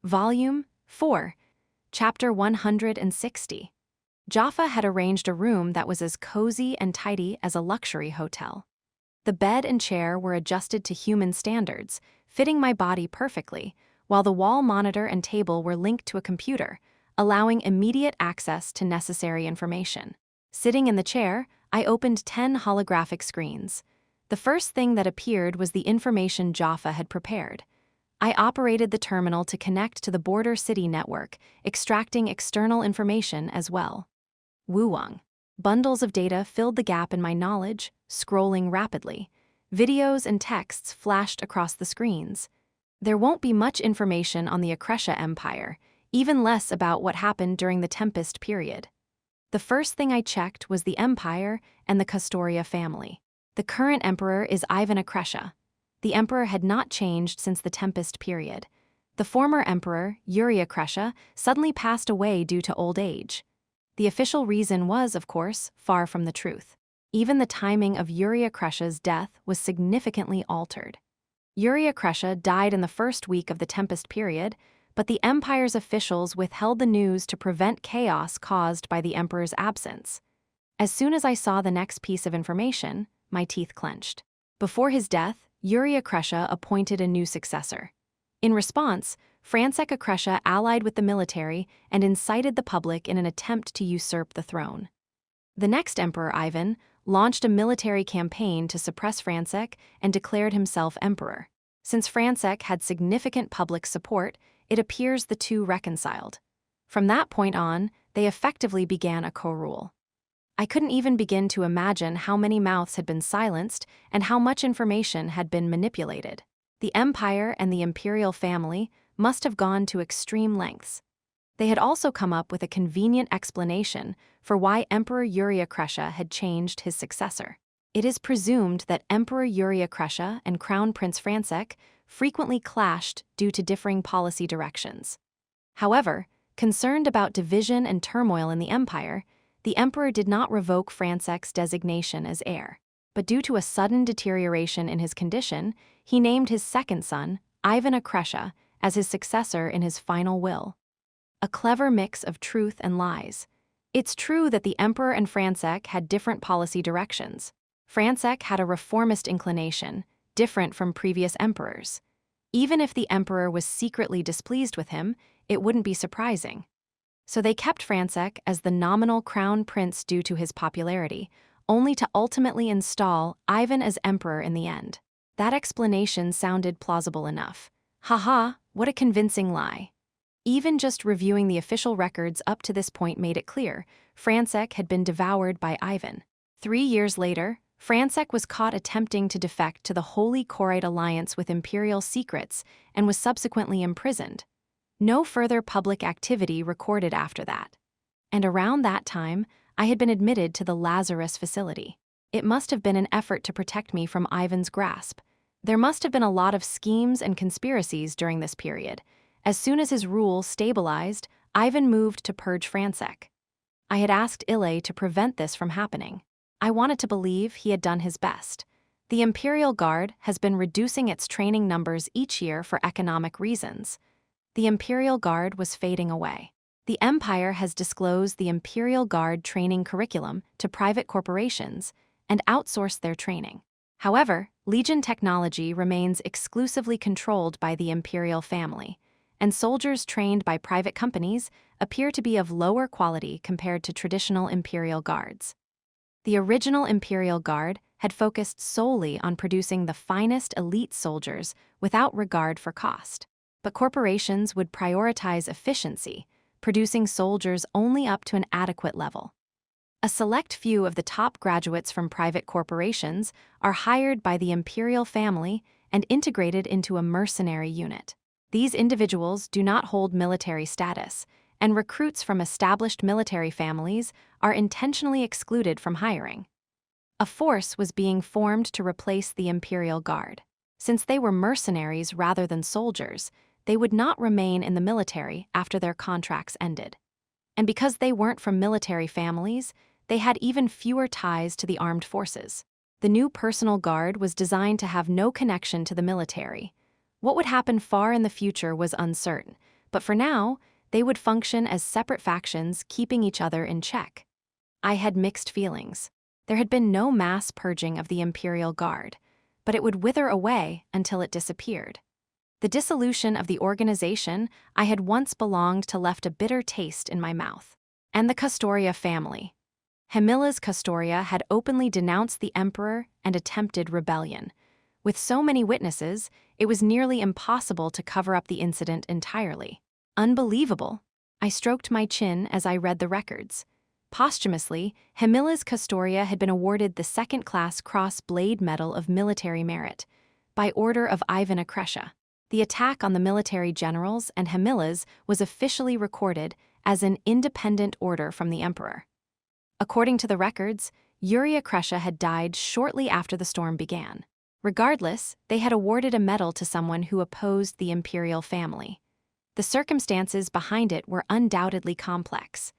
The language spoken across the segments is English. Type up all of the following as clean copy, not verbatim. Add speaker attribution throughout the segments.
Speaker 1: Volume 4, Chapter 160. Jaffa had arranged a room that was as cozy and tidy as a luxury hotel. The bed and chair were adjusted to human standards, fitting my body perfectly, while the wall monitor and table were linked to a computer, allowing immediate access to necessary information. Sitting in the chair, I opened 10 holographic screens. The first thing that appeared was the information Jaffa had prepared. I operated the terminal to connect to the border city network, extracting external information as well. Wuwang. Bundles of data filled the gap in my knowledge, scrolling rapidly. Videos and texts flashed across the screens. There won't be much information on the Akresha Empire, even less about what happened during the Tempest period. The first thing I checked was the Empire and the Custoria family. The current emperor is Ivan Akresha. The emperor had not changed since the Tempest period. The former emperor, Yuri Akresha, suddenly passed away due to old age. The official reason was, of course, far from the truth. Even the timing of Yuri Akresha's death was significantly altered. Yuri Akresha died in the first week of the Tempest period, but the Empire's officials withheld the news to prevent chaos caused by the emperor's absence. As soon as I saw the next piece of information, my teeth clenched. Before his death, Yuri Akresha appointed a new successor. In response, Francek Akresha allied with the military and incited the public in an attempt to usurp the throne. The next emperor, Ivan, launched a military campaign to suppress Francek and declared himself emperor. Since Francek had significant public support, it appears the two reconciled. From that point on, they effectively began a co-rule. I couldn't even begin to imagine how many mouths had been silenced and how much information had been manipulated. The Empire and the Imperial family must have gone to extreme lengths. They had also come up with a convenient explanation for why Emperor Yuri Akresha had changed his successor. It is presumed that Emperor Yuri Akresha and Crown Prince Francek frequently clashed due to differing policy directions. However, concerned about division and turmoil in the empire, the emperor did not revoke Francek's designation as heir. But due to a sudden deterioration in his condition, he named his second son, Ivan Akresha, as his successor in his final will. A clever mix of truth and lies. It's true that the emperor and Francek had different policy directions. Francek had a reformist inclination, different from previous emperors. Even if the emperor was secretly displeased with him, it wouldn't be surprising. So they kept Francek as the nominal crown prince due to his popularity, only to ultimately install Ivan as emperor in the end. That explanation sounded plausible enough. Haha, what a convincing lie. Even just reviewing the official records up to this point made it clear Francek had been devoured by Ivan. 3 years later, Francek was caught attempting to defect to the Holy Korite alliance with imperial secrets and was subsequently imprisoned. No further public activity recorded after that. And around that time, I had been admitted to the Lazarus facility. It must have been an effort to protect me from Ivan's grasp. There must have been a lot of schemes and conspiracies during this period. As soon as his rule stabilized, Ivan moved to purge Francek. I had asked Ile to prevent this from happening. I wanted to believe he had done his best. The Imperial Guard has been reducing its training numbers each year for economic reasons. The Imperial Guard was fading away. The Empire has disclosed the Imperial Guard training curriculum to private corporations and outsourced their training. However, Legion technology remains exclusively controlled by the Imperial family, and soldiers trained by private companies appear to be of lower quality compared to traditional Imperial Guards. The original Imperial Guard had focused solely on producing the finest elite soldiers without regard for cost. But corporations would prioritize efficiency, producing soldiers only up to an adequate level. A select few of the top graduates from private corporations are hired by the Imperial family and integrated into a mercenary unit. These individuals do not hold military status, and recruits from established military families are intentionally excluded from hiring. A force was being formed to replace the Imperial Guard. Since they were mercenaries rather than soldiers, they would not remain in the military after their contracts ended. And because they weren't from military families, they had even fewer ties to the armed forces. The new personal guard was designed to have no connection to the military. What would happen far in the future was uncertain, But for now, they would function as separate factions, keeping each other in check. I had mixed feelings. There had been no mass purging of the Imperial Guard, but it would wither away until it disappeared. The dissolution of the organization I had once belonged to left a bitter taste in my mouth. And the Castoria family. Hemilla's Castoria had openly denounced the Emperor and attempted rebellion. With so many witnesses, it was nearly impossible to cover up the incident entirely. Unbelievable. I stroked my chin as I read the records. Posthumously, Hemilla's Castoria had been awarded the second-class Cross Blade Medal of Military Merit by order of Ivan Akresha. The attack on the military generals and Hemilla's was officially recorded as an independent order from the Emperor. According to the records, Yuri Akresha had died shortly after the storm began. Regardless, they had awarded a medal to someone who opposed the imperial family. The circumstances behind it were undoubtedly complex.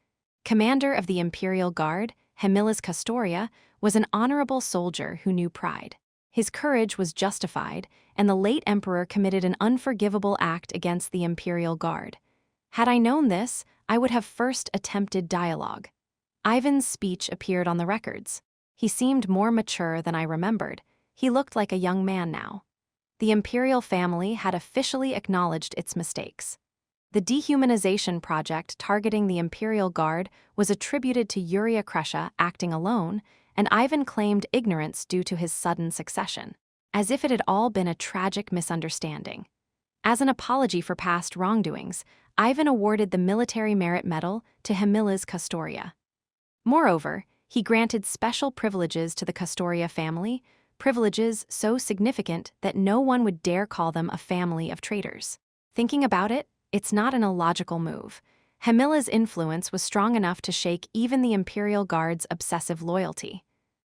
Speaker 1: Commander of the Imperial Guard, Hemilla's Castoria, was an honorable soldier who knew pride. His courage was justified, and the late emperor committed an unforgivable act against the Imperial Guard. Had I known this, I would have first attempted dialogue. Ivan's speech appeared on the records. He seemed more mature than I remembered. He looked like a young man now. The imperial family had officially acknowledged its mistakes. The dehumanization project targeting the Imperial Guard was attributed to Yuri Akresha acting alone, and Ivan claimed ignorance due to his sudden succession, as if it had all been a tragic misunderstanding. As an apology for past wrongdoings, Ivan awarded the Military Merit Medal to Hemilla's Castoria. Moreover, he granted special privileges to the Castoria family, privileges so significant that no one would dare call them a family of traitors. Thinking about it, it's not an illogical move. Hemilla's influence was strong enough to shake even the Imperial Guard's obsessive loyalty.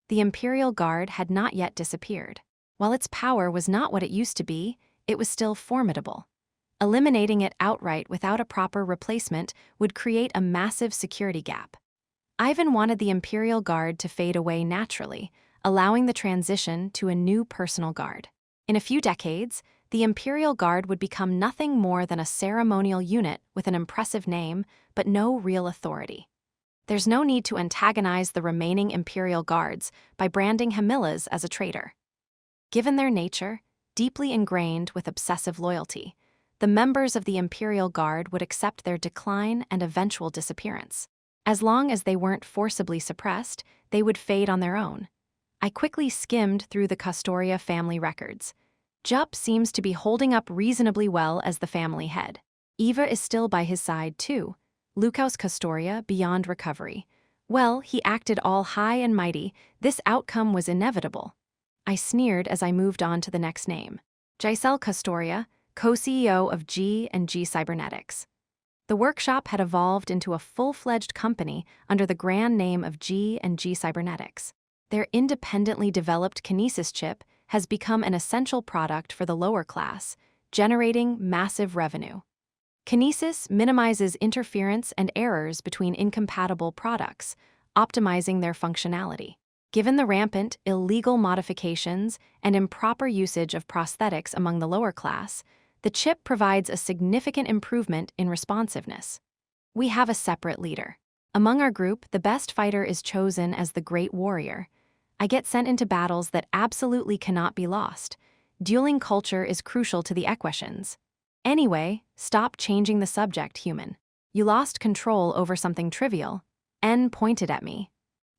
Speaker 1: The Imperial Guard had not yet disappeared. While its power was not what it used to be, it was still formidable. Eliminating it outright without a proper replacement would create a massive security gap. Ivan wanted the Imperial Guard to fade away naturally, allowing the transition to a new personal guard. In a few decades, the Imperial Guard would become nothing more than a ceremonial unit with an impressive name, but no real authority. There's no need to antagonize the remaining Imperial Guards by branding Hemilla's as a traitor. Given their nature, deeply ingrained with obsessive loyalty, the members of the Imperial Guard would accept their decline and eventual disappearance. As long as they weren't forcibly suppressed, they would fade on their own. I quickly skimmed through the Castoria family records. Jupp seems to be holding up reasonably well as the family head. Eva is still by his side too. Luka's Castoria beyond recovery. Well, he acted all high and mighty. This outcome was inevitable. I sneered as I moved on to the next name. Giselle Castoria, co-CEO of G&G Cybernetics. The workshop had evolved into a full-fledged company under the grand name of G&G Cybernetics. Their independently developed kinesis chip has become an essential product for the lower class, generating massive revenue. Kinesis minimizes interference and errors between incompatible products, optimizing their functionality. Given the rampant, illegal modifications and improper usage of prosthetics among the lower class, the chip provides a significant improvement in responsiveness. We have a separate leader. Among our group, the best fighter is chosen as the Great Warrior. I get sent into battles that absolutely cannot be lost. Dueling culture is crucial to the Equations. Anyway, stop changing the subject, human. You lost control over something trivial. N pointed at me.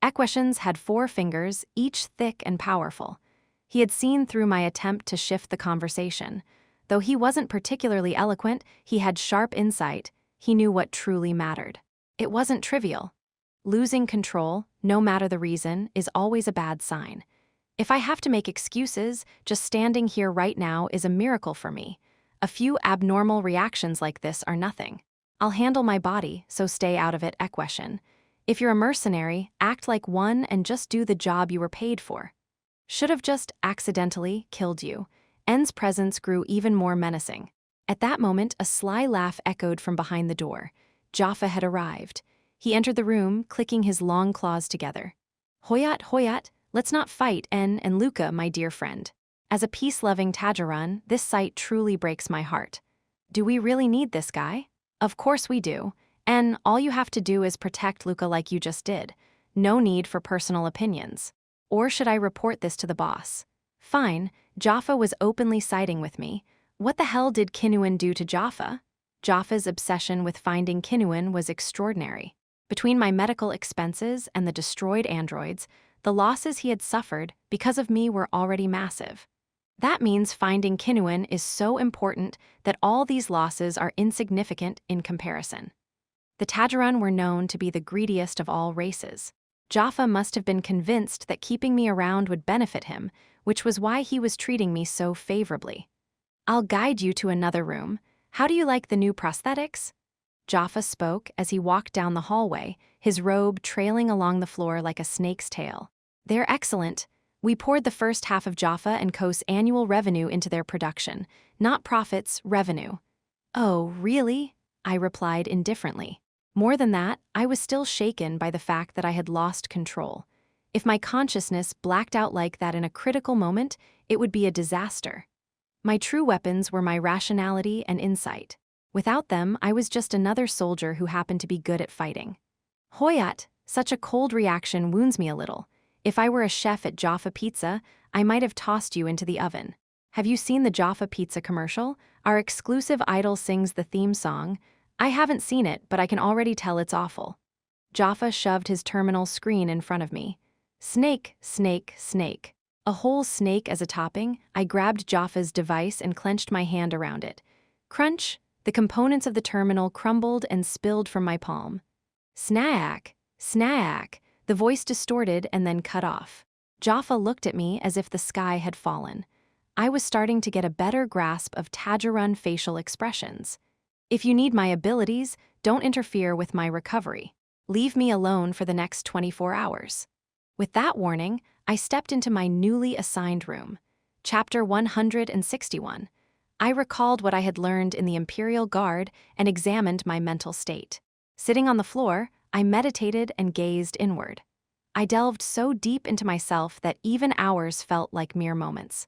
Speaker 1: Equations had 4 fingers, each thick and powerful. He had seen through my attempt to shift the conversation. Though he wasn't particularly eloquent, he had sharp insight. He knew what truly mattered. It wasn't trivial. Losing control, no matter the reason, is always a bad sign. If I have to make excuses, just standing here right now is a miracle for me. A few abnormal reactions like this are nothing. I'll handle my body, so stay out of it, Equation. If you're a mercenary, act like one and just do the job you were paid for. Should have just accidentally killed you. N's presence grew even more menacing. At that moment, a sly laugh echoed from behind the door. Jaffa had arrived. He entered the room, clicking his long claws together. Hoyat, Hoyat, let's not fight, N and Luka, my dear friend. As a peace-loving Tajaran, this sight truly breaks my heart. Do we really need this guy? Of course we do. And all you have to do is protect Luka like you just did. No need for personal opinions. Or should I report this to the boss? Fine, Jaffa was openly siding with me. What the hell did Kinuan do to Jaffa? Jaffa's obsession with finding Kinuan was extraordinary. Between my medical expenses and the destroyed androids, the losses he had suffered because of me were already massive. That means finding Kinuan is so important that all these losses are insignificant in comparison. The Tajarun were known to be the greediest of all races. Jaffa must have been convinced that keeping me around would benefit him, which was why he was treating me so favorably. I'll guide you to another room. How do you like the new prosthetics? Jaffa spoke as he walked down the hallway, his robe trailing along the floor like a snake's tail. They're excellent. We poured the first half of Jaffa and Co's annual revenue into their production. Not profits, revenue. Oh, really? I replied indifferently. More than that, I was still shaken by the fact that I had lost control. If my consciousness blacked out like that in a critical moment, it would be a disaster. My true weapons were my rationality and insight. Without them, I was just another soldier who happened to be good at fighting. Hoyat, such a cold reaction wounds me a little. If I were a chef at Jaffa Pizza, I might have tossed you into the oven. Have you seen the Jaffa Pizza commercial? Our exclusive idol sings the theme song. I haven't seen it, but I can already tell it's awful. Jaffa shoved his terminal screen in front of me. Snake, snake, snake. A whole snake as a topping. I grabbed Jaffa's device and clenched my hand around it. Crunch! The components of the terminal crumbled and spilled from my palm. Snack! Snack! The voice distorted and then cut off. Jaffa looked at me as if the sky had fallen. I was starting to get a better grasp of Tajarun facial expressions. If you need my abilities, don't interfere with my recovery. Leave me alone for the next 24 hours. With that warning, I stepped into my newly assigned room. Chapter 161. I recalled what I had learned in the Imperial Guard and examined my mental state. Sitting on the floor, I meditated and gazed inward. I delved so deep into myself that even hours felt like mere moments.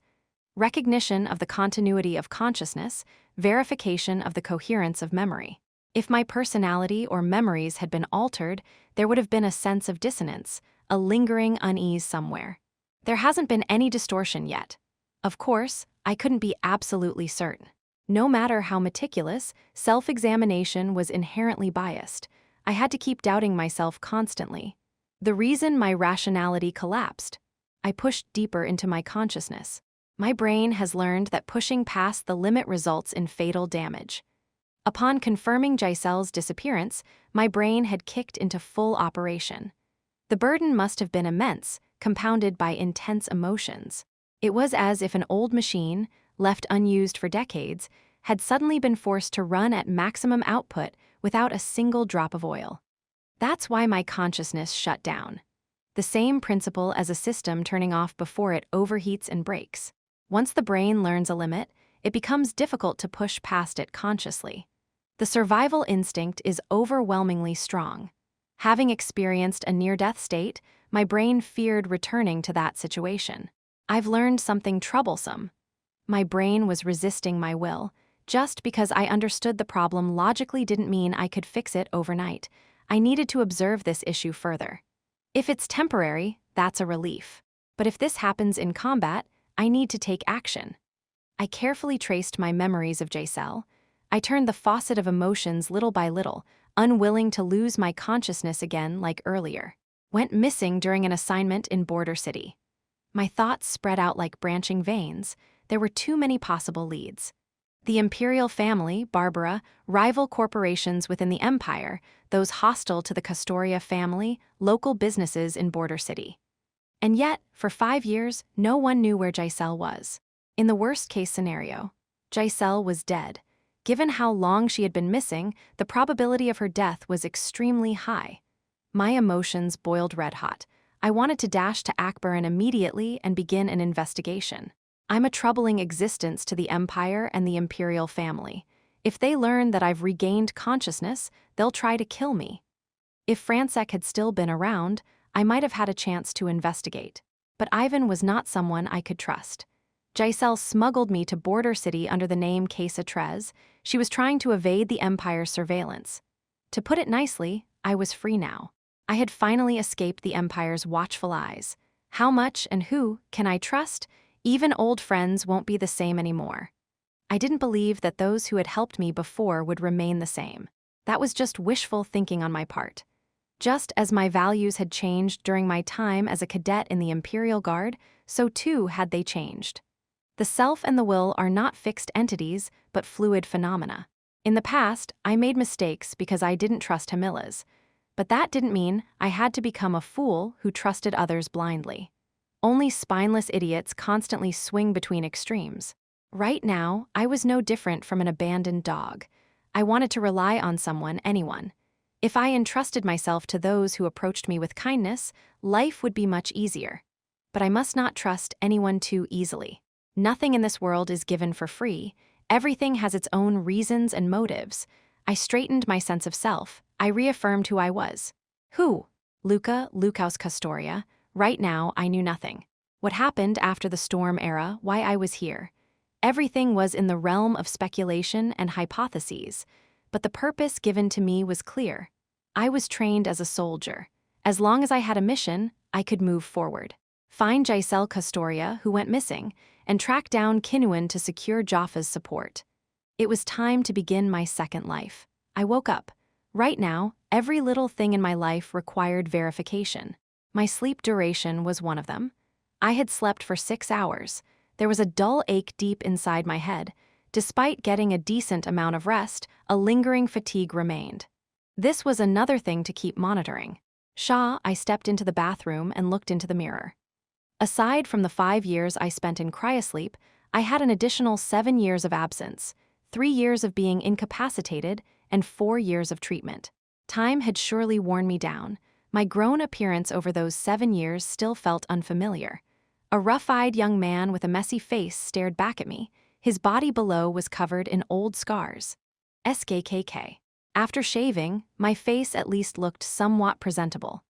Speaker 1: Recognition of the continuity of consciousness, verification of the coherence of memory. If my personality or memories had been altered, there would have been a sense of dissonance, a lingering unease somewhere. There hasn't been any distortion yet. Of course, I couldn't be absolutely certain. No matter how meticulous, self-examination was inherently biased. I had to keep doubting myself constantly. The reason my rationality collapsed. I pushed deeper into my consciousness. My brain has learned that pushing past the limit results in fatal damage. Upon confirming Giselle's disappearance, my brain had kicked into full operation. The burden must have been immense, compounded by intense emotions. It was as if an old machine, left unused for decades, had suddenly been forced to run at maximum output without a single drop of oil. That's why my consciousness shut down. The same principle as a system turning off before it overheats and breaks. Once the brain learns a limit, it becomes difficult to push past it consciously. The survival instinct is overwhelmingly strong. Having experienced a near-death state, my brain feared returning to that situation. I've learned something troublesome. My brain was resisting my will. Just because I understood the problem logically didn't mean I could fix it overnight. I needed to observe this issue further. If it's temporary, that's a relief. But if this happens in combat, I need to take action. I carefully traced my memories of Giselle. I turned the faucet of emotions little by little, unwilling to lose my consciousness again like earlier. Went missing during an assignment in Border City. My thoughts spread out like branching veins. There were too many possible leads. The Imperial family, Barbara, rival corporations within the Empire, those hostile to the Castoria family, local businesses in Border City. And yet, for 5 years, no one knew where Giselle was. In the worst-case scenario, Giselle was dead. Given how long she had been missing, the probability of her death was extremely high. My emotions boiled red-hot. I wanted to dash to Akbaran immediately and begin an investigation. I'm a troubling existence to the Empire and the Imperial family. If they learn that I've regained consciousness, they'll try to kill me. If Francek had still been around, I might have had a chance to investigate. But Ivan was not someone I could trust. Giselle smuggled me to Border City under the name Casa Trez. She was trying to evade the Empire's surveillance. To put it nicely, I was free now. I had finally escaped the Empire's watchful eyes. How much and who can I trust? Even old friends won't be the same anymore. I didn't believe that those who had helped me before would remain the same. That was just wishful thinking on my part. Just as my values had changed during my time as a cadet in the Imperial Guard, so too had they changed. The self and the will are not fixed entities, but fluid phenomena. In the past, I made mistakes because I didn't trust Hamilas. But that didn't mean I had to become a fool who trusted others blindly. Only spineless idiots constantly swing between extremes. Right now, I was no different from an abandoned dog. I wanted to rely on someone, anyone. If I entrusted myself to those who approached me with kindness, life would be much easier. But I must not trust anyone too easily. Nothing in this world is given for free. Everything has its own reasons and motives. I straightened my sense of self. I reaffirmed who I was. Who? Luka, Lukaus Custoria. Right now, I knew nothing. What happened after the storm era, why I was here. Everything was in the realm of speculation and hypotheses. But the purpose given to me was clear. I was trained as a soldier. As long as I had a mission, I could move forward. Find Giselle Custoria, who went missing, and track down Kinuan to secure Jaffa's support. It was time to begin my second life. I woke up. Right now, every little thing in my life required verification. My sleep duration was one of them. I had slept for 6 hours. There was a dull ache deep inside my head. Despite getting a decent amount of rest, a lingering fatigue remained. This was another thing to keep monitoring. I stepped into the bathroom and looked into the mirror. Aside from the 5 years I spent in cryosleep, I had an additional 7 years of absence, 3 years of being incapacitated, and 4 years of treatment. Time had surely worn me down. My grown appearance over those 7 years still felt unfamiliar. A rough-eyed young man with a messy face stared back at me. His body below was covered in old scars. SKKK. After shaving, my face at least looked somewhat presentable.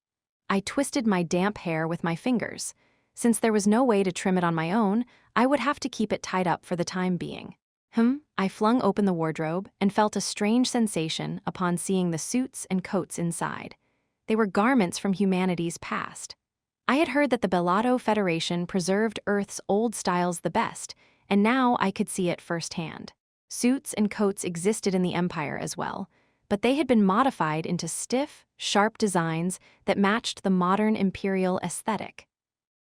Speaker 1: I twisted my damp hair with my fingers. Since there was no way to trim it on my own, I would have to keep it tied up for the time being. I flung open the wardrobe and felt a strange sensation upon seeing the suits and coats inside. They were garments from humanity's past. I had heard that the Bellato Federation preserved Earth's old styles the best, and now I could see it firsthand. Suits and coats existed in the Empire as well, but they had been modified into stiff, sharp designs that matched the modern imperial aesthetic.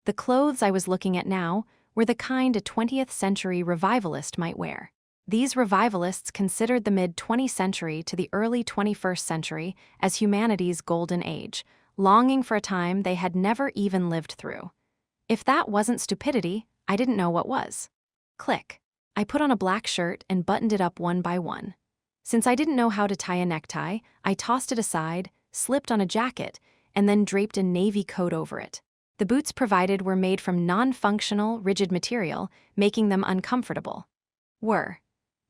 Speaker 1: The clothes I was looking at now were the kind a 20th century revivalist might wear. These revivalists considered the mid-20th century to the early 21st century as humanity's golden age, longing for a time they had never even lived through. If that wasn't stupidity, I didn't know what was. Click. I put on a black shirt and buttoned it up one by one. Since I didn't know how to tie a necktie, I tossed it aside, slipped on a jacket, and then draped a navy coat over it. The boots provided were made from non-functional, rigid material, making them uncomfortable.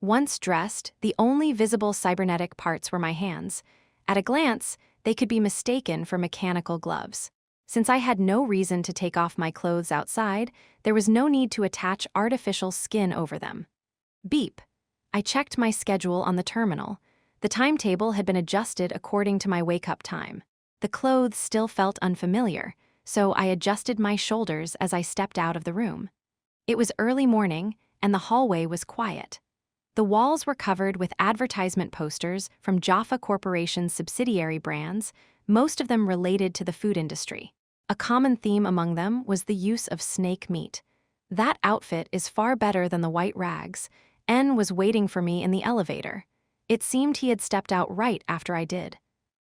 Speaker 1: Once dressed, the only visible cybernetic parts were my hands. At a glance, they could be mistaken for mechanical gloves. Since I had no reason to take off my clothes outside, there was no need to attach artificial skin over them. Beep. I checked my schedule on the terminal. The timetable had been adjusted according to my wake-up time. The clothes still felt unfamiliar, so I adjusted my shoulders as I stepped out of the room. It was early morning, and the hallway was quiet. The walls were covered with advertisement posters from Jaffa Corporation's subsidiary brands, most of them related to the food industry. A common theme among them was the use of snake meat. That outfit is far better than the white rags. N was waiting for me in the elevator. It seemed he had stepped out right after I did.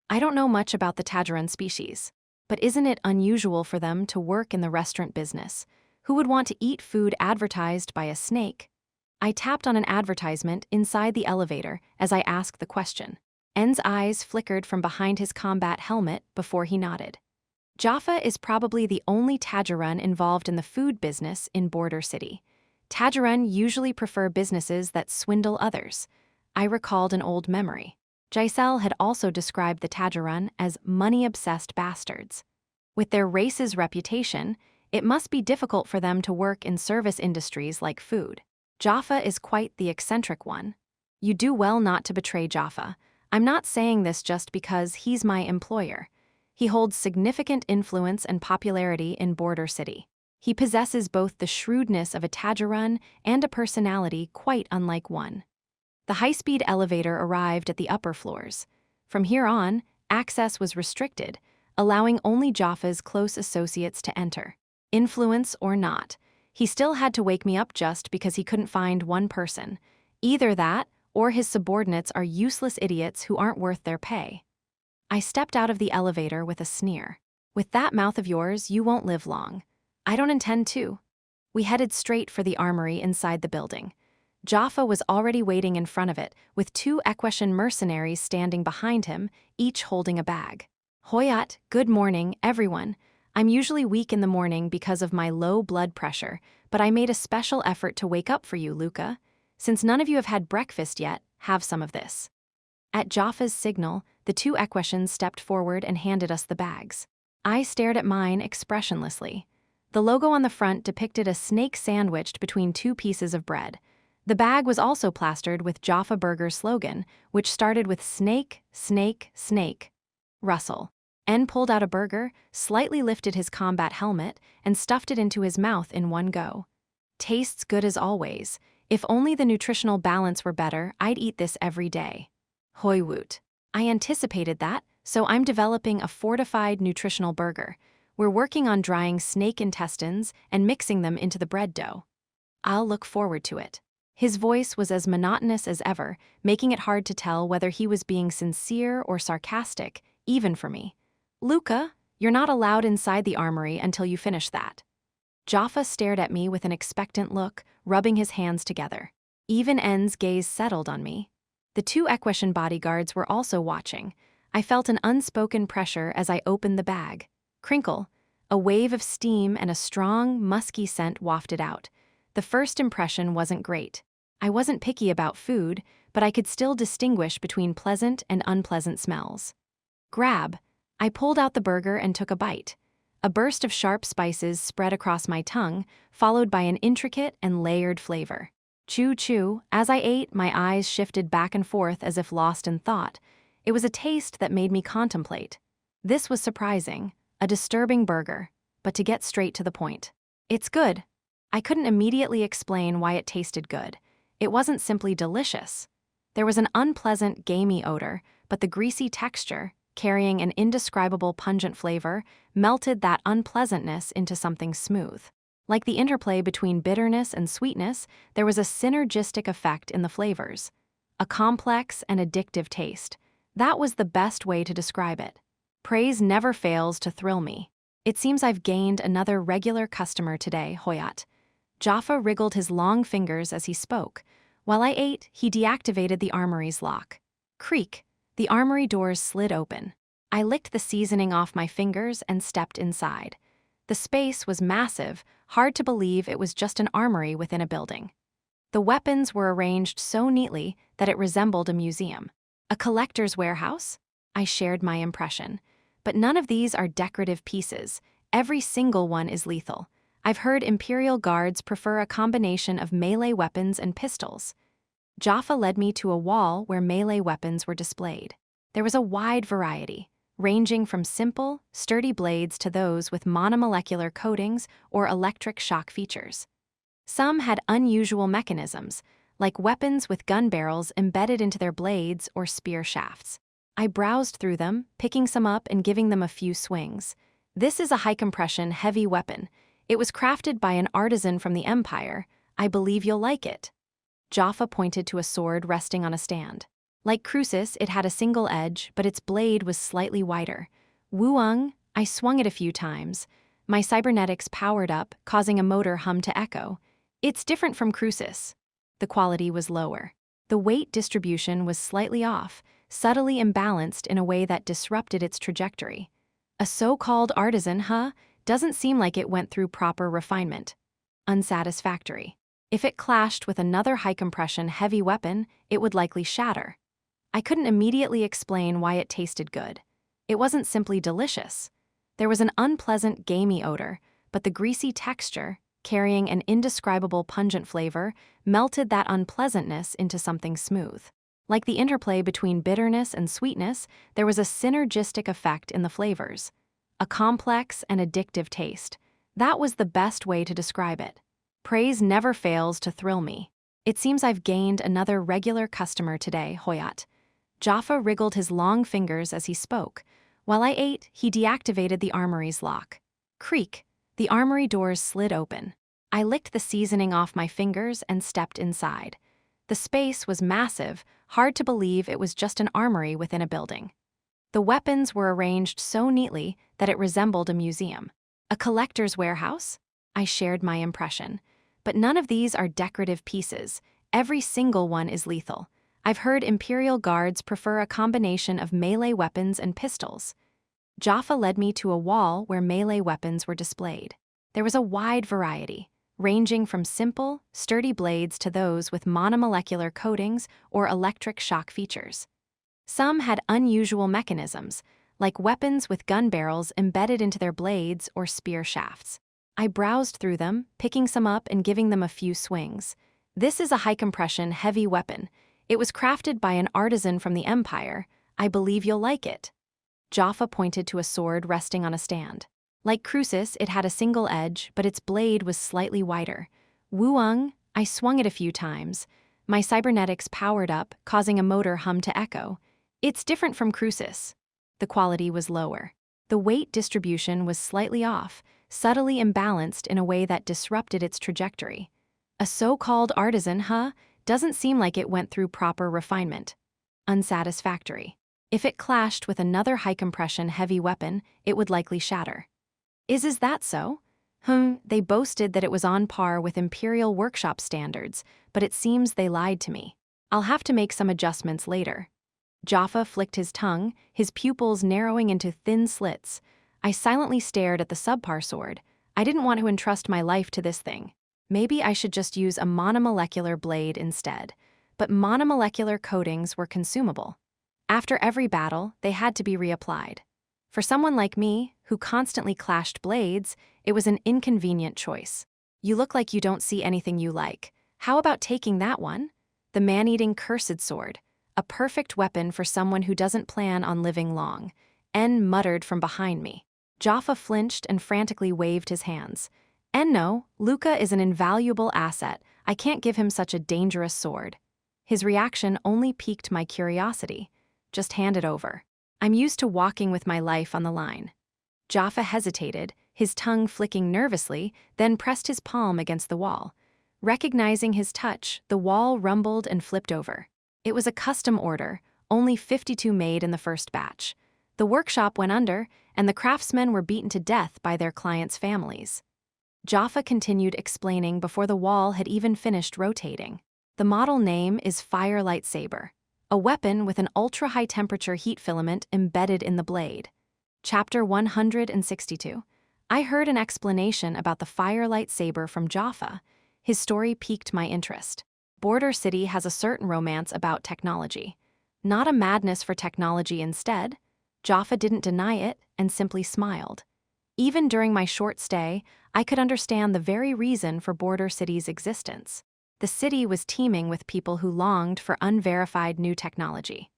Speaker 1: I don't know much about the Tajaran species, but isn't it unusual for them to work in the restaurant business? Who would want to eat food advertised by a snake? I tapped on an advertisement inside the elevator as I asked the question. N's eyes flickered from behind his combat helmet before he nodded. Jaffa is probably the only Tajaran involved in the food business in Border City. Tajaran usually prefer businesses that swindle others. I recalled an old memory. Giselle had also described the Tajaran as money-obsessed bastards. With their race's reputation, It must be difficult for them to work in service industries like food. Jaffa is quite the eccentric one. You do well not to betray Jaffa. I'm not saying this just because he's my employer. He holds significant influence and popularity in Border City. He possesses both the shrewdness of a Tajarun and a personality quite unlike one. The high-speed elevator arrived at the upper floors. From here on, access was restricted, allowing only Jaffa's close associates to enter. Influence or not, he still had to wake me up just because he couldn't find one person. Either that, or his subordinates are useless idiots who aren't worth their pay. I stepped out of the elevator with a sneer. With that mouth of yours, you won't live long. I don't intend to. We headed straight for the armory inside the building. Jaffa was already waiting in front of it, with 2 Equestrian mercenaries standing behind him, each holding a bag. Hoyat, good morning, everyone. I'm usually weak in the morning because of my low blood pressure, but I made a special effort to wake up for you, Luka. Since none of you have had breakfast yet, have some of this. At Jaffa's signal, the 2 Equestrians stepped forward and handed us the bags. I stared at mine expressionlessly. The logo on the front depicted a snake sandwiched between 2 pieces of bread. The bag was also plastered with Jaffa Burger's slogan, which started with snake, snake, snake. Russell. N pulled out a burger, slightly lifted his combat helmet, and stuffed it into his mouth in one go. Tastes good as always. If only the nutritional balance were better, I'd eat this every day. Hoi woot. I anticipated that, so I'm developing a fortified nutritional burger. We're working on drying snake intestines and mixing them into the bread dough. I'll look forward to it. His voice was as monotonous as ever, making it hard to tell whether he was being sincere or sarcastic, even for me. Luka, you're not allowed inside the armory until you finish that. Jaffa stared at me with an expectant look, rubbing his hands together. Even N's gaze settled on me. The 2 Equestrian bodyguards were also watching. I felt an unspoken pressure as I opened the bag. Crinkle. A wave of steam and a strong, musky scent wafted out. The first impression wasn't great. I wasn't picky about food, but I could still distinguish between pleasant and unpleasant smells. Grab. I pulled out the burger and took a bite. A burst of sharp spices spread across my tongue, followed by an intricate and layered flavor. Chew. As I ate, my eyes shifted back and forth as if lost in thought. It was a taste that made me contemplate. This was surprising. A disturbing burger, but to get straight to the point. It's good. I couldn't immediately explain why it tasted good. It wasn't simply delicious. There was an unpleasant, gamey odor, but the greasy texture, carrying an indescribable pungent flavor, melted that unpleasantness into something smooth. Like the interplay between bitterness and sweetness, there was a synergistic effect in the flavors. A complex and addictive taste. That was the best way to describe it. Praise never fails to thrill me. It seems I've gained another regular customer today, Hoyat. Jaffa wriggled his long fingers as he spoke. While I ate, he deactivated the armory's lock. Creak. The armory doors slid open. I licked the seasoning off my fingers and stepped inside. The space was massive, hard to believe it was just an armory within a building. The weapons were arranged so neatly that it resembled a museum. A collector's warehouse? I shared my impression. But none of these are decorative pieces. Every single one is lethal. I've heard Imperial Guards prefer a combination of melee weapons and pistols. Jaffa led me to a wall where melee weapons were displayed. There was a wide variety, ranging from simple, sturdy blades to those with monomolecular coatings or electric shock features. Some had unusual mechanisms, like weapons with gun barrels embedded into their blades or spear shafts. I browsed through them, picking some up and giving them a few swings. This is a high-compression, heavy weapon. It was crafted by an artisan from the Empire. I believe you'll like it. Jaffa pointed to a sword resting on a stand. Like Crucis, it had a single edge, but its blade was slightly wider. Wuung, I swung it a few times. My cybernetics powered up, causing a motor hum to echo. It's different from Crucis. The quality was lower. The weight distribution was slightly off, subtly imbalanced in a way that disrupted its trajectory. A so-called artisan, huh? Doesn't seem like it went through proper refinement. Unsatisfactory. If it clashed with another high-compression heavy weapon, it would likely shatter. I couldn't immediately explain why it tasted good. It wasn't simply delicious. There was an unpleasant, gamey odor, but the greasy texture, carrying an indescribable pungent flavor, melted that unpleasantness into something smooth. Like the interplay between bitterness and sweetness, there was a synergistic effect in the flavors. A complex and addictive taste. That was the best way to describe it. Praise never fails to thrill me. It seems I've gained another regular customer today, Hoyat. Jaffa wriggled his long fingers as he spoke. While I ate, he deactivated the armory's lock. Creak. The armory doors slid open. I licked the seasoning off my fingers and stepped inside. The space was massive, hard to believe it was just an armory within a building. The weapons were arranged so neatly that it resembled a museum. A collector's warehouse? I shared my impression. But none of these are decorative pieces. Every single one is lethal. I've heard Imperial Guards prefer a combination of melee weapons and pistols. Jaffa led me to a wall where melee weapons were displayed. There was a wide variety, ranging from simple, sturdy blades to those with monomolecular coatings or electric shock features. Some had unusual mechanisms, like weapons with gun barrels embedded into their blades or spear shafts. I browsed through them, picking some up and giving them a few swings. This is a high-compression, heavy weapon. It was crafted by an artisan from the Empire. I believe you'll like it. Jaffa pointed to a sword resting on a stand. Like Crucis, it had a single edge, but its blade was slightly wider. Wuung, I swung it a few times. My cybernetics powered up, causing a motor hum to echo. It's different from Crucis. The quality was lower. The weight distribution was slightly off, subtly imbalanced in a way that disrupted its trajectory. A so-called artisan, huh? Doesn't seem like it went through proper refinement. Unsatisfactory. If it clashed with another high-compression heavy weapon, it would likely shatter. Is that so? They boasted that it was on par with Imperial Workshop standards, but it seems they lied to me. I'll have to make some adjustments later. Jaffa flicked his tongue, his pupils narrowing into thin slits. I silently stared at the subpar sword. I didn't want to entrust my life to this thing. Maybe I should just use a monomolecular blade instead. But monomolecular coatings were consumable. After every battle, they had to be reapplied. For someone like me, who constantly clashed blades, it was an inconvenient choice. You look like you don't see anything you like. How about taking that one? The man-eating cursed sword. A perfect weapon for someone who doesn't plan on living long. En muttered from behind me. Jaffa flinched and frantically waved his hands. No, Luka is an invaluable asset. I can't give him such a dangerous sword. His reaction only piqued my curiosity. Just hand it over. I'm used to walking with my life on the line. Jaffa hesitated, his tongue flicking nervously, then pressed his palm against the wall. Recognizing his touch, the wall rumbled and flipped over. It was a custom order, only 52 made in the first batch. The workshop went under, and the craftsmen were beaten to death by their clients' families. Jaffa continued explaining before the wall had even finished rotating. The model name is Fire Lightsaber, a weapon with an ultra-high-temperature heat filament embedded in the blade. Chapter 162. I heard an explanation about the Fire Lightsaber from Jaffa. His story piqued my interest. Border City has a certain romance about technology. Not a madness for technology instead. Jaffa didn't deny it and simply smiled. Even during my short stay, I could understand the very reason for Border City's existence. The city was teeming with people who longed for unverified new technology.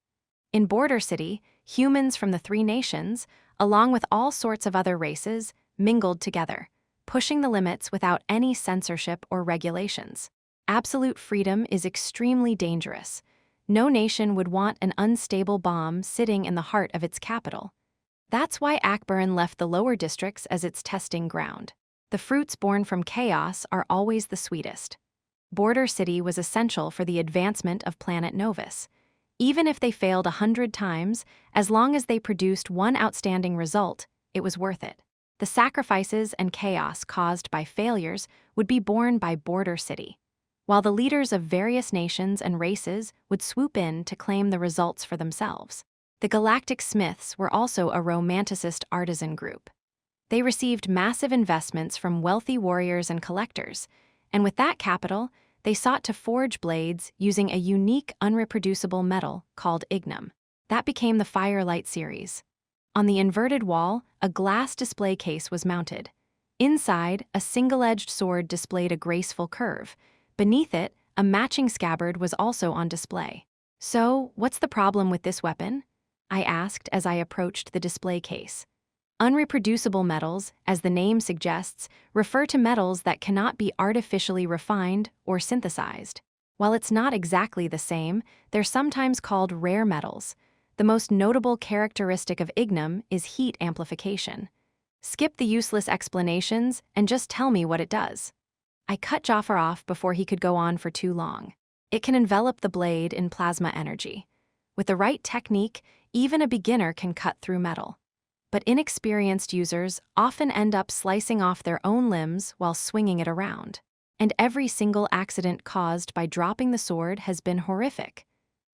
Speaker 1: In Border City, humans from the 3 nations, along with all sorts of other races, mingled together, pushing the limits without any censorship or regulations. Absolute freedom is extremely dangerous. No nation would want an unstable bomb sitting in the heart of its capital. That's why Akbaran left the lower districts as its testing ground. The fruits born from chaos are always the sweetest. Border City was essential for the advancement of Planet Novus. Even if they failed 100 times, as long as they produced one outstanding result, it was worth it. The sacrifices and chaos caused by failures would be borne by Border City, while the leaders of various nations and races would swoop in to claim the results for themselves. The Galactic Smiths were also a romanticist artisan group. They received massive investments from wealthy warriors and collectors, and with that capital, they sought to forge blades using a unique, unreproducible metal called ignum. That became the Firelight series. On the inverted wall, a glass display case was mounted. Inside, a single-edged sword displayed a graceful curve. Beneath it, a matching scabbard was also on display. "So, what's the problem with this weapon?" I asked as I approached the display case. Unreproducible metals, as the name suggests, refer to metals that cannot be artificially refined or synthesized. While it's not exactly the same, they're sometimes called rare metals. The most notable characteristic of ignium is heat amplification. Skip the useless explanations and just tell me what it does. I cut Jafar off before he could go on for too long. It can envelop the blade in plasma energy. With the right technique, even a beginner can cut through metal. But inexperienced users often end up slicing off their own limbs while swinging it around. And every single accident caused by dropping the sword has been horrific.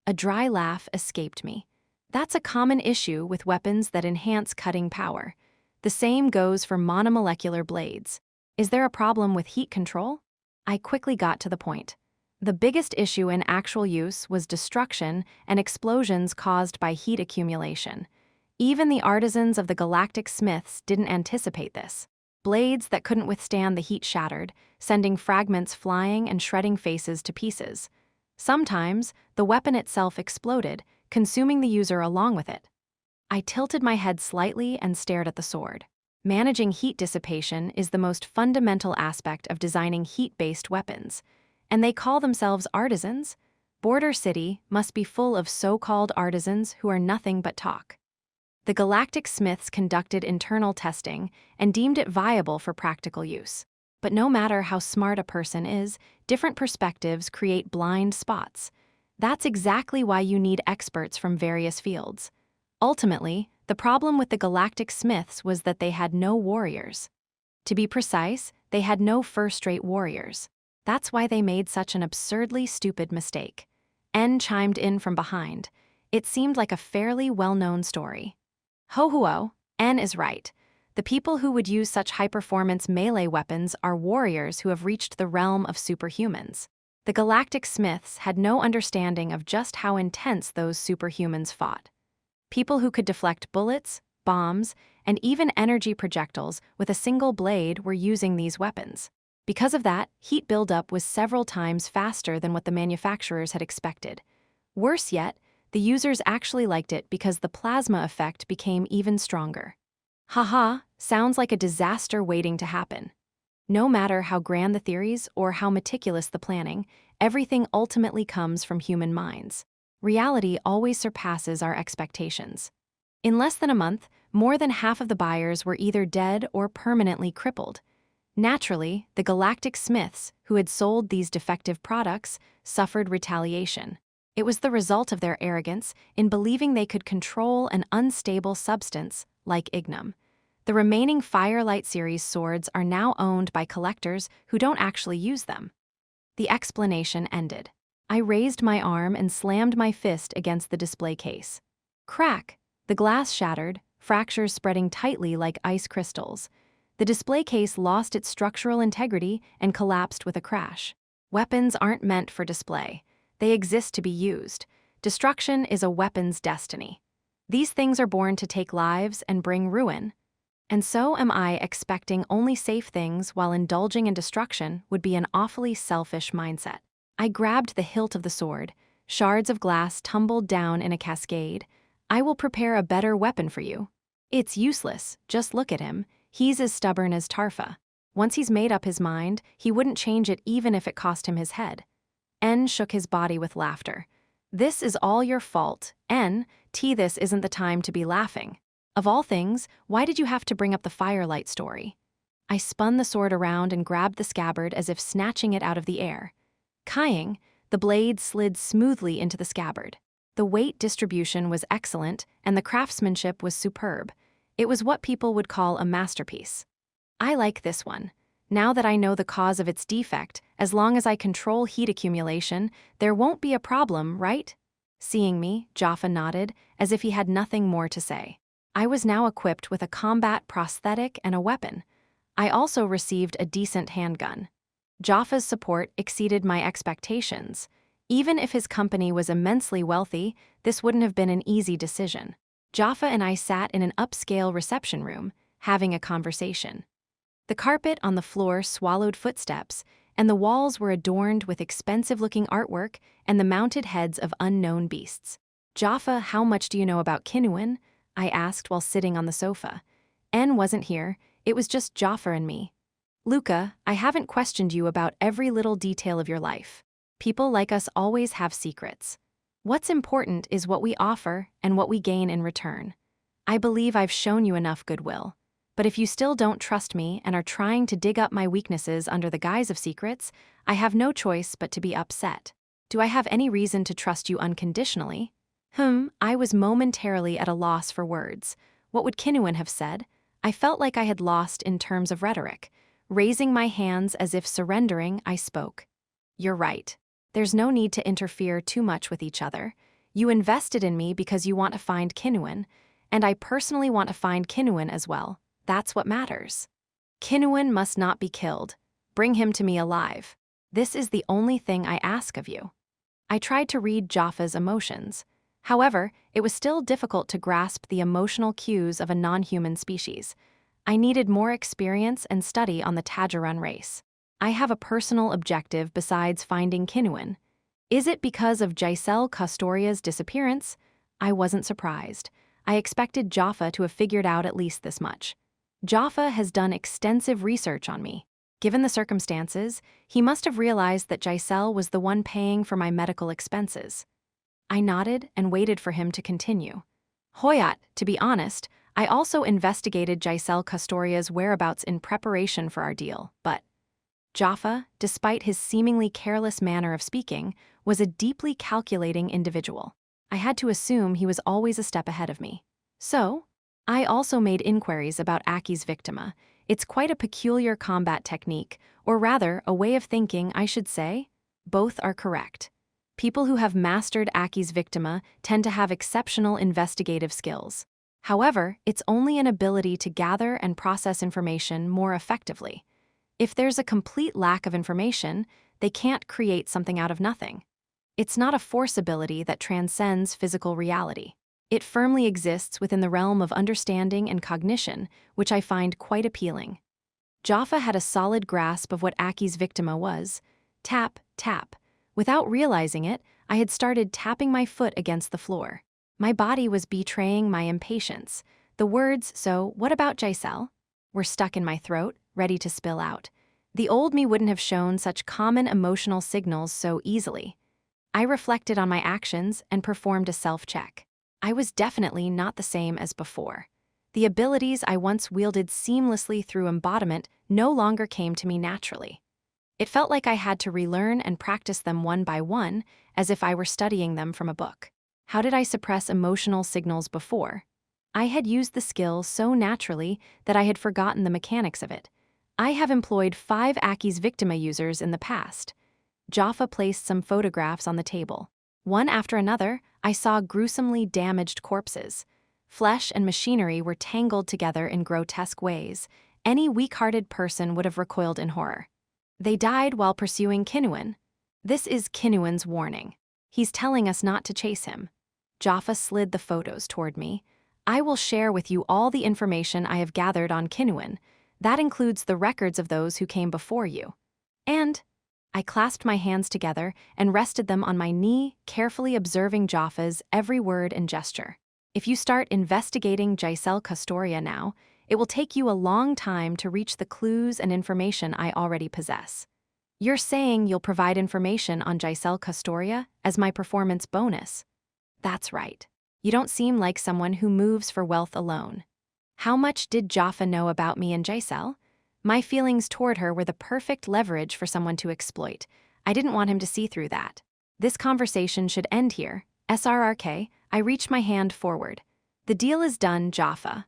Speaker 1: A dry laugh escaped me. That's a common issue with weapons that enhance cutting power. The same goes for monomolecular blades. Is there a problem with heat control? I quickly got to the point. The biggest issue in actual use was destruction and explosions caused by heat accumulation. Even the artisans of the galactic smiths didn't anticipate this. Blades that couldn't withstand the heat shattered, sending fragments flying and shredding faces to pieces. Sometimes, the weapon itself exploded, consuming the user along with it. I tilted my head slightly and stared at the sword. Managing heat dissipation is the most fundamental aspect of designing heat-based weapons. And they call themselves artisans? Border City must be full of so-called artisans who are nothing but talk. The galactic smiths conducted internal testing and deemed it viable for practical use. But no matter how smart a person is, different perspectives create blind spots. That's exactly why you need experts from various fields. Ultimately, the problem with the galactic smiths was that they had no warriors. To be precise, they had no first-rate warriors. That's why they made such an absurdly stupid mistake. N chimed in from behind. It seemed like a fairly well-known story. Ho-ho-oh, N is right. The people who would use such high-performance melee weapons are warriors who have reached the realm of superhumans. The galactic smiths had no understanding of just how intense those superhumans fought. People who could deflect bullets, bombs, and even energy projectiles with a single blade were using these weapons. Because of that, heat buildup was several times faster than what the manufacturers had expected. Worse yet, the users actually liked it because the plasma effect became even stronger. Haha, sounds like a disaster waiting to happen. No matter how grand the theories or how meticulous the planning, everything ultimately comes from human minds. Reality always surpasses our expectations. In less than a month, more than half of the buyers were either dead or permanently crippled. Naturally, the galactic smiths, who had sold these defective products, suffered retaliation. It was the result of their arrogance in believing they could control an unstable substance like ignium. The remaining Firelight series swords are now owned by collectors who don't actually use them. The explanation ended. I raised my arm and slammed my fist against the display case. Crack! The glass shattered, fractures spreading tightly like ice crystals. The display case lost its structural integrity and collapsed with a crash. Weapons aren't meant for display. They exist to be used. Destruction is a weapon's destiny. These things are born to take lives and bring ruin. And so am I expecting only safe things while indulging in destruction would be an awfully selfish mindset. I grabbed the hilt of the sword. Shards of glass tumbled down in a cascade. I will prepare a better weapon for you. It's useless, just look at him. He's as stubborn as Tarfa. Once he's made up his mind, he wouldn't change it even if it cost him his head. N shook his body with laughter. This is all your fault, N. This isn't the time to be laughing. Of all things, why did you have to bring up the Firelight story? I spun the sword around and grabbed the scabbard as if snatching it out of the air. Kying, the blade slid smoothly into the scabbard. The weight distribution was excellent, and the craftsmanship was superb. It was what people would call a masterpiece. I like this one. Now that I know the cause of its defect, as long as I control heat accumulation, there won't be a problem, right? Seeing me, Jaffa nodded, as if he had nothing more to say. I was now equipped with a combat prosthetic and a weapon. I also received a decent handgun. Jaffa's support exceeded my expectations. Even if his company was immensely wealthy, this wouldn't have been an easy decision. Jaffa and I sat in an upscale reception room, having a conversation. The carpet on the floor swallowed footsteps, and the walls were adorned with expensive-looking artwork and the mounted heads of unknown beasts. "Jaffa, how much do you know about Kinuan?" I asked while sitting on the sofa. En wasn't here, it was just Jaffa and me. "Luka, I haven't questioned you about every little detail of your life. People like us always have secrets. What's important is what we offer and what we gain in return. I believe I've shown you enough goodwill. But if you still don't trust me and are trying to dig up my weaknesses under the guise of secrets, I have no choice but to be upset. Do I have any reason to trust you unconditionally?" I was momentarily at a loss for words. What would Kinuan have said? I felt like I had lost in terms of rhetoric. Raising my hands as if surrendering, I spoke. "You're right. There's no need to interfere too much with each other. You invested in me because you want to find Kinuan, and I personally want to find Kinuan as well. That's what matters. Kinuan must not be killed. Bring him to me alive. This is the only thing I ask of you." I tried to read Jaffa's emotions. However, it was still difficult to grasp the emotional cues of a non-human species. I needed more experience and study on the Tajarun race. "I have a personal objective besides finding Kinuan. Is it because of Giselle Custoria's disappearance?" I wasn't surprised. I expected Jaffa to have figured out at least this much. Jaffa has done extensive research on me. Given the circumstances, he must have realized that Giselle was the one paying for my medical expenses. I nodded and waited for him to continue. "Hoyat, to be honest, I also investigated Giselle Custoria's whereabouts in preparation for our deal, but..." Jaffa, despite his seemingly careless manner of speaking, was a deeply calculating individual. I had to assume he was always a step ahead of me. "So?" I also made inquiries about Aki's victima. It's quite a peculiar combat technique, or rather, a way of thinking, I should say. Both are correct. People who have mastered Aki's victima tend to have exceptional investigative skills. However, it's only an ability to gather and process information more effectively. If there's a complete lack of information, they can't create something out of nothing. It's not a force ability that transcends physical reality. It firmly exists within the realm of understanding and cognition, which I find quite appealing. Jaffa had a solid grasp of what Aki's victima was. Tap, tap. Without realizing it, I had started tapping my foot against the floor. My body was betraying my impatience. The words, "So, what about Giselle?" were stuck in my throat, ready to spill out. The old me wouldn't have shown such common emotional signals so easily. I reflected on my actions and performed a self-check. I was definitely not the same as before. The abilities I once wielded seamlessly through embodiment no longer came to me naturally. It felt like I had to relearn and practice them one by one, as if I were studying them from a book. How did I suppress emotional signals before? I had used the skill so naturally that I had forgotten the mechanics of it. I have employed 5 Aki's victima users in the past. Jaffa placed some photographs on the table. One after another, I saw gruesomely damaged corpses. Flesh and machinery were tangled together in grotesque ways. Any weak-hearted person would have recoiled in horror. They died while pursuing Kinuan. This is Kinuan's warning. He's telling us not to chase him. Jaffa slid the photos toward me. "I will share with you all the information I have gathered on Kinuan. That includes the records of those who came before you." And I clasped my hands together and rested them on my knee, carefully observing Jaffa's every word and gesture. "If you start investigating Giselle Custoria now, it will take you a long time to reach the clues and information I already possess." "You're saying you'll provide information on Giselle Custoria as my performance bonus?" "That's right. You don't seem like someone who moves for wealth alone." How much did Jaffa know about me and Giselle? My feelings toward her were the perfect leverage for someone to exploit. I didn't want him to see through that. This conversation should end here. SRRK, I reached my hand forward. "The deal is done, Jaffa."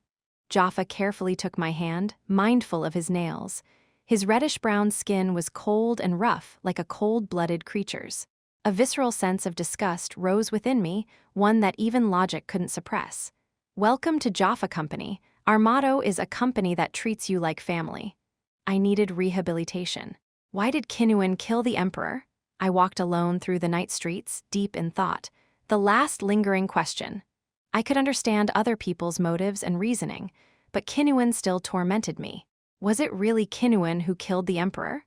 Speaker 1: Jaffa carefully took my hand, mindful of his nails. His reddish-brown skin was cold and rough, like a cold-blooded creature's. A visceral sense of disgust rose within me, one that even logic couldn't suppress. "Welcome to Jaffa Company. Our motto is a company that treats you like family." I needed rehabilitation. Why did Kinuan kill the Emperor? I walked alone through the night streets, deep in thought. The last lingering question. I could understand other people's motives and reasoning, but Kinuan still tormented me. Was it really Kinuan who killed the Emperor?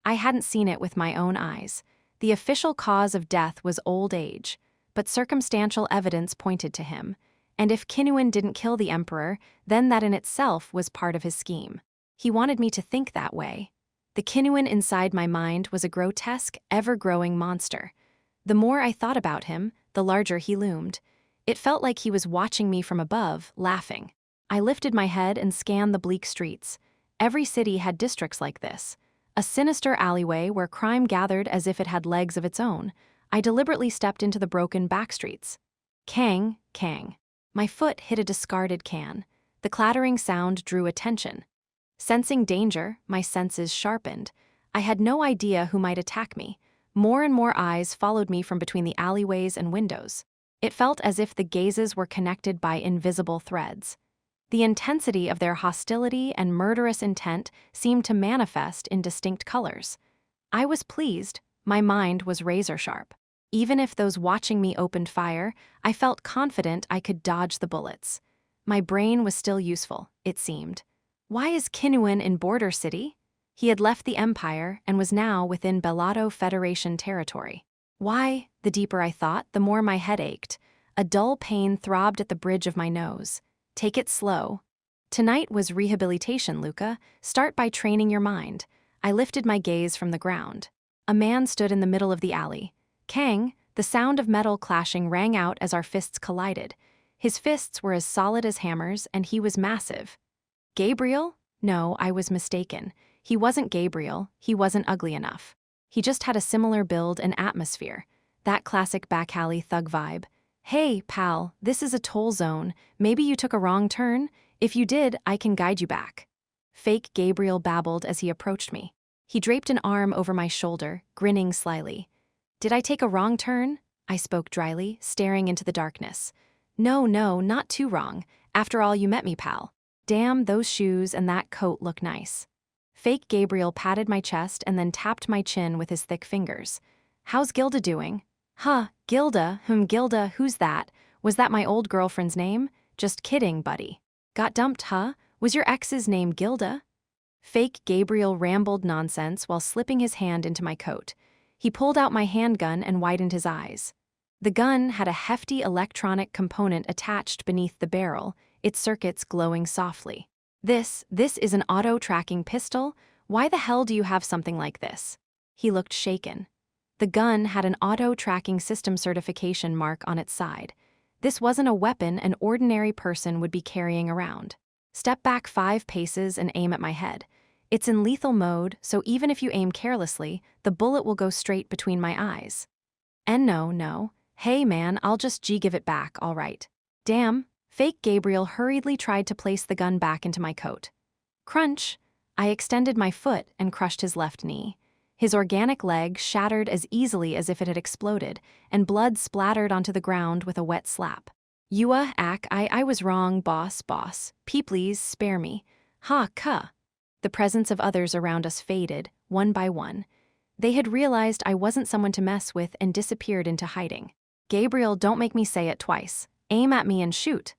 Speaker 1: I hadn't seen it with my own eyes. The official cause of death was old age, but circumstantial evidence pointed to him. And if Kinuan didn't kill the Emperor, then that in itself was part of his scheme. He wanted me to think that way. The Kinuan inside my mind was a grotesque, ever-growing monster. The more I thought about him, the larger he loomed. It felt like he was watching me from above, laughing. I lifted my head and scanned the bleak streets. Every city had districts like this. A sinister alleyway where crime gathered as if it had legs of its own. I deliberately stepped into the broken back streets. Kang, kang. My foot hit a discarded can. The clattering sound drew attention. Sensing danger, my senses sharpened. I had no idea who might attack me. More and more eyes followed me from between the alleyways and windows. It felt as if the gazes were connected by invisible threads. The intensity of their hostility and murderous intent seemed to manifest in distinct colors. I was pleased. My mind was razor-sharp. Even if those watching me opened fire, I felt confident I could dodge the bullets. My brain was still useful, it seemed. Why is Kinuan in Border City? He had left the Empire and was now within Bellotto Federation territory. Why? The deeper I thought, the more my head ached. A dull pain throbbed at the bridge of my nose. Take it slow. Tonight was rehabilitation, Luka. Start by training your mind. I lifted my gaze from the ground. A man stood in the middle of the alley. Kang, the sound of metal clashing rang out as our fists collided. His fists were as solid as hammers, and he was massive. Gabriel? No, I was mistaken. He wasn't Gabriel, he wasn't ugly enough. He just had a similar build and atmosphere. That classic back alley thug vibe. Hey, pal, this is a toll zone. Maybe you took a wrong turn? If you did, I can guide you back. Fake Gabriel babbled as he approached me. He draped an arm over my shoulder, grinning slyly. Did I take a wrong turn? I spoke dryly, staring into the darkness. No, not too wrong. After all, you met me, pal. Damn, those shoes and that coat look nice. Fake Gabriel patted my chest and then tapped my chin with his thick fingers. How's Gilda doing? Huh, Gilda, who's that? Was that my old girlfriend's name? Just kidding, buddy. Got dumped, huh? Was your ex's name Gilda? Fake Gabriel rambled nonsense while slipping his hand into my coat. He pulled out my handgun and widened his eyes. The gun had a hefty electronic component attached beneath the barrel, its circuits glowing softly. This is an auto-tracking pistol? Why the hell do you have something like this? He looked shaken. The gun had an auto-tracking system certification mark on its side. This wasn't a weapon an ordinary person would be carrying around. Step back 5 paces and aim at my head. It's in lethal mode, so even if you aim carelessly, the bullet will go straight between my eyes. And no. Hey man, I'll just give it back, all right. Damn. Fake Gabriel hurriedly tried to place the gun back into my coat. Crunch! I extended my foot and crushed his left knee. His organic leg shattered as easily as if it had exploded, and blood splattered onto the ground with a wet slap. I was wrong, boss. Please, spare me. Ha. The presence of others around us faded, one by one. They had realized I wasn't someone to mess with and disappeared into hiding. Gabriel, don't make me say it twice. Aim at me and shoot.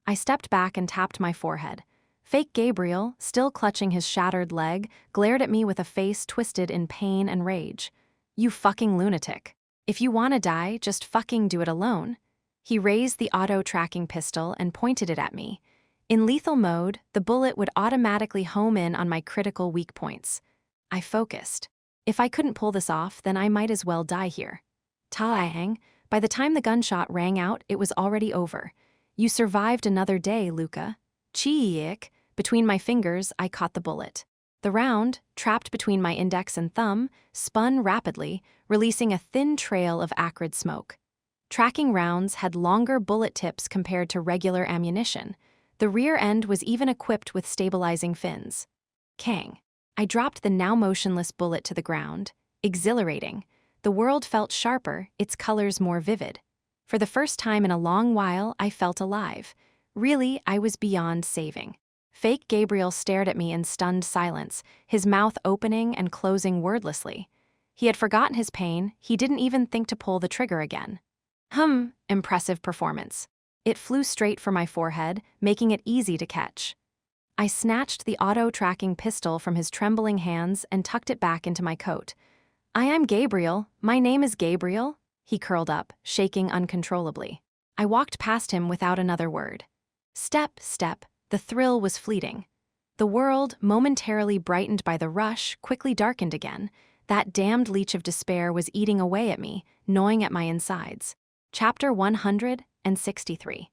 Speaker 1: I stepped back and tapped my forehead. Fake Gabriel, still clutching his shattered leg, glared at me with a face twisted in pain and rage. You fucking lunatic. If you wanna die, just fucking do it alone. He raised the auto-tracking pistol and pointed it at me. In lethal mode, the bullet would automatically home in on my critical weak points. I focused. If I couldn't pull this off, then I might as well die here. Ta-hang. By the time the gunshot rang out, it was already over. You survived another day, Luka. Chee-ick. Between my fingers, I caught the bullet. The round, trapped between my index and thumb, spun rapidly, releasing a thin trail of acrid smoke. Tracking rounds had longer bullet tips compared to regular ammunition. The rear end was even equipped with stabilizing fins. Kang. I dropped the now motionless bullet to the ground. Exhilarating. The world felt sharper, its colors more vivid. For the first time in a long while, I felt alive. Really, I was beyond saving. Fake Gabriel stared at me in stunned silence, his mouth opening and closing wordlessly. He had forgotten his pain, he didn't even think to pull the trigger again. Impressive performance. It flew straight for my forehead, making it easy to catch. I snatched the auto-tracking pistol from his trembling hands and tucked it back into my coat. "I am Gabriel. My name is Gabriel." He curled up, shaking uncontrollably. I walked past him without another word. Step, step, the thrill was fleeting. The world, momentarily brightened by the rush, quickly darkened again. That damned leech of despair was eating away at me, gnawing at my insides. Chapter 163.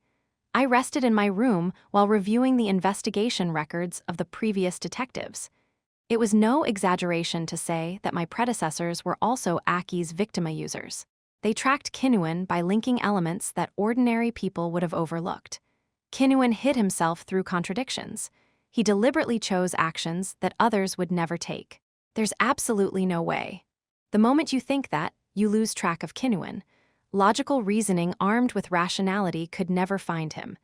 Speaker 1: I rested in my room while reviewing the investigation records of the previous detectives. It was no exaggeration to say that my predecessors were also Aki's Victima users. They tracked Kinnuan by linking elements that ordinary people would have overlooked. Kinnuan hid himself through contradictions. He deliberately chose actions that others would never take. There's absolutely no way. The moment you think that, you lose track of Kinnuan. Logical reasoning armed with rationality could never find him.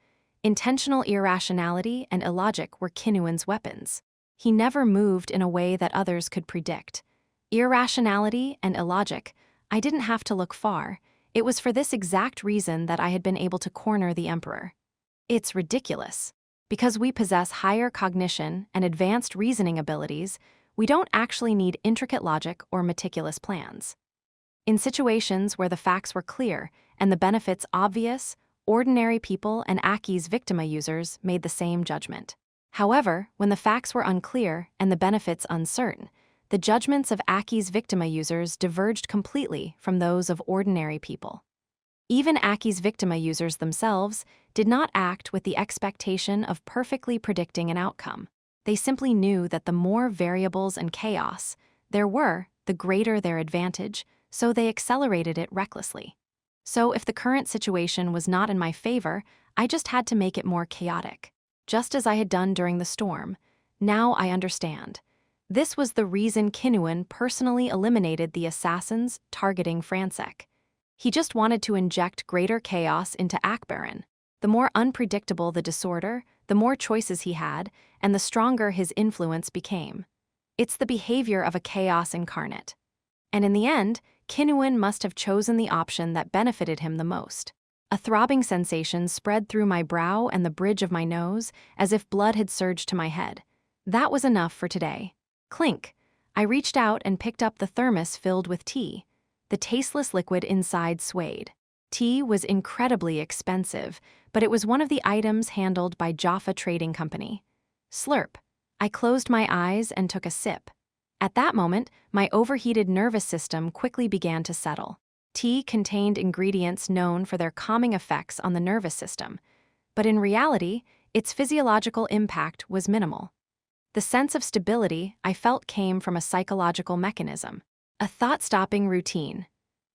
Speaker 1: Intentional irrationality and illogic were Kinnuan's weapons. He never moved in a way that others could predict. Irrationality and illogic, I didn't have to look far. It was for this exact reason that I had been able to corner the Emperor. It's ridiculous. Because we possess higher cognition and advanced reasoning abilities, we don't actually need intricate logic or meticulous plans. In situations where the facts were clear and the benefits obvious, ordinary people and Aki's Victima users made the same judgment. However, when the facts were unclear and the benefits uncertain, the judgments of Aki's Victima users diverged completely from those of ordinary people. Even Aki's Victima users themselves did not act with the expectation of perfectly predicting an outcome. They simply knew that the more variables and chaos there were, the greater their advantage, so they accelerated it recklessly. So if the current situation was not in my favor, I just had to make it more chaotic. Just as I had done during the storm. Now I understand. This was the reason Kinnuan personally eliminated the assassins targeting Francek. He just wanted to inject greater chaos into Akbaran. The more unpredictable the disorder, the more choices he had, and the stronger his influence became. It's the behavior of a chaos incarnate. And in the end, Kinnuan must have chosen the option that benefited him the most. A throbbing sensation spread through my brow and the bridge of my nose, as if blood had surged to my head. That was enough for today. Clink! I reached out and picked up the thermos filled with tea. The tasteless liquid inside swayed. Tea was incredibly expensive, but it was one of the items handled by Jaffa Trading Company. Slurp. I closed my eyes and took a sip. At that moment, my overheated nervous system quickly began to settle. Tea contained ingredients known for their calming effects on the nervous system, but in reality, its physiological impact was minimal. The sense of stability I felt came from a psychological mechanism, a thought-stopping routine.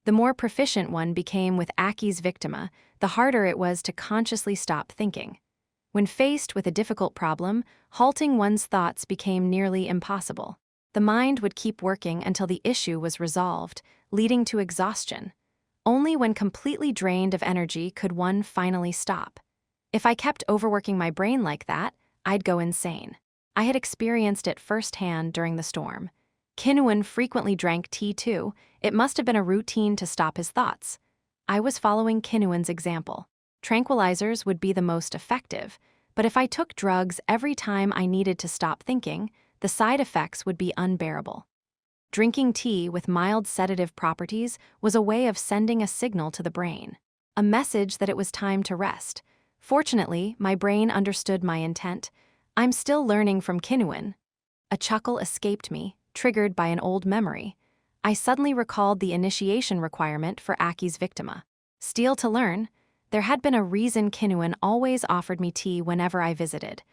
Speaker 1: The more proficient one became with Aki's Victima, the harder it was to consciously stop thinking. When faced with a difficult problem, halting one's thoughts became nearly impossible. The mind would keep working until the issue was resolved, leading to exhaustion. Only when completely drained of energy could one finally stop. If I kept overworking my brain like that, I'd go insane. I had experienced it firsthand during the storm. Kinnuan frequently drank tea too. It must have been a routine to stop his thoughts. I was following Kinnuan's example. Tranquilizers would be the most effective, but if I took drugs every time I needed to stop thinking, the side effects would be unbearable. Drinking tea with mild sedative properties was a way of sending a signal to the brain, a message that it was time to rest. Fortunately, my brain understood my intent. I'm still learning from Kinnuan. A chuckle escaped me, triggered by an old memory. I suddenly recalled the initiation requirement for Aki's Victima. Steal to learn. There had been a reason Kinnuan always offered me tea whenever I visited.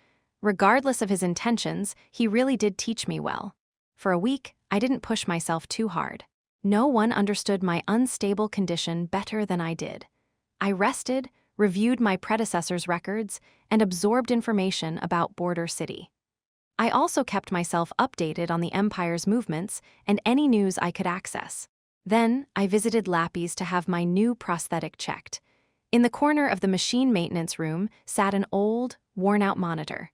Speaker 1: Regardless of his intentions, he really did teach me well. For a week, I didn't push myself too hard. No one understood my unstable condition better than I did. I rested, reviewed my predecessor's records, and absorbed information about Border City. I also kept myself updated on the Empire's movements and any news I could access. Then, I visited Lappy's to have my new prosthetic checked. In the corner of the machine maintenance room sat an old, worn-out monitor.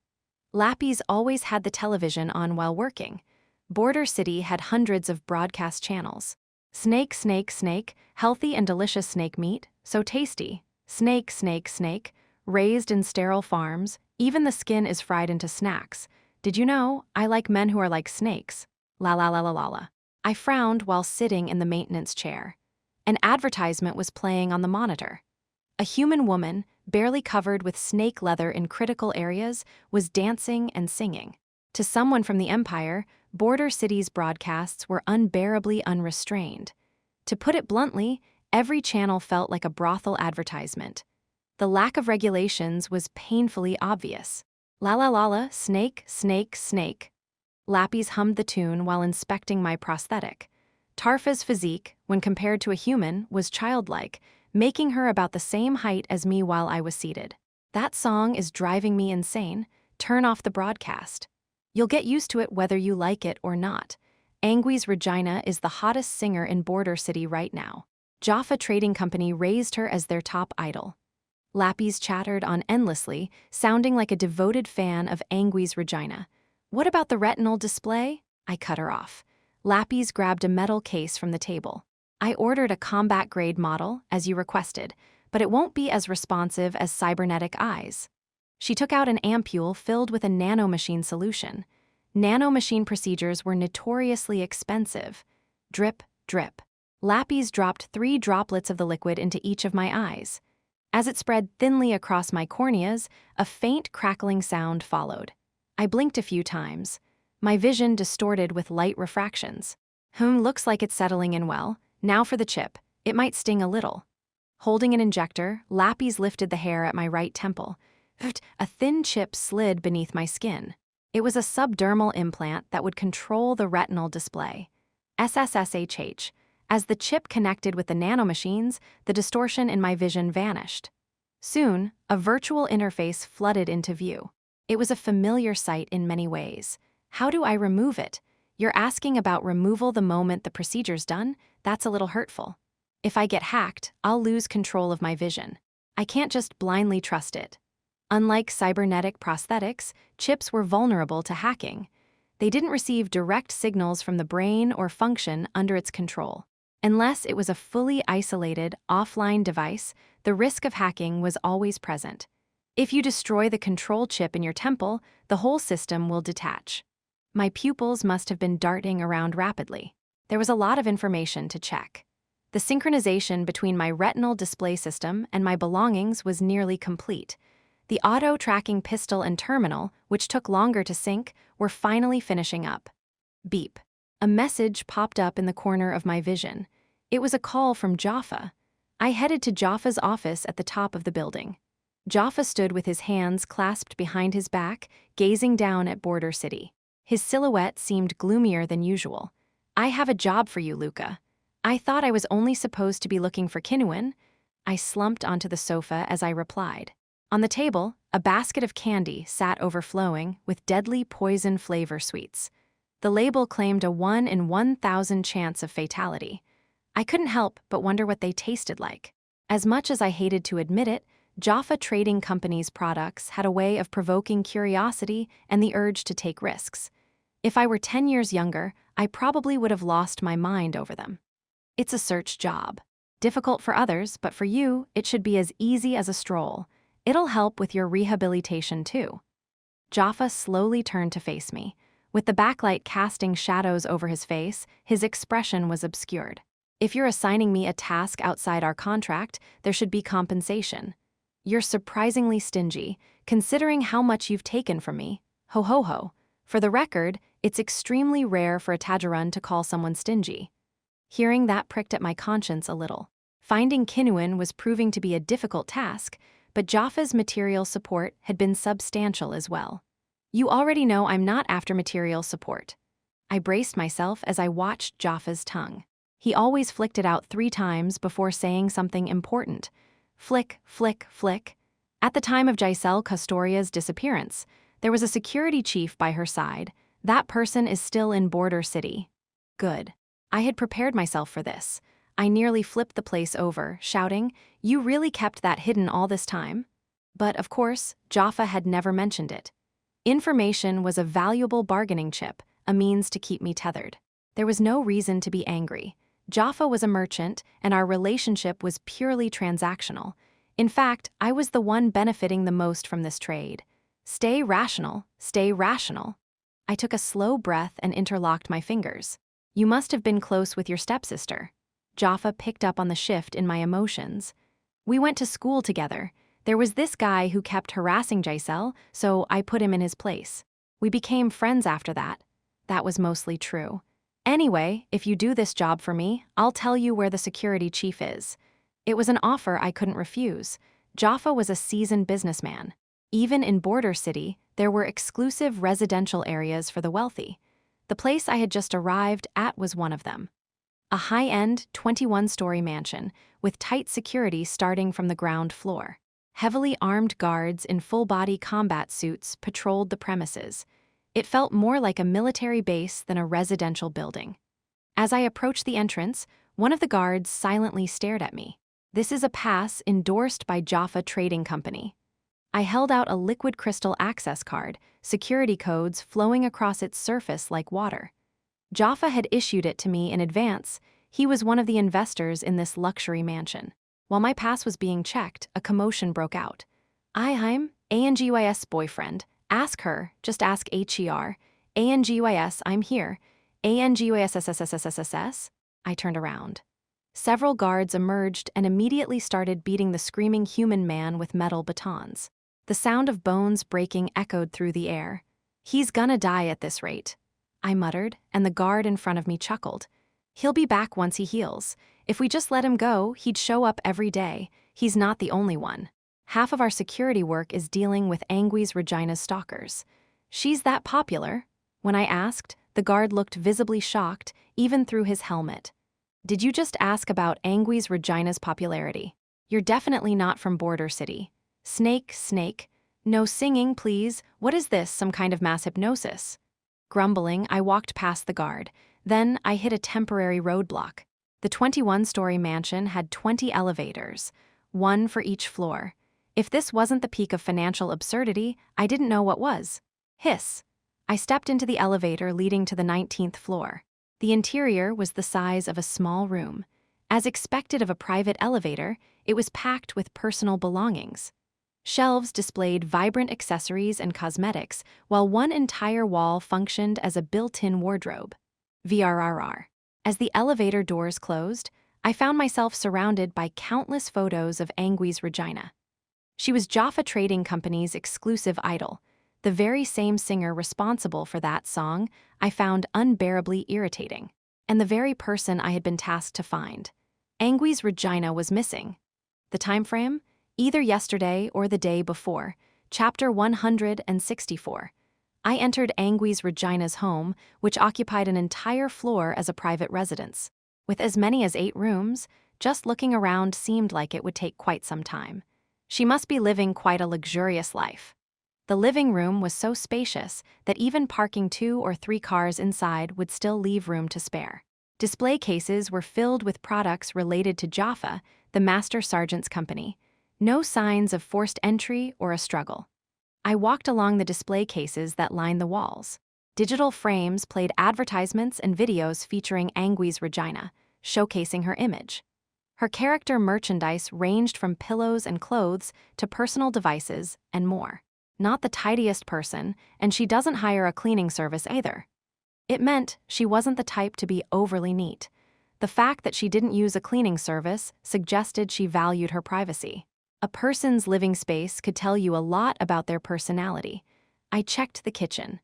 Speaker 1: Lappy's always had the television on while working. Border City had hundreds of broadcast channels. Snake, snake, snake, healthy and delicious snake meat, so tasty. Snake, snake, snake, raised in sterile farms, Even the skin is fried into snacks. Did you know I like men who are like snakes? La la la la la la. I frowned while sitting in the maintenance chair. An advertisement was playing on the monitor. A human woman, barely covered with snake leather in critical areas, was dancing and singing. To someone from the Empire, Border City's broadcasts were unbearably unrestrained. To put it bluntly, every channel felt like a brothel advertisement. The lack of regulations was painfully obvious. La la la la, snake, snake, snake. Lappies hummed the tune while inspecting my prosthetic. Tarfa's physique, when compared to a human, was childlike, making her about the same height as me while I was seated. That song is driving me insane. Turn off the broadcast. You'll get used to it whether you like it or not. Angwy's Regina is the hottest singer in Border City right now. Jaffa Trading Company raised her as their top idol. Lappies chattered on endlessly, sounding like a devoted fan of Angwy's Regina. What about the retinal display? I cut her off. Lappies grabbed a metal case from the table. I ordered a combat-grade model, as you requested, but it won't be as responsive as cybernetic eyes. She took out an ampule filled with a nanomachine solution. Nanomachine procedures were notoriously expensive. Drip, drip. Lappies dropped 3 droplets of the liquid into each of my eyes. As it spread thinly across my corneas, a faint crackling sound followed. I blinked a few times. My vision distorted with light refractions. Looks like it's settling in well. Now for the chip. It might sting a little. Holding an injector, Lappies lifted the hair at my right temple. A thin chip slid beneath my skin. It was a subdermal implant that would control the retinal display. SSSHH. As the chip connected with the nanomachines, the distortion in my vision vanished. Soon, a virtual interface flooded into view. It was a familiar sight in many ways. How do I remove it? You're asking about removal the moment the procedure's done? That's a little hurtful. If I get hacked, I'll lose control of my vision. I can't just blindly trust it. Unlike cybernetic prosthetics, chips were vulnerable to hacking. They didn't receive direct signals from the brain or function under its control. Unless it was a fully isolated, offline device, the risk of hacking was always present. If you destroy the control chip in your temple, the whole system will detach. My pupils must have been darting around rapidly. There was a lot of information to check. The synchronization between my retinal display system and my belongings was nearly complete. The auto-tracking pistol and terminal, which took longer to sync, were finally finishing up. Beep. A message popped up in the corner of my vision. It was a call from Jaffa. I headed to Jaffa's office at the top of the building. Jaffa stood with his hands clasped behind his back, gazing down at Border City. His silhouette seemed gloomier than usual. I have a job for you, Luka. I thought I was only supposed to be looking for Kinuin. I slumped onto the sofa as I replied. On the table, a basket of candy sat overflowing with deadly poison flavor sweets. The label claimed a 1 in 1,000 chance of fatality. I couldn't help but wonder what they tasted like. As much as I hated to admit it, Jaffa Trading Company's products had a way of provoking curiosity and the urge to take risks. If I were 10 years younger, I probably would have lost my mind over them. It's a search job. Difficult for others, but for you, it should be as easy as a stroll. It'll help with your rehabilitation too. Jaffa slowly turned to face me. With the backlight casting shadows over his face, his expression was obscured. If you're assigning me a task outside our contract, there should be compensation. You're surprisingly stingy, considering how much you've taken from me. Ho ho ho. For the record, it's extremely rare for a Tajarun to call someone stingy. Hearing that pricked at my conscience a little. Finding Kinuin was proving to be a difficult task, but Jaffa's material support had been substantial as well. You already know I'm not after material support. I braced myself as I watched Jaffa's tongue. He always flicked it out 3 times before saying something important. Flick, flick, flick. At the time of Giselle Custoria's disappearance, there was a security chief by her side. That person is still in Border City. Good. I had prepared myself for this. I nearly flipped the place over, shouting, "You really kept that hidden all this time?" But, of course, Jaffa had never mentioned it. Information was a valuable bargaining chip, a means to keep me tethered. There was no reason to be angry. Jaffa was a merchant, and our relationship was purely transactional. In fact, I was the one benefiting the most from this trade. Stay rational, stay rational. I took a slow breath and interlocked my fingers. You must have been close with your stepsister. Jaffa picked up on the shift in my emotions. We went to school together. There was this guy who kept harassing Giselle, so I put him in his place. We became friends after that. That was mostly true. Anyway, if you do this job for me, I'll tell you where the security chief is. It was an offer I couldn't refuse. Jaffa was a seasoned businessman. Even in Border City, there were exclusive residential areas for the wealthy. The place I had just arrived at was one of them. A high-end, 21-story mansion with tight security starting from the ground floor. Heavily armed guards in full-body combat suits patrolled the premises. It felt more like a military base than a residential building. As I approached the entrance, one of the guards silently stared at me. This is a pass endorsed by Jaffa Trading Company. I held out a liquid crystal access card, security codes flowing across its surface like water. Jaffa had issued it to me in advance. He was one of the investors in this luxury mansion. While my pass was being checked, a commotion broke out. I'm Angys boyfriend. Ask her, just ask HER. Angys, I'm here. Angys. I turned around. Several guards emerged and immediately started beating the screaming human man with metal batons. The sound of bones breaking echoed through the air. He's gonna die at this rate, I muttered, and the guard in front of me chuckled. He'll be back once he heals. If we just let him go, he'd show up every day. He's not the only one. Half of our security work is dealing with Angys Regina's stalkers. She's that popular? When I asked, the guard looked visibly shocked, even through his helmet. Did you just ask about Angys Regina's popularity? You're definitely not from Border City. Snake. No singing, please. What is this, some kind of mass hypnosis? Grumbling, I walked past the guard. Then I hit a temporary roadblock. The 21-story mansion had 20 elevators, one for each floor. If this wasn't the peak of financial absurdity, I didn't know what was. Hiss. I stepped into the elevator leading to the 19th floor. The interior was the size of a small room. As expected of a private elevator, it was packed with personal belongings. Shelves displayed vibrant accessories and cosmetics, while one entire wall functioned as a built-in wardrobe. VRRR. As the elevator doors closed, I found myself surrounded by countless photos of Angys Regina. She was Jaffa Trading Company's exclusive idol, the very same singer responsible for that song I found unbearably irritating, and the very person I had been tasked to find. Angys Regina was missing. The time frame? Either yesterday or the day before. Chapter 164. I entered Angys Regina's home, which occupied an entire floor as a private residence. With as many as 8 rooms, just looking around seemed like it would take quite some time. She must be living quite a luxurious life. The living room was so spacious that even parking 2 or 3 cars inside would still leave room to spare. Display cases were filled with products related to Jaffa, the Master Sergeant's company. No signs of forced entry or a struggle. I walked along the display cases that lined the walls. Digital frames played advertisements and videos featuring Angys Regina, showcasing her image. Her character merchandise ranged from pillows and clothes to personal devices and more. Not the tidiest person, and she doesn't hire a cleaning service either. It meant she wasn't the type to be overly neat. The fact that she didn't use a cleaning service suggested she valued her privacy. A person's living space could tell you a lot about their personality. I checked the kitchen.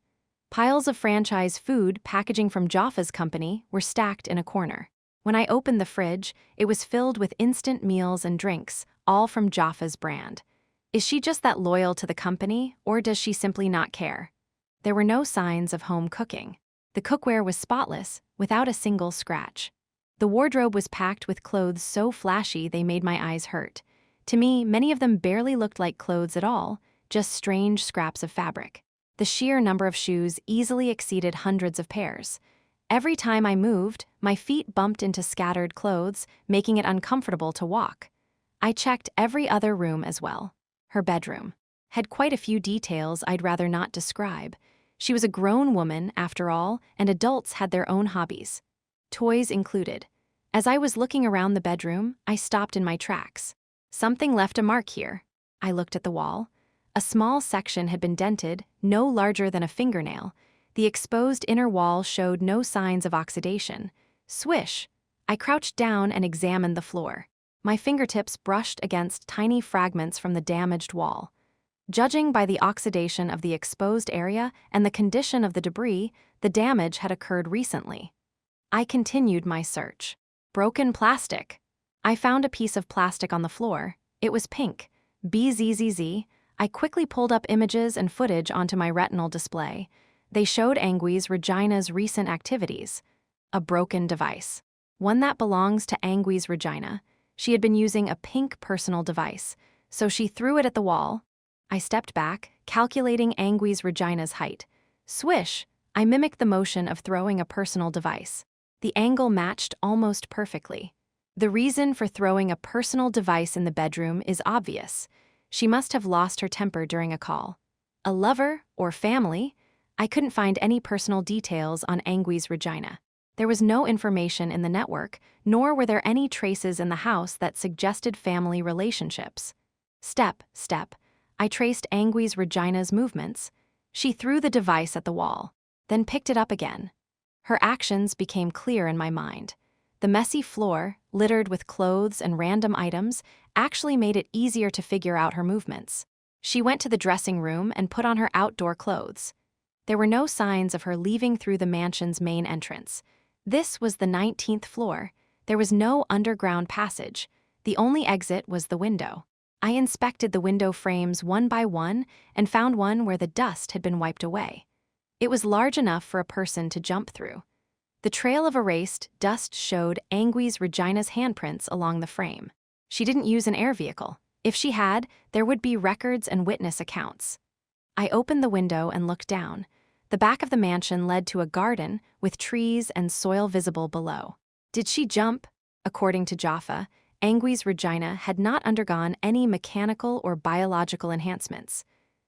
Speaker 1: Piles of franchise food packaging from Jaffa's company were stacked in a corner. When I opened the fridge, it was filled with instant meals and drinks, all from Jaffa's brand. Is she just that loyal to the company, or does she simply not care? There were no signs of home cooking. The cookware was spotless, without a single scratch. The wardrobe was packed with clothes so flashy they made my eyes hurt. To me, many of them barely looked like clothes at all, just strange scraps of fabric. The sheer number of shoes easily exceeded hundreds of pairs. Every time I moved, my feet bumped into scattered clothes, making it uncomfortable to walk. I checked every other room as well. Her bedroom had quite a few details I'd rather not describe. She was a grown woman, after all, and adults had their own hobbies. Toys included. As I was looking around the bedroom, I stopped in my tracks. Something left a mark here. I looked at the wall. A small section had been dented, no larger than a fingernail. The exposed inner wall showed no signs of oxidation. Swish! I crouched down and examined the floor. My fingertips brushed against tiny fragments from the damaged wall. Judging by the oxidation of the exposed area and the condition of the debris, the damage had occurred recently. I continued my search. Broken plastic. I found a piece of plastic on the floor. It was pink. BZZZ. I quickly pulled up images and footage onto my retinal display. They showed Angwi's Regina's recent activities. A broken device. One that belongs to Angwi's Regina. She had been using a pink personal device, so she threw it at the wall. I stepped back, calculating Angwi's Regina's height. Swish! I mimicked the motion of throwing a personal device. The angle matched almost perfectly. The reason for throwing a personal device in the bedroom is obvious. She must have lost her temper during a call. A lover or family? I couldn't find any personal details on Angwi's Regina. There was no information in the network, nor were there any traces in the house that suggested family relationships. Step. I traced Angwi's Regina's movements. She threw the device at the wall, then picked it up again. Her actions became clear in my mind. The messy floor, littered with clothes and random items, actually made it easier to figure out her movements. She went to the dressing room and put on her outdoor clothes. There were no signs of her leaving through the mansion's main entrance. This was the 19th floor. There was no underground passage. The only exit was the window. I inspected the window frames one by one and found one where the dust had been wiped away. It was large enough for a person to jump through. The trail of erased dust showed Angwi's Regina's handprints along the frame. She didn't use an air vehicle. If she had, there would be records and witness accounts. I opened the window and looked down. The back of the mansion led to a garden with trees and soil visible below. Did she jump? According to Jaffa, Angwi's Regina had not undergone any mechanical or biological enhancements.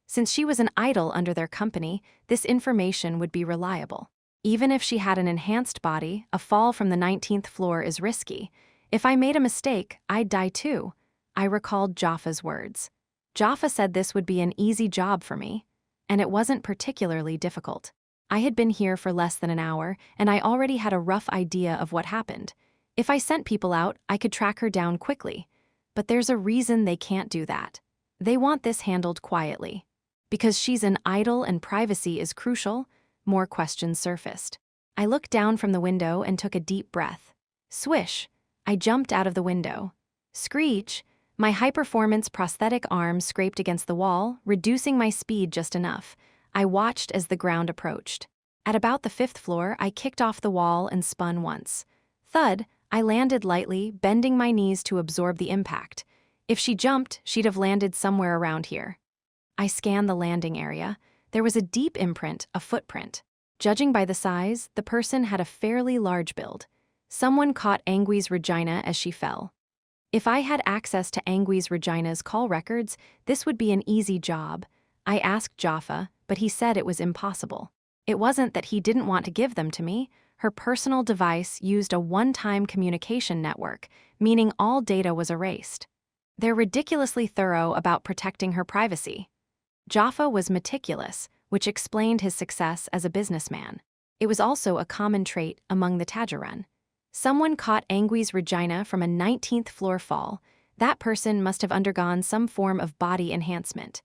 Speaker 1: Since she was an idol under their company, this information would be reliable. Even if she had an enhanced body, a fall from the 19th floor is risky. If I made a mistake, I'd die too. I recalled Jaffa's words. Jaffa said this would be an easy job for me, and it wasn't particularly difficult. I had been here for less than an hour, and I already had a rough idea of what happened. If I sent people out, I could track her down quickly. But there's a reason they can't do that. They want this handled quietly. Because she's an idol and privacy is crucial, more questions surfaced. I looked down from the window and took a deep breath. Swish! I jumped out of the window. Screech! My high-performance prosthetic arm scraped against the wall, reducing my speed just enough. I watched as the ground approached. At about the 5th floor, I kicked off the wall and spun once. Thud! I landed lightly, bending my knees to absorb the impact. If she jumped, she'd have landed somewhere around here. I scanned the landing area. There was a deep imprint, a footprint. Judging by the size, the person had a fairly large build. Someone caught Angwi's Regina as she fell. If I had access to Angwi's Regina's call records, this would be an easy job. I asked Jaffa, but he said it was impossible. It wasn't that he didn't want to give them to me. Her personal device used a one-time communication network, meaning all data was erased. They're ridiculously thorough about protecting her privacy. Jaffa was meticulous, which explained his success as a businessman. It was also a common trait among the Tajarun. Someone caught Angwi's Regina from a 19th floor fall. That person must have undergone some form of body enhancement.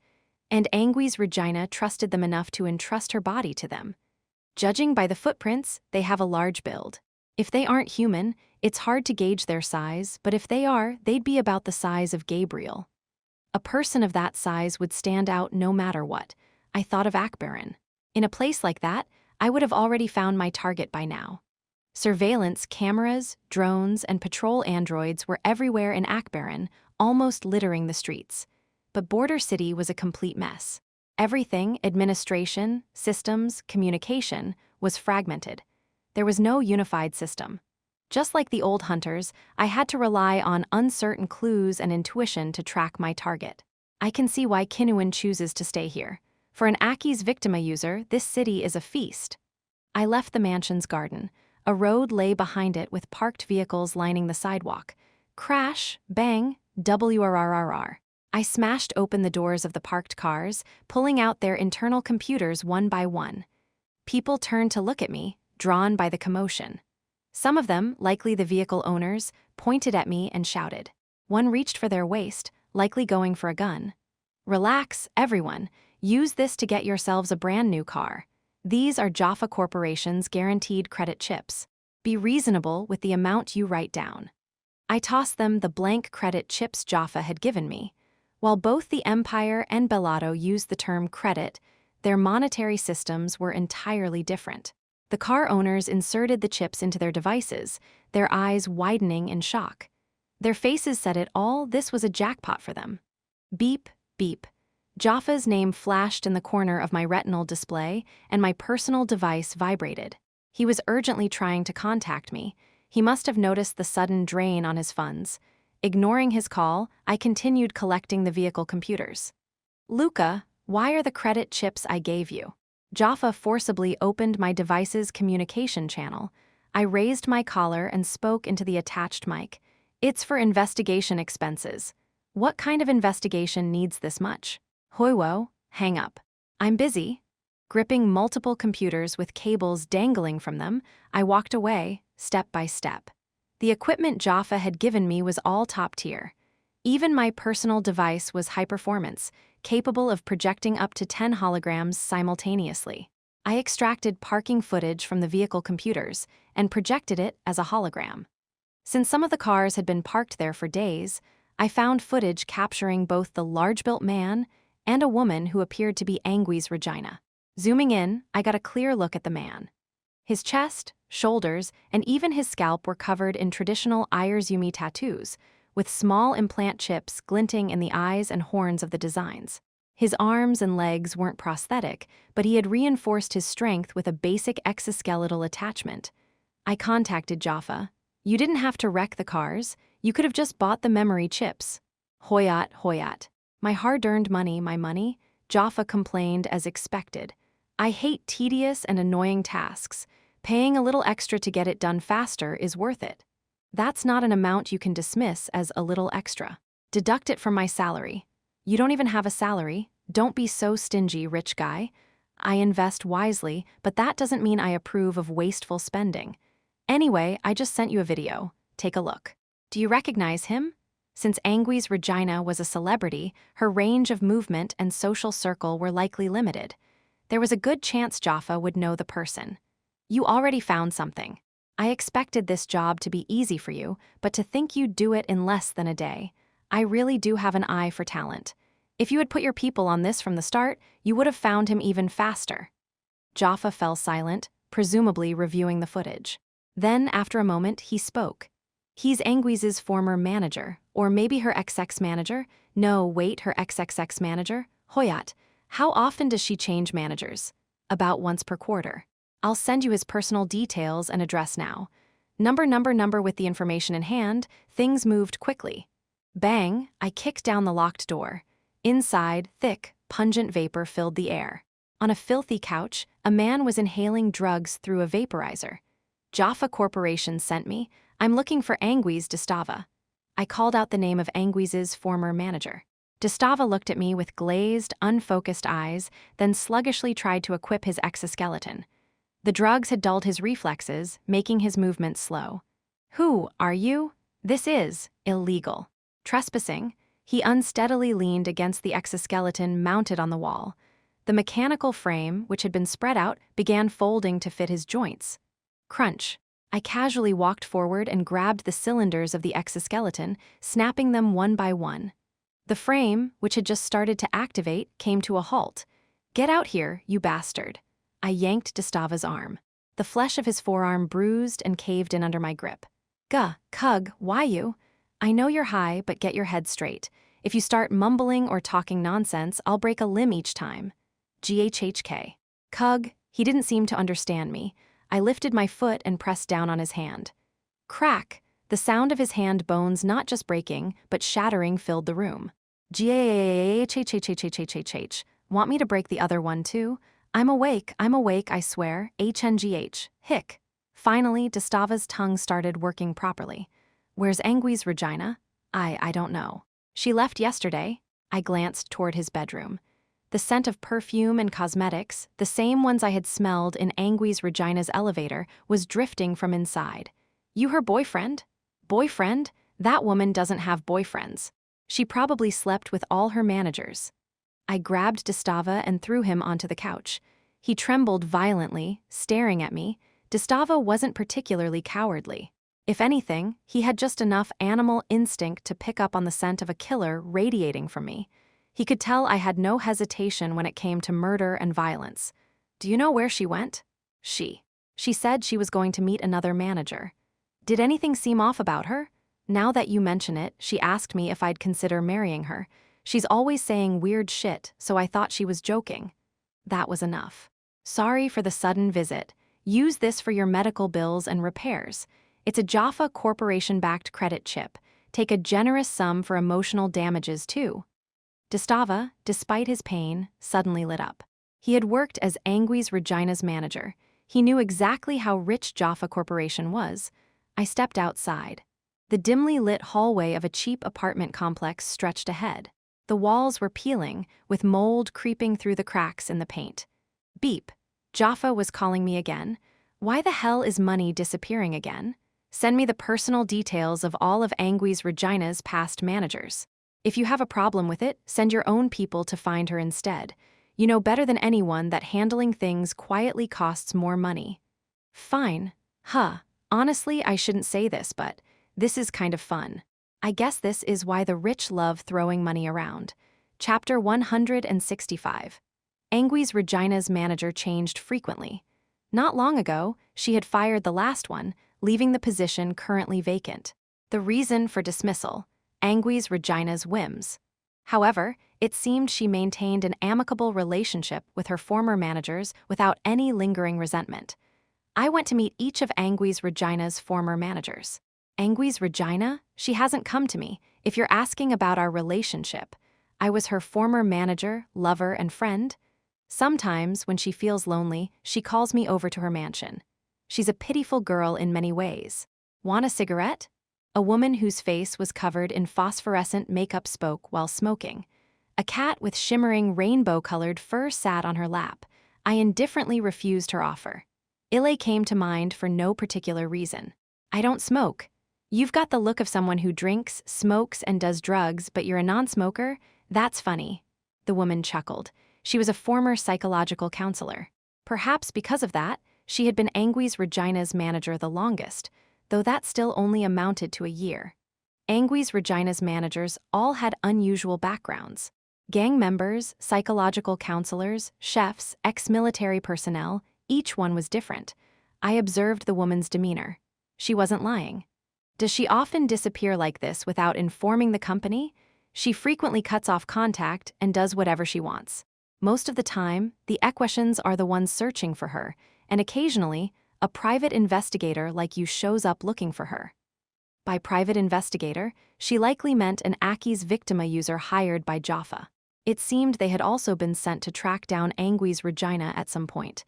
Speaker 1: And Angwi's Regina trusted them enough to entrust her body to them. Judging by the footprints, they have a large build. If they aren't human, it's hard to gauge their size, but if they are, they'd be about the size of Gabriel. A person of that size would stand out no matter what. I thought of Akbaran. In a place like that, I would have already found my target by now. Surveillance cameras, drones, and patrol androids were everywhere in Akbaran, almost littering the streets. But Border City was a complete mess. Everything, administration, systems, communication, was fragmented. There was no unified system. Just like the old hunters, I had to rely on uncertain clues and intuition to track my target. I can see why Kinuan chooses to stay here. For an Aki's Victima user, this city is a feast. I left the mansion's garden. A road lay behind it with parked vehicles lining the sidewalk. Crash, bang, WRRRR. I smashed open the doors of the parked cars, pulling out their internal computers one by one. People turned to look at me, drawn by the commotion. Some of them, likely the vehicle owners, pointed at me and shouted. One reached for their waist, likely going for a gun. Relax, everyone. Use this to get yourselves a brand new car. These are Jaffa Corporation's guaranteed credit chips. Be reasonable with the amount you write down. I tossed them the blank credit chips Jaffa had given me. While both the Empire and Bellato used the term credit, their monetary systems were entirely different. The car owners inserted the chips into their devices, their eyes widening in shock. Their faces said it all, this was a jackpot for them. Beep, beep. Jaffa's name flashed in the corner of my retinal display, and my personal device vibrated. He was urgently trying to contact me. He must have noticed the sudden drain on his funds. Ignoring his call, I continued collecting the vehicle computers. Luka, why are the credit chips I gave you? Jaffa forcibly opened my device's communication channel. I raised my collar and spoke into the attached mic. It's for investigation expenses. What kind of investigation needs this much? Hoiwo, hang up. I'm busy. Gripping multiple computers with cables dangling from them, I walked away, step by step. The equipment Jaffa had given me was all top tier. Even my personal device was high performance, capable of projecting up to 10 holograms simultaneously. I extracted parking footage from the vehicle computers and projected it as a hologram. Since some of the cars had been parked there for days, I found footage capturing both the large-built man and a woman who appeared to be Angui's Regina. Zooming in, I got a clear look at the man. His chest, shoulders, and even his scalp were covered in traditional Ayers-Yumi tattoos, with small implant chips glinting in the eyes and horns of the designs. His arms and legs weren't prosthetic, but he had reinforced his strength with a basic exoskeletal attachment. I contacted Jaffa. You didn't have to wreck the cars. You could have just bought the memory chips. Hoyat, hoyat. My hard-earned money, my money, Jaffa complained as expected. I hate tedious and annoying tasks. Paying a little extra to get it done faster is worth it. That's not an amount you can dismiss as a little extra. Deduct it from my salary. You don't even have a salary. Don't be so stingy, rich guy. I invest wisely, but that doesn't mean I approve of wasteful spending. Anyway, I just sent you a video. Take a look. Do you recognize him? Since Angui's Regina was a celebrity, her range of movement and social circle were likely limited. There was a good chance Jaffa would know the person. You already found something. I expected this job to be easy for you, but to think you'd do it in less than a day. I really do have an eye for talent. If you had put your people on this from the start, you would have found him even faster. Jaffa fell silent, presumably reviewing the footage. Then, after a moment, he spoke. He's Angui's former manager, or maybe her XX manager. No, wait, her XXX manager? Hoyat. How often does she change managers? About once per quarter. I'll send you his personal details and address now. Number with the information in hand, things moved quickly. Bang, I kicked down the locked door. Inside, thick, pungent vapor filled the air. On a filthy couch, a man was inhaling drugs through a vaporizer. Jaffa Corporation sent me. I'm looking for Angui's Destava. I called out the name of Angui's former manager. Destava looked at me with glazed, unfocused eyes, then sluggishly tried to equip his exoskeleton. The drugs had dulled his reflexes, making his movements slow. Who are you? This is illegal. Trespassing. He unsteadily leaned against the exoskeleton mounted on the wall. The mechanical frame, which had been spread out, began folding to fit his joints. Crunch. I casually walked forward and grabbed the cylinders of the exoskeleton, snapping them one by one. The frame, which had just started to activate, came to a halt. Get out here, you bastard. I yanked Destava's arm. The flesh of his forearm bruised and caved in under my grip. Cug, why you? I know you're high, but get your head straight. If you start mumbling or talking nonsense, I'll break a limb each time. GHHK. Cug, he didn't seem to understand me. I lifted my foot and pressed down on his hand. Crack! The sound of his hand bones not just breaking, but shattering filled the room. GHHHHHHH. Want me to break the other one too? I'm awake, I swear. HNGH. Hick. Finally, Destava's tongue started working properly. Where's Angui's Regina? I don't know. She left yesterday. I glanced toward his bedroom. The scent of perfume and cosmetics, the same ones I had smelled in Angui's Regina's elevator, was drifting from inside. You her boyfriend? Boyfriend? That woman doesn't have boyfriends. She probably slept with all her managers. I grabbed Distava and threw him onto the couch. He trembled violently, staring at me. Distava wasn't particularly cowardly. If anything, he had just enough animal instinct to pick up on the scent of a killer radiating from me. He could tell I had no hesitation when it came to murder and violence. Do you know where she went? She said she was going to meet another manager. Did anything seem off about her? Now that you mention it, she asked me if I'd consider marrying her. She's always saying weird shit, so I thought she was joking. That was enough. Sorry for the sudden visit. Use this for your medical bills and repairs. It's a Jaffa Corporation-backed credit chip. Take a generous sum for emotional damages, too. Distava, despite his pain, suddenly lit up. He had worked as Angui's Regina's manager. He knew exactly how rich Jaffa Corporation was. I stepped outside. The dimly lit hallway of a cheap apartment complex stretched ahead. The walls were peeling, with mold creeping through the cracks in the paint. Beep. Jaffa was calling me again. Why the hell is money disappearing again? Send me the personal details of all of Angui's Regina's past managers. If you have a problem with it, send your own people to find her instead. You know better than anyone that handling things quietly costs more money. Fine. Honestly, I shouldn't say this, but this is kind of fun. I guess this is why the rich love throwing money around. Chapter 165. Angui's Regina's manager changed frequently. Not long ago, she had fired the last one, leaving the position currently vacant. The reason for dismissal: Angui's Regina's whims. However, it seemed she maintained an amicable relationship with her former managers without any lingering resentment. I went to meet each of Angui's Regina's former managers. Angui's Regina? She hasn't come to me. If you're asking about our relationship, I was her former manager, lover, and friend. Sometimes, when she feels lonely, she calls me over to her mansion. She's a pitiful girl in many ways. Want a cigarette? A woman whose face was covered in phosphorescent makeup spoke while smoking. A cat with shimmering rainbow-colored fur sat on her lap. I indifferently refused her offer. Ile came to mind for no particular reason. I don't smoke. You've got the look of someone who drinks, smokes, and does drugs, but you're a non-smoker? That's funny. The woman chuckled. She was a former psychological counselor. Perhaps because of that, she had been Angui's Regina's manager the longest, though that still only amounted to a year. Angui's Regina's managers all had unusual backgrounds. Gang members, psychological counselors, chefs, ex-military personnel, each one was different. I observed the woman's demeanor. She wasn't lying. Does she often disappear like this without informing the company? She frequently cuts off contact and does whatever she wants. Most of the time, the Equations are the ones searching for her, and occasionally, a private investigator like you shows up looking for her. By private investigator, she likely meant an Aki's Victima user hired by Jaffa. It seemed they had also been sent to track down Angui's Regina at some point.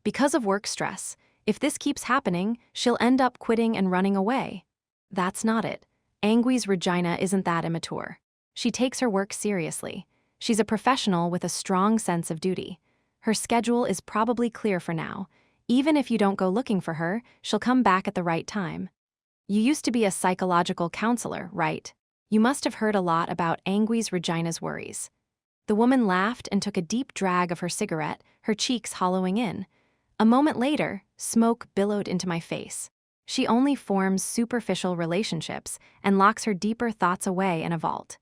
Speaker 1: Because of work stress, if this keeps happening, she'll end up quitting and running away. That's not it. Angui's Regina isn't that immature. She takes her work seriously. She's a professional with a strong sense of duty. Her schedule is probably clear for now. Even if you don't go looking for her, she'll come back at the right time. You used to be a psychological counselor, right? You must have heard a lot about Angui's Regina's worries. The woman laughed and took a deep drag of her cigarette, her cheeks hollowing in. A moment later, smoke billowed into my face. She only forms superficial relationships and locks her deeper thoughts away in a vault.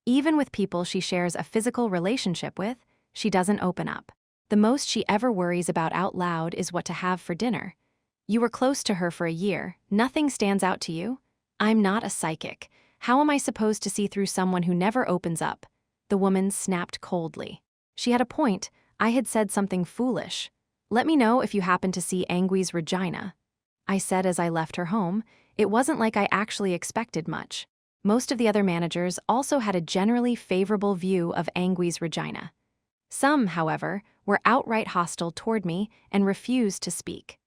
Speaker 1: Even with people she shares a physical relationship with, she doesn't open up. The most she ever worries about out loud is what to have for dinner. You were close to her for a year. Nothing stands out to you? I'm not a psychic. How am I supposed to see through someone who never opens up? The woman snapped coldly. She had a point. I had said something foolish. Let me know if you happen to see Angui's Regina. I said as I left her home. It wasn't like I actually expected much. Most of the other managers also had a generally favorable view of Angui's Regina. Some, however, were outright hostile toward me and refused to speak.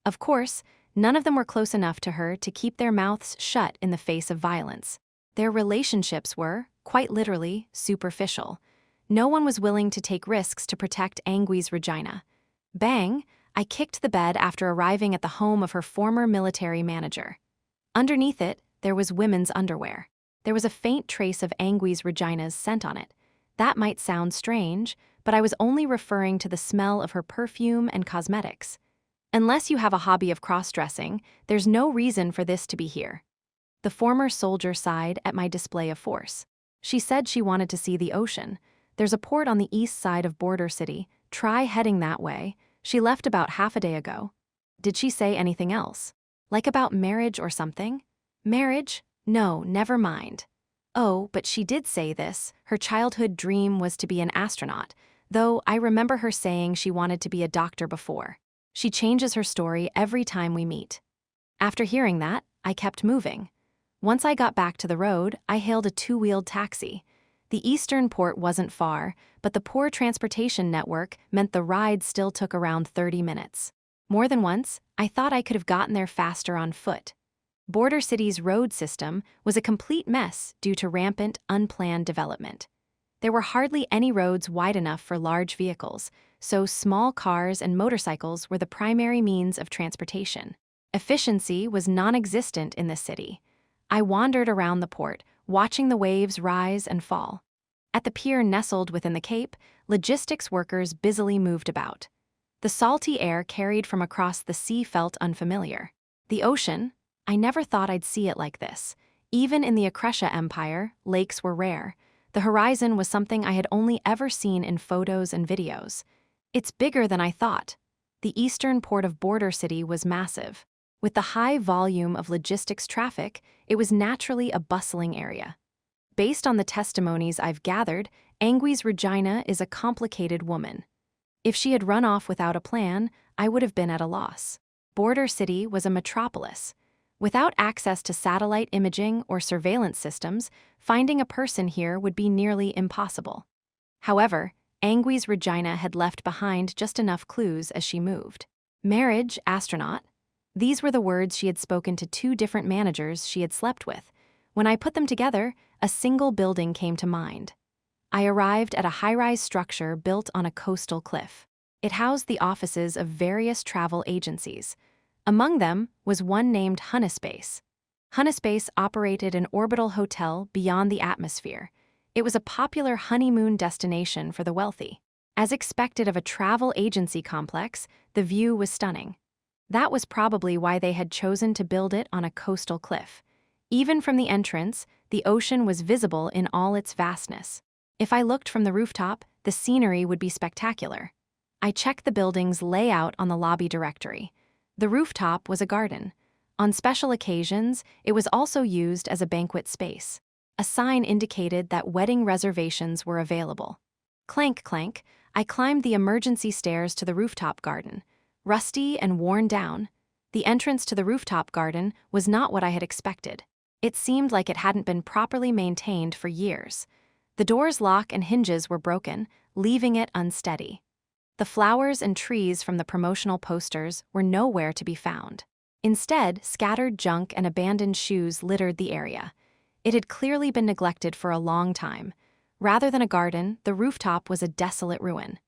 Speaker 1: Of course, none of them were close enough to her to keep their mouths shut in the face of violence. Their relationships were, Quite literally, superficial. No one was willing to take risks to protect Angui's Regina. Bang! I kicked the bed after arriving at the home of her former military manager. Underneath it, there was women's underwear. There was a faint trace of Angui's Regina's scent on it. That might sound strange, but I was only referring to the smell of her perfume and cosmetics. Unless you have a hobby of cross-dressing, there's no reason for this to be here. The former soldier sighed at my display of force. She said she wanted to see the ocean. There's a port on the east side of Border City. Try heading that way. She left about half a day ago. Did she say anything else? Like about marriage or something? Marriage? No, never mind. Oh, but she did say this. Her childhood dream was to be an astronaut, though I remember her saying she wanted to be a doctor before. She changes her story every time we meet. After hearing that, I kept moving. Once I got back to the road, I hailed a two-wheeled taxi. The eastern port wasn't far, but the poor transportation network meant the ride still took around 30 minutes. More than once, I thought I could have gotten there faster on foot. Border City's road system was a complete mess due to rampant, unplanned development. There were hardly any roads wide enough for large vehicles, so small cars and motorcycles were the primary means of transportation. Efficiency was non-existent in the city. I wandered around the port, watching the waves rise and fall. At the pier nestled within the cape, logistics workers busily moved about. The salty air carried from across the sea felt unfamiliar. The ocean, I never thought I'd see it like this. Even in the Akresha Empire, lakes were rare. The horizon was something I had only ever seen in photos and videos. It's bigger than I thought. The eastern port of Border City was massive. With the high volume of logistics traffic, it was naturally a bustling area. Based on the testimonies I've gathered, Angui's Regina is a complicated woman. If she had run off without a plan, I would have been at a loss. Border City was a metropolis. Without access to satellite imaging or surveillance systems, finding a person here would be nearly impossible. However, Angui's Regina had left behind just enough clues as she moved. Marriage, astronaut. These were the words she had spoken to two different managers she had slept with. When I put them together, a single building came to mind. I arrived at a high-rise structure built on a coastal cliff. It housed the offices of various travel agencies. Among them was one named Hunnispace. Hunnispace operated an orbital hotel beyond the atmosphere. It was a popular honeymoon destination for the wealthy. As expected of a travel agency complex, the view was stunning. That was probably why they had chosen to build it on a coastal cliff. Even from the entrance, the ocean was visible in all its vastness. If I looked from the rooftop, the scenery would be spectacular. I checked the building's layout on the lobby directory. The rooftop was a garden. On special occasions, it was also used as a banquet space. A sign indicated that wedding reservations were available. Clank, clank, I climbed the emergency stairs to the rooftop garden. Rusty and worn down, the entrance to the rooftop garden was not what I had expected. It seemed like it hadn't been properly maintained for years. The door's lock and hinges were broken, leaving it unsteady. The flowers and trees from the promotional posters were nowhere to be found. Instead, scattered junk and abandoned shoes littered the area. It had clearly been neglected for a long time. Rather than a garden, the rooftop was a desolate ruin.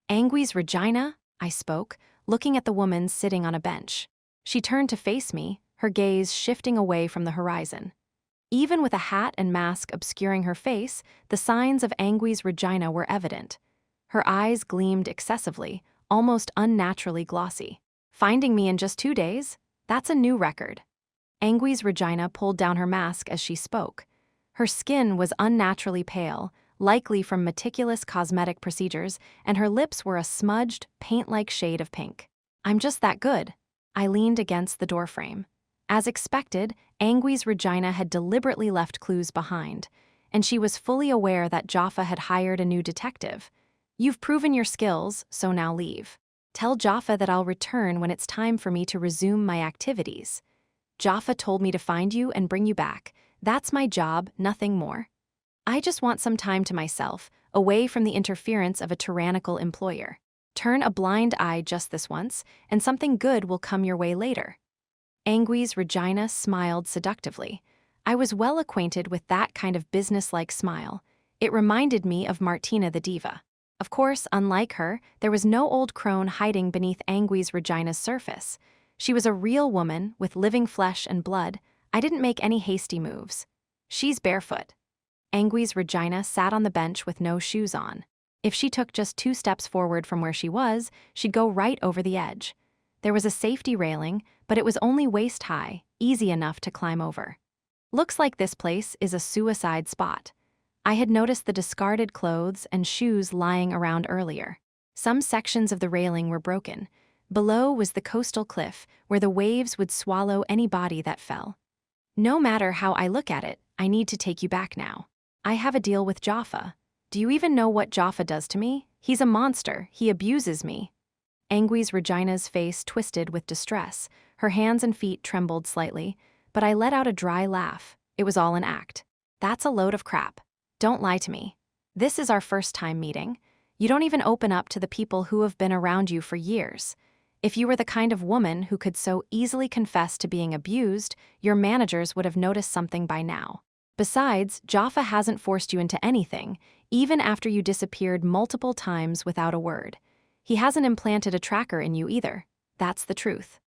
Speaker 1: Angui's Regina? I spoke, looking at the woman sitting on a bench. She turned to face me, her gaze shifting away from the horizon. Even with a hat and mask obscuring her face, the signs of Angui's Regina were evident. Her eyes gleamed excessively, almost unnaturally glossy. Finding me in just 2 days? That's a new record. Angui's Regina pulled down her mask as she spoke. Her skin was unnaturally pale, likely from meticulous cosmetic procedures, and her lips were a smudged, paint-like shade of pink. I'm just that good. I leaned against the doorframe. As expected, Angui's Regina had deliberately left clues behind, and she was fully aware that Jaffa had hired a new detective. You've proven your skills, so now leave. Tell Jaffa that I'll return when it's time for me to resume my activities. Jaffa told me to find you and bring you back. That's my job, nothing more. I just want some time to myself, away from the interference of a tyrannical employer. Turn a blind eye just this once, and something good will come your way later. Angui's Regina smiled seductively. I was well acquainted with that kind of businesslike smile. It reminded me of Martina the diva. Of course, unlike her, there was no old crone hiding beneath Angui's Regina's surface. She was a real woman with living flesh and blood. I didn't make any hasty moves. She's barefoot. Angui's Regina sat on the bench with no shoes on. If she took just 2 steps forward from where she was, she'd go right over the edge. There was a safety railing, but it was only waist-high, easy enough to climb over. Looks like this place is a suicide spot. I had noticed the discarded clothes and shoes lying around earlier. Some sections of the railing were broken. Below was the coastal cliff, where the waves would swallow any body that fell. No matter how I look at it, I need to take you back now. I have a deal with Jaffa. Do you even know what Jaffa does to me? He's a monster. He abuses me. Angui's Regina's face twisted with distress. Her hands and feet trembled slightly, but I let out a dry laugh. It was all an act. That's a load of crap. Don't lie to me. This is our first time meeting. You don't even open up to the people who have been around you for years. If you were the kind of woman who could so easily confess to being abused, your managers would have noticed something by now. Besides, Jaffa hasn't forced you into anything, even after you disappeared multiple times without a word. He hasn't implanted a tracker in you either. That's the truth.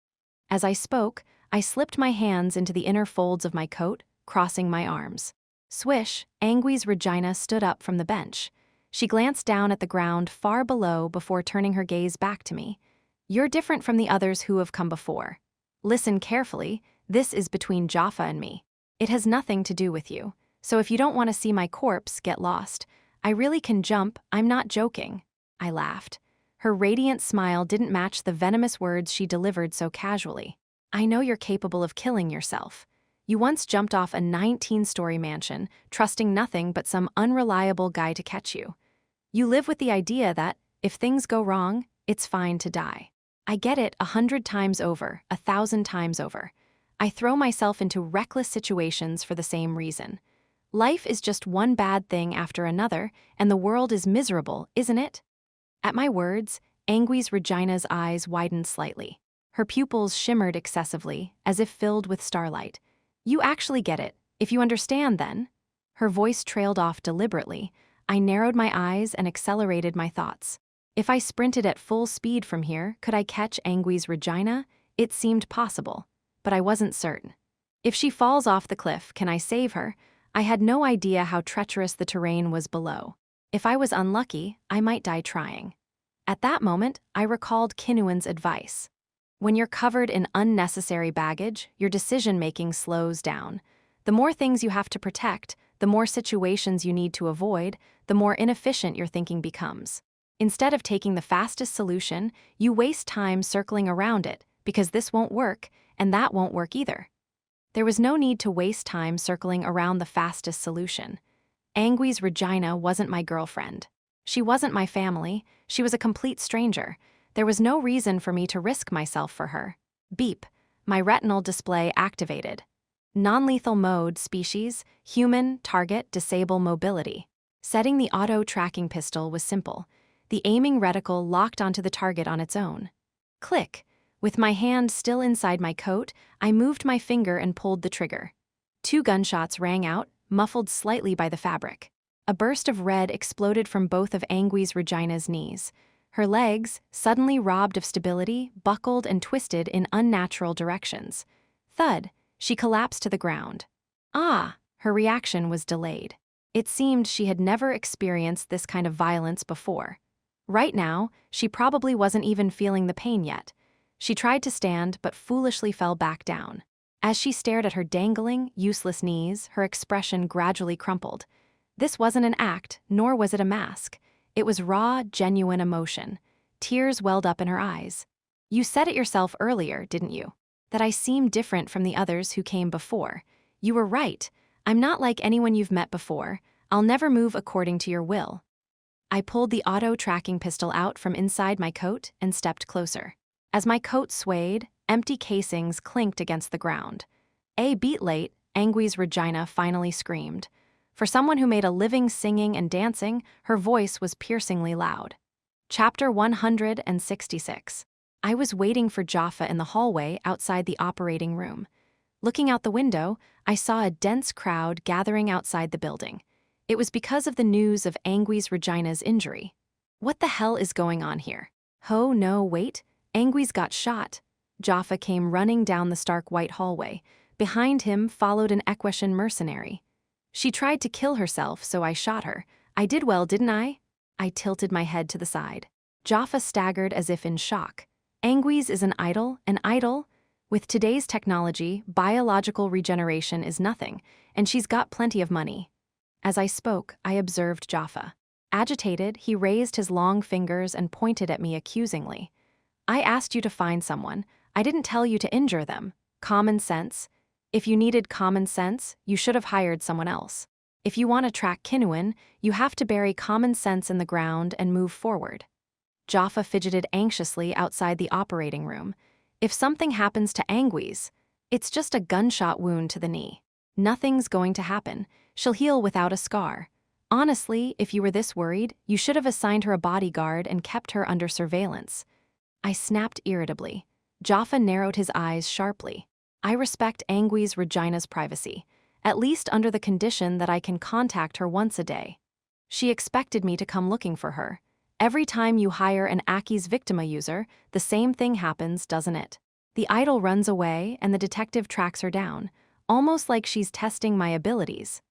Speaker 1: As I spoke, I slipped my hands into the inner folds of my coat, crossing my arms. Swish, Angui's Regina stood up from the bench. She glanced down at the ground far below before turning her gaze back to me. You're different from the others who have come before. Listen carefully, this is between Jaffa and me. It has nothing to do with you, so if you don't want to see my corpse, get lost. I really can jump, I'm not joking. I laughed. Her radiant smile didn't match the venomous words she delivered so casually. I know you're capable of killing yourself. You once jumped off a 19-story mansion, trusting nothing but some unreliable guy to catch you. You live with the idea that, if things go wrong, it's fine to die. I get it 100 times over, 1,000 times over. I throw myself into reckless situations for the same reason. Life is just one bad thing after another, and the world is miserable, isn't it? At my words, Angui's Regina's eyes widened slightly. Her pupils shimmered excessively, as if filled with starlight. You actually get it. If you understand, then. Her voice trailed off deliberately. I narrowed my eyes and accelerated my thoughts. If I sprinted at full speed from here, could I catch Angui's Regina? It seemed possible, but I wasn't certain. If she falls off the cliff, can I save her? I had no idea how treacherous the terrain was below. If I was unlucky, I might die trying. At that moment, I recalled Kinuan's advice. When you're covered in unnecessary baggage, your decision-making slows down. The more things you have to protect, the more situations you need to avoid, the more inefficient your thinking becomes. Instead of taking the fastest solution, you waste time circling around it, because this won't work, and that won't work either. There was no need to waste time circling around the fastest solution. Angui's Regina wasn't my girlfriend. She wasn't my family. She was a complete stranger. There was no reason for me to risk myself for her. Beep. My retinal display activated. Non-lethal mode, species, human, target, disable mobility. Setting the auto-tracking pistol was simple. The aiming reticle locked onto the target on its own. Click. With my hand still inside my coat, I moved my finger and pulled the trigger. 2 gunshots rang out, muffled slightly by the fabric. A burst of red exploded from both of Angui's Regina's knees. Her legs, suddenly robbed of stability, buckled and twisted in unnatural directions. Thud, she collapsed to the ground. Ah, her reaction was delayed. It seemed she had never experienced this kind of violence before. Right now, she probably wasn't even feeling the pain yet. She tried to stand, but foolishly fell back down. As she stared at her dangling, useless knees, her expression gradually crumpled. This wasn't an act, nor was it a mask. It was raw, genuine emotion. Tears welled up in her eyes. You said it yourself earlier, didn't you? That I seemed different from the others who came before. You were right. I'm not like anyone you've met before. I'll never move according to your will. I pulled the auto-tracking pistol out from inside my coat and stepped closer. As my coat swayed, empty casings clinked against the ground. A beat late, Angui's Regina finally screamed. For someone who made a living singing and dancing, her voice was piercingly loud. Chapter 166. I was waiting for Jaffa in the hallway outside the operating room. Looking out the window, I saw a dense crowd gathering outside the building. It was because of the news of Angui's Regina's injury. What the hell is going on here? Oh no, wait. Angui's got shot. Jaffa came running down the stark white hallway. Behind him followed an Equestrian mercenary. She tried to kill herself, so I shot her. I did well, didn't I? I tilted my head to the side. Jaffa staggered as if in shock. Angui's is an idol? An idol? With today's technology, biological regeneration is nothing, and she's got plenty of money. As I spoke, I observed Jaffa. Agitated, he raised his long fingers and pointed at me accusingly. I asked you to find someone. I didn't tell you to injure them. Common sense. If you needed common sense, you should have hired someone else. If you want to track Kinuan, you have to bury common sense in the ground and move forward. Jaffa fidgeted anxiously outside the operating room. If something happens to Angui's, it's just a gunshot wound to the knee. Nothing's going to happen. She'll heal without a scar. Honestly, if you were this worried, you should have assigned her a bodyguard and kept her under surveillance. I snapped irritably. Jaffa narrowed his eyes sharply. I respect Angui's Regina's privacy, at least under the condition that I can contact her once a day. She expected me to come looking for her. Every time you hire an Aki's Victima user, the same thing happens, doesn't it? The idol runs away and the detective tracks her down, almost like she's testing my abilities.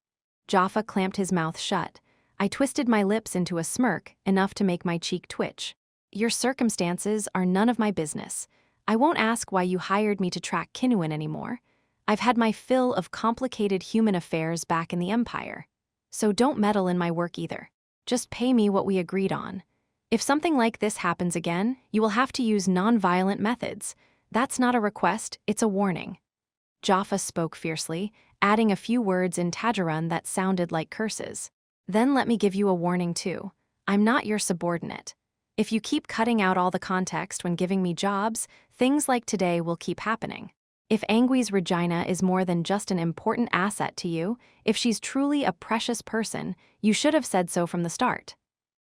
Speaker 1: Jaffa clamped his mouth shut. I twisted my lips into a smirk, enough to make my cheek twitch. Your circumstances are none of my business. I won't ask why you hired me to track Kinuan anymore. I've had my fill of complicated human affairs back in the Empire. So don't meddle in my work either. Just pay me what we agreed on. If something like this happens again, you will have to use non-violent methods. That's not a request, it's a warning. Jaffa spoke fiercely, adding a few words in Tajaran that sounded like curses. Then let me give you a warning too. I'm not your subordinate. If you keep cutting out all the context when giving me jobs, things like today will keep happening. If Angui's Regina is more than just an important asset to you, if she's truly a precious person, you should have said so from the start.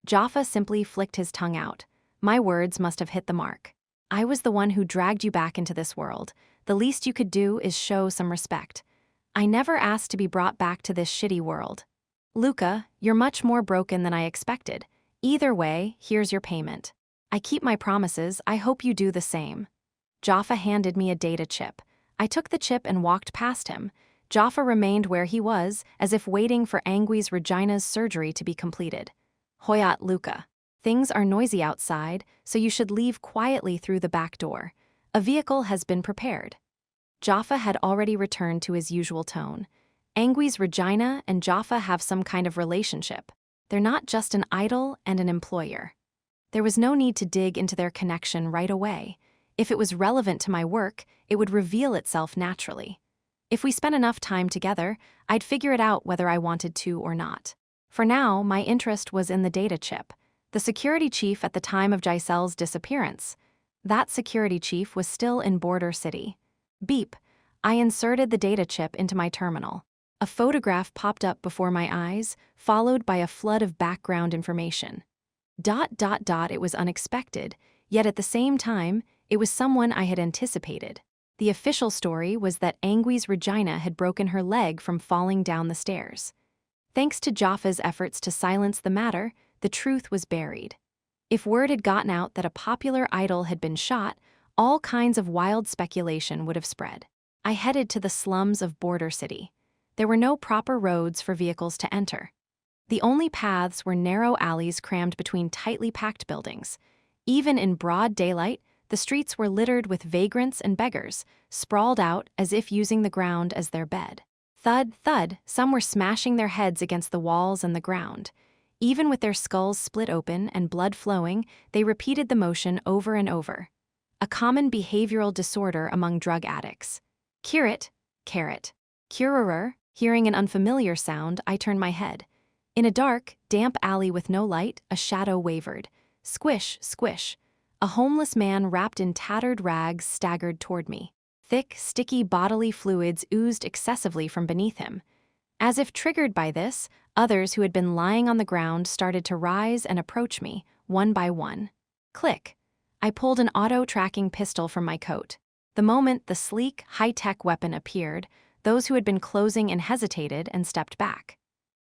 Speaker 1: Jaffa simply flicked his tongue out. My words must have hit the mark. I was the one who dragged you back into this world. The least you could do is show some respect. I never asked to be brought back to this shitty world. Luka, you're much more broken than I expected. Either way, here's your payment. I keep my promises, I hope you do the same. Jaffa handed me a data chip. I took the chip and walked past him. Jaffa remained where he was, as if waiting for Angui's Regina's surgery to be completed. Hoyat Luka. Things are noisy outside, so you should leave quietly through the back door. A vehicle has been prepared. Jaffa had already returned to his usual tone. Angui's Regina and Jaffa have some kind of relationship. They're not just an idol and an employer. There was no need to dig into their connection right away. If it was relevant to my work, it would reveal itself naturally. If we spent enough time together, I'd figure it out whether I wanted to or not. For now, my interest was in the data chip, the security chief at the time of Giselle's disappearance. That security chief was still in Border City. Beep. I inserted the data chip into my terminal. A photograph popped up before my eyes, followed by a flood of background information. It was unexpected, yet at the same time, it was someone I had anticipated. The official story was that Angui's Regina had broken her leg from falling down the stairs. Thanks to Jaffa's efforts to silence the matter, the truth was buried. If word had gotten out that a popular idol had been shot, all kinds of wild speculation would have spread. I headed to the slums of Border City. There were no proper roads for vehicles to enter. The only paths were narrow alleys crammed between tightly packed buildings. Even in broad daylight, the streets were littered with vagrants and beggars, sprawled out as if using the ground as their bed. Thud, thud, some were smashing their heads against the walls and the ground. Even with their skulls split open and blood flowing, they repeated the motion over and over. A common behavioral disorder among drug addicts. Curate, carrot. Curer, hearing an unfamiliar sound, I turned my head. In a dark, damp alley with no light, a shadow wavered. Squish, squish. A homeless man wrapped in tattered rags staggered toward me. Thick, sticky bodily fluids oozed excessively from beneath him. As if triggered by this, others who had been lying on the ground started to rise and approach me, one by one. Click. I pulled an auto-tracking pistol from my coat. The moment the sleek, high-tech weapon appeared, those who had been closing and hesitated and stepped back.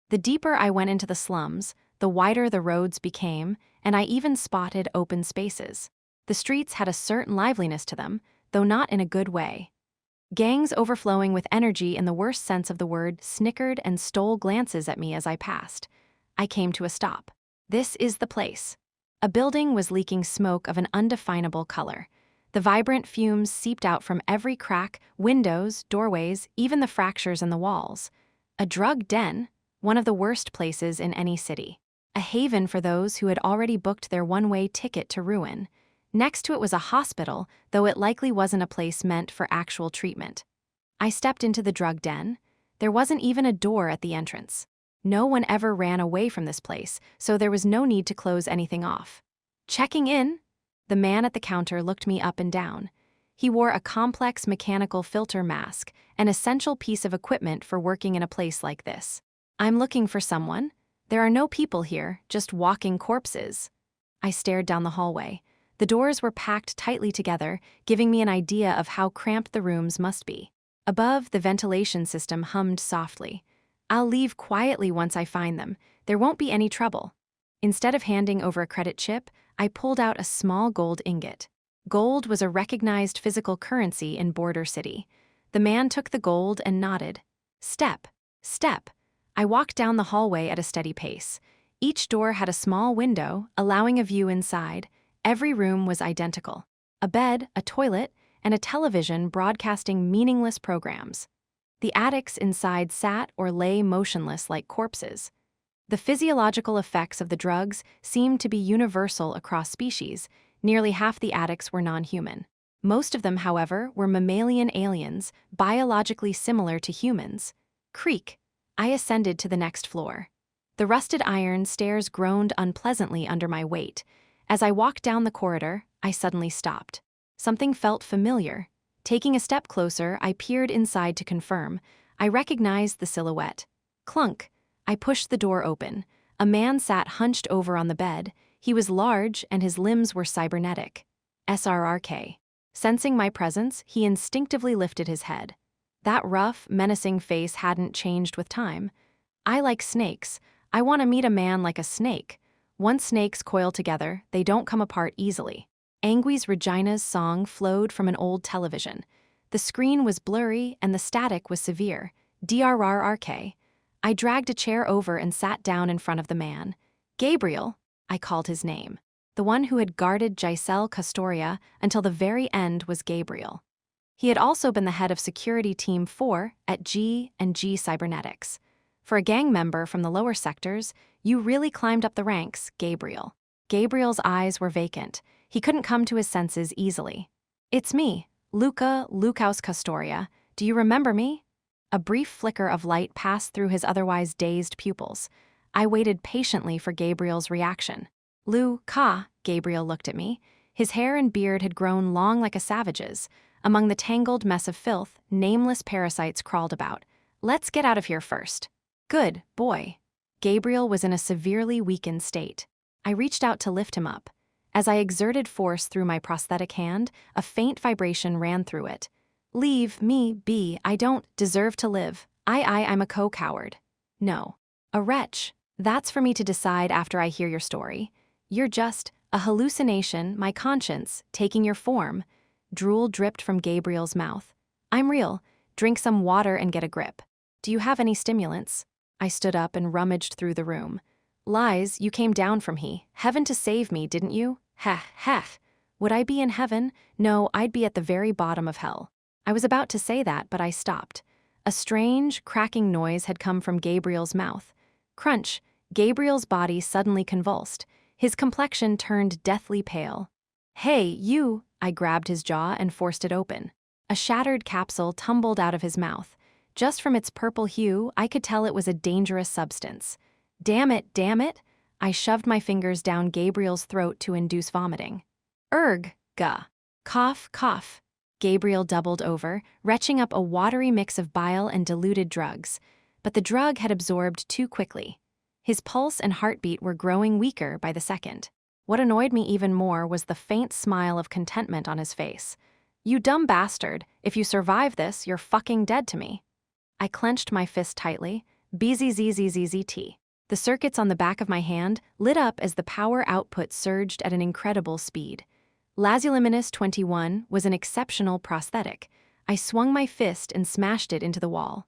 Speaker 1: The deeper I went into the slums, the wider the roads became, and I even spotted open spaces. The streets had a certain liveliness to them, though not in a good way. Gangs overflowing with energy in the worst sense of the word snickered and stole glances at me as I passed. I came to a stop. This is the place. A building was leaking smoke of an undefinable color. The vibrant fumes seeped out from every crack, windows, doorways, even the fractures in the walls. A drug den, one of the worst places in any city. A haven for those who had already booked their one-way ticket to ruin. Next to it was a hospital, though it likely wasn't a place meant for actual treatment. I stepped into the drug den. There wasn't even a door at the entrance. No one ever ran away from this place, so there was no need to close anything off. Checking in? The man at the counter looked me up and down. He wore a complex mechanical filter mask, an essential piece of equipment for working in a place like this. I'm looking for someone. There are no people here, just walking corpses. I stared down the hallway. The doors were packed tightly together, giving me an idea of how cramped the rooms must be. Above, the ventilation system hummed softly. I'll leave quietly once I find them. There won't be any trouble. Instead of handing over a credit chip, I pulled out a small gold ingot. Gold was a recognized physical currency in Border City. The man took the gold and nodded. Step, step. I walked down the hallway at a steady pace. Each door had a small window, allowing a view inside. Every room was identical. A bed, a toilet, and a television broadcasting meaningless programs. The addicts inside sat or lay motionless like corpses. The physiological effects of the drugs seemed to be universal across species. Nearly half the addicts were non-human. Most of them, however, were mammalian aliens, biologically similar to humans. Creak. I ascended to the next floor. The rusted iron stairs groaned unpleasantly under my weight. As I walked down the corridor, I suddenly stopped. Something felt familiar. Taking a step closer, I peered inside to confirm. I recognized the silhouette. Clunk. I pushed the door open. A man sat hunched over on the bed. He was large and his limbs were cybernetic. SRRK. Sensing my presence, he instinctively lifted his head. That rough, menacing face hadn't changed with time. I like snakes. I want to meet a man like a snake. Once snakes coil together, they don't come apart easily. Angui's Regina's song flowed from an old television. The screen was blurry and the static was severe. DRRRK. I dragged a chair over and sat down in front of the man. Gabriel, I called his name. The one who had guarded Giselle Castoria until the very end was Gabriel. He had also been the head of Security Team 4 at G&G Cybernetics. For a gang member from the lower sectors, you really climbed up the ranks, Gabriel. Gabriel's eyes were vacant. He couldn't come to his senses easily. It's me, Luka Castoria. Do you remember me? A brief flicker of light passed through his otherwise dazed pupils. I waited patiently for Gabriel's reaction. Luka, Gabriel looked at me. His hair and beard had grown long like a savage's. Among the tangled mess of filth, nameless parasites crawled about. Let's get out of here first. Good boy. Gabriel was in a severely weakened state. I reached out to lift him up. As I exerted force through my prosthetic hand, a faint vibration ran through it. Leave me be, I don't deserve to live. I'm a co-coward. No. A wretch. That's for me to decide after I hear your story. You're just a hallucination, my conscience, taking your form. Drool dripped from Gabriel's mouth. I'm real. Drink some water and get a grip. Do you have any stimulants? I stood up and rummaged through the room. Lies, you came down from heaven to save me, didn't you? Heh. Would I be in heaven? No, I'd be at the very bottom of hell. I was about to say that, but I stopped. A strange, cracking noise had come from Gabriel's mouth. Crunch. Gabriel's body suddenly convulsed. His complexion turned deathly pale. Hey, you! I grabbed his jaw and forced it open. A shattered capsule tumbled out of his mouth. Just from its purple hue, I could tell it was a dangerous substance. Damn it! I shoved my fingers down Gabriel's throat to induce vomiting. Gah. Cough. Gabriel doubled over, retching up a watery mix of bile and diluted drugs. But the drug had absorbed too quickly. His pulse and heartbeat were growing weaker by the second. What annoyed me even more was the faint smile of contentment on his face. You dumb bastard, if you survive this, you're fucking dead to me. I clenched my fist tightly. BZZZZZT. The circuits on the back of my hand lit up as the power output surged at an incredible speed. Lazuliminus 21 was an exceptional prosthetic. I swung my fist and smashed it into the wall.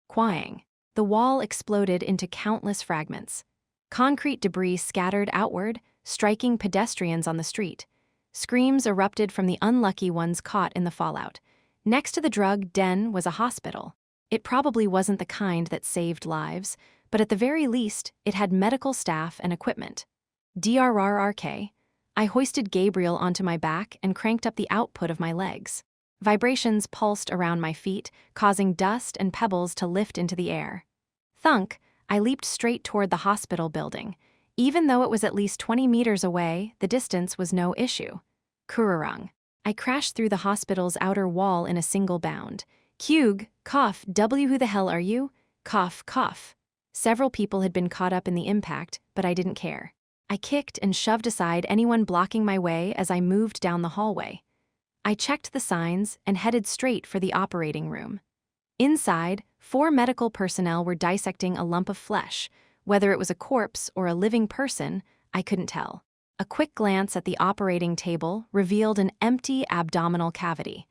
Speaker 1: Quang. The wall exploded into countless fragments. Concrete debris scattered outward, striking pedestrians on the street. Screams erupted from the unlucky ones caught in the fallout. Next to the drug den was a hospital. It probably wasn't the kind that saved lives, but at the very least, it had medical staff and equipment. DRRRK. I hoisted Gabriel onto my back and cranked up the output of my legs. Vibrations pulsed around my feet, causing dust and pebbles to lift into the air. Thunk, I leaped straight toward the hospital building. Even though it was at least 20 meters away, the distance was no issue. Kururung. I crashed through the hospital's outer wall in a single bound. Kyug, cough, W who the hell are you? Cough, cough. Several people had been caught up in the impact, but I didn't care. I kicked and shoved aside anyone blocking my way as I moved down the hallway. I checked the signs and headed straight for the operating room. Inside, 4 medical personnel were dissecting a lump of flesh. Whether it was a corpse or a living person, I couldn't tell. A quick glance at the operating table revealed an empty abdominal cavity.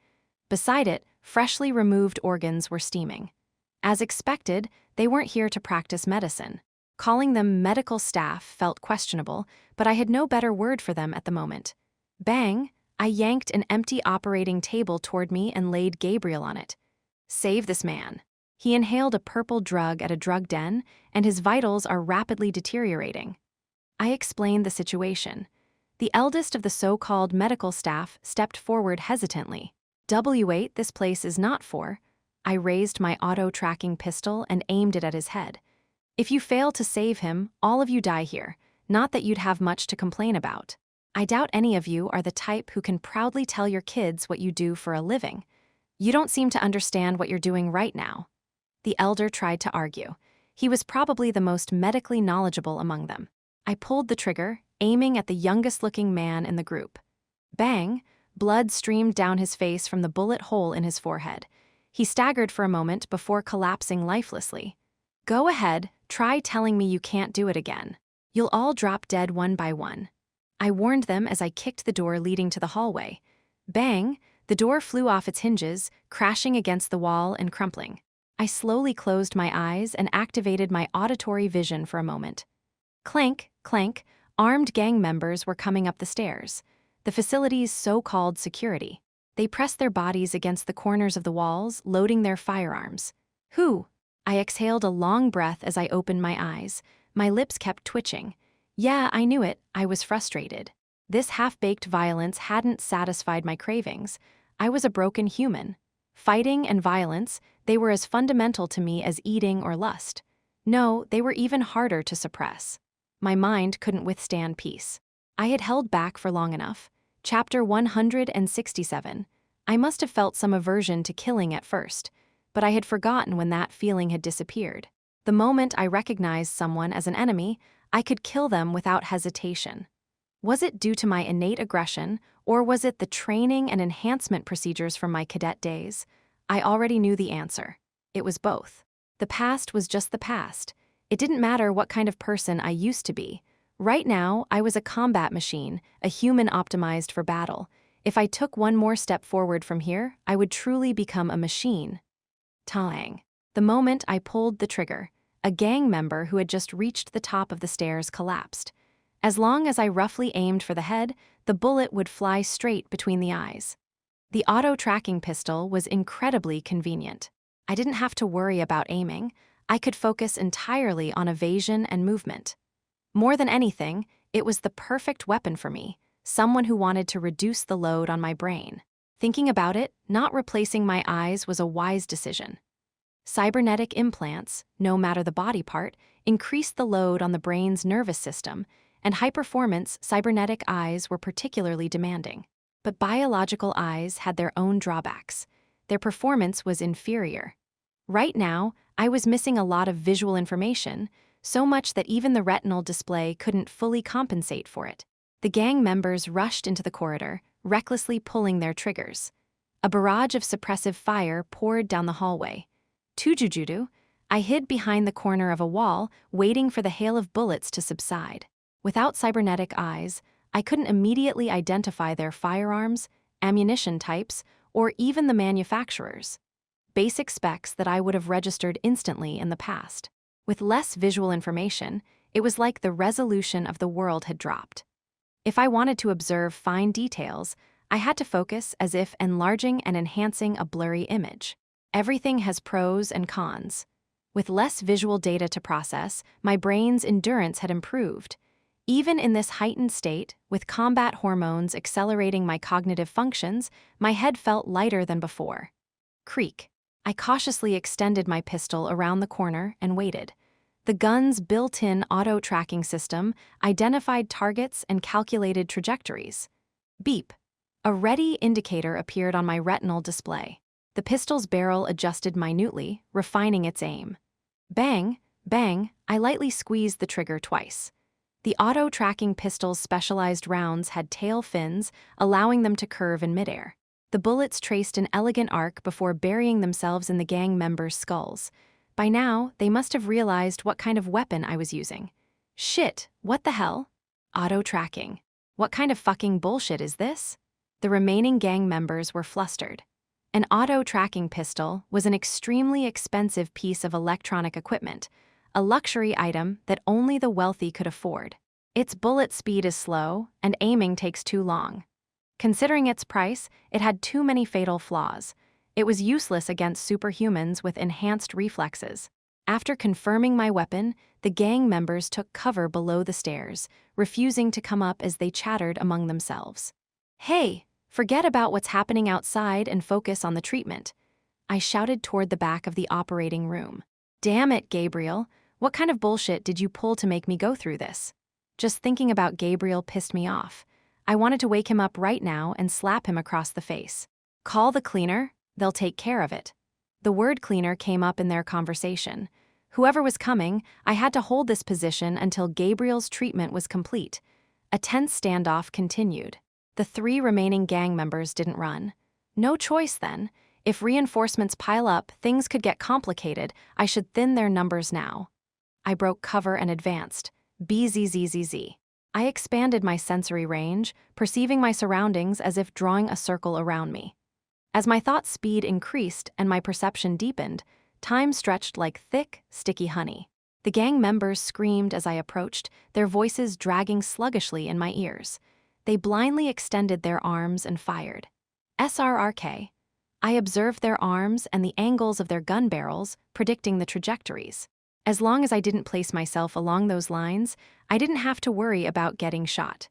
Speaker 1: Beside it, freshly removed organs were steaming. As expected, they weren't here to practice medicine. Calling them medical staff felt questionable, but I had no better word for them at the moment. Bang! I yanked an empty operating table toward me and laid Gabriel on it. Save this man. He inhaled a purple drug at a drug den, and his vitals are rapidly deteriorating. I explained the situation. The eldest of the so-called medical staff stepped forward hesitantly. W8, this place is not for. I raised my auto-tracking pistol and aimed it at his head. If you fail to save him, all of you die here. Not that you'd have much to complain about. I doubt any of you are the type who can proudly tell your kids what you do for a living. You don't seem to understand what you're doing right now. The elder tried to argue. He was probably the most medically knowledgeable among them. I pulled the trigger, aiming at the youngest-looking man in the group. Bang! Blood streamed down his face from the bullet hole in his forehead. He staggered for a moment before collapsing lifelessly. Go ahead, try telling me you can't do it again. You'll all drop dead one by one. I warned them as I kicked the door leading to the hallway. Bang! The door flew off its hinges, crashing against the wall and crumpling. I slowly closed my eyes and activated my auditory vision for a moment. Clank, clank, armed gang members were coming up the stairs. The facility's so-called security. They pressed their bodies against the corners of the walls, loading their firearms. Who? I exhaled a long breath as I opened my eyes. My lips kept twitching. Yeah, I knew it. I was frustrated. This half-baked violence hadn't satisfied my cravings. I was a broken human. Fighting and violence, they were as fundamental to me as eating or lust. No, they were even harder to suppress. My mind couldn't withstand peace. I had held back for long enough. Chapter 167. I must have felt some aversion to killing at first, but I had forgotten when that feeling had disappeared. The moment I recognized someone as an enemy, I could kill them without hesitation. Was it due to my innate aggression, or was it the training and enhancement procedures from my cadet days? I already knew the answer. It was both. The past was just the past. It didn't matter what kind of person I used to be. Right now, I was a combat machine, a human optimized for battle. If I took one more step forward from here, I would truly become a machine. Tang. The moment I pulled the trigger, a gang member who had just reached the top of the stairs collapsed. As long as I roughly aimed for the head, the bullet would fly straight between the eyes. The auto-tracking pistol was incredibly convenient. I didn't have to worry about aiming. I could focus entirely on evasion and movement. More than anything, it was the perfect weapon for me, someone who wanted to reduce the load on my brain. Thinking about it, not replacing my eyes was a wise decision. Cybernetic implants, no matter the body part, increased the load on the brain's nervous system, and high-performance cybernetic eyes were particularly demanding. But biological eyes had their own drawbacks. Their performance was inferior. Right now, I was missing a lot of visual information, so much that even the retinal display couldn't fully compensate for it. The gang members rushed into the corridor, recklessly pulling their triggers. A barrage of suppressive fire poured down the hallway. Tujujudu, I hid behind the corner of a wall, waiting for the hail of bullets to subside. Without cybernetic eyes, I couldn't immediately identify their firearms, ammunition types, or even the manufacturers. Basic specs that I would have registered instantly in the past. With less visual information, it was like the resolution of the world had dropped. If I wanted to observe fine details, I had to focus as if enlarging and enhancing a blurry image. Everything has pros and cons. With less visual data to process, my brain's endurance had improved. Even in this heightened state, with combat hormones accelerating my cognitive functions, my head felt lighter than before. Creak. I cautiously extended my pistol around the corner and waited. The gun's built-in auto-tracking system identified targets and calculated trajectories. Beep. A ready indicator appeared on my retinal display. The pistol's barrel adjusted minutely, refining its aim. Bang, bang, I lightly squeezed the trigger twice. The auto-tracking pistol's specialized rounds had tail fins, allowing them to curve in midair. The bullets traced an elegant arc before burying themselves in the gang members' skulls. By now, they must have realized what kind of weapon I was using. Shit, what the hell? Auto-tracking. What kind of fucking bullshit is this? The remaining gang members were flustered. An auto-tracking pistol was an extremely expensive piece of electronic equipment, a luxury item that only the wealthy could afford. Its bullet speed is slow, and aiming takes too long. Considering its price, it had too many fatal flaws. It was useless against superhumans with enhanced reflexes. After confirming my weapon, the gang members took cover below the stairs, refusing to come up as they chattered among themselves. Hey, forget about what's happening outside and focus on the treatment. I shouted toward the back of the operating room. Damn it, Gabriel. What kind of bullshit did you pull to make me go through this? Just thinking about Gabriel pissed me off. I wanted to wake him up right now and slap him across the face. Call the cleaner, they'll take care of it. The word cleaner came up in their conversation. Whoever was coming, I had to hold this position until Gabriel's treatment was complete. A tense standoff continued. The 3 remaining gang members didn't run. No choice then. If reinforcements pile up, things could get complicated. I should thin their numbers now. I broke cover and advanced. Bzzzzz. I expanded my sensory range, perceiving my surroundings as if drawing a circle around me. As my thought speed increased and my perception deepened, time stretched like thick, sticky honey. The gang members screamed as I approached, their voices dragging sluggishly in my ears. They blindly extended their arms and fired. SRRK. I observed their arms and the angles of their gun barrels, predicting the trajectories. As long as I didn't place myself along those lines, I didn't have to worry about getting shot.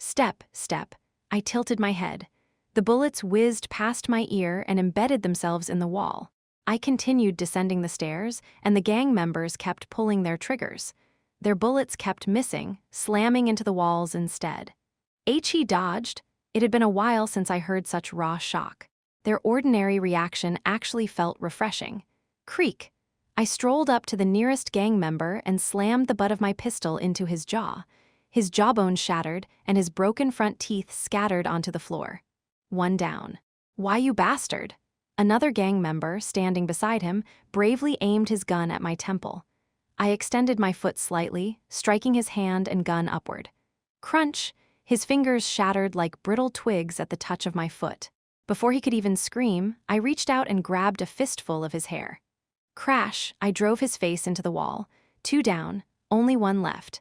Speaker 1: Step, step. I tilted my head. The bullets whizzed past my ear and embedded themselves in the wall. I continued descending the stairs, and the gang members kept pulling their triggers. Their bullets kept missing, slamming into the walls instead. He dodged. It had been a while since I heard such raw shock. Their ordinary reaction actually felt refreshing. Creak. I strolled up to the nearest gang member and slammed the butt of my pistol into his jaw. His jawbone shattered, and his broken front teeth scattered onto the floor. One down. Why, you bastard? Another gang member, standing beside him, bravely aimed his gun at my temple. I extended my foot slightly, striking his hand and gun upward. Crunch! His fingers shattered like brittle twigs at the touch of my foot. Before he could even scream, I reached out and grabbed a fistful of his hair. Crash! I drove his face into the wall. 2 down, only 1 left.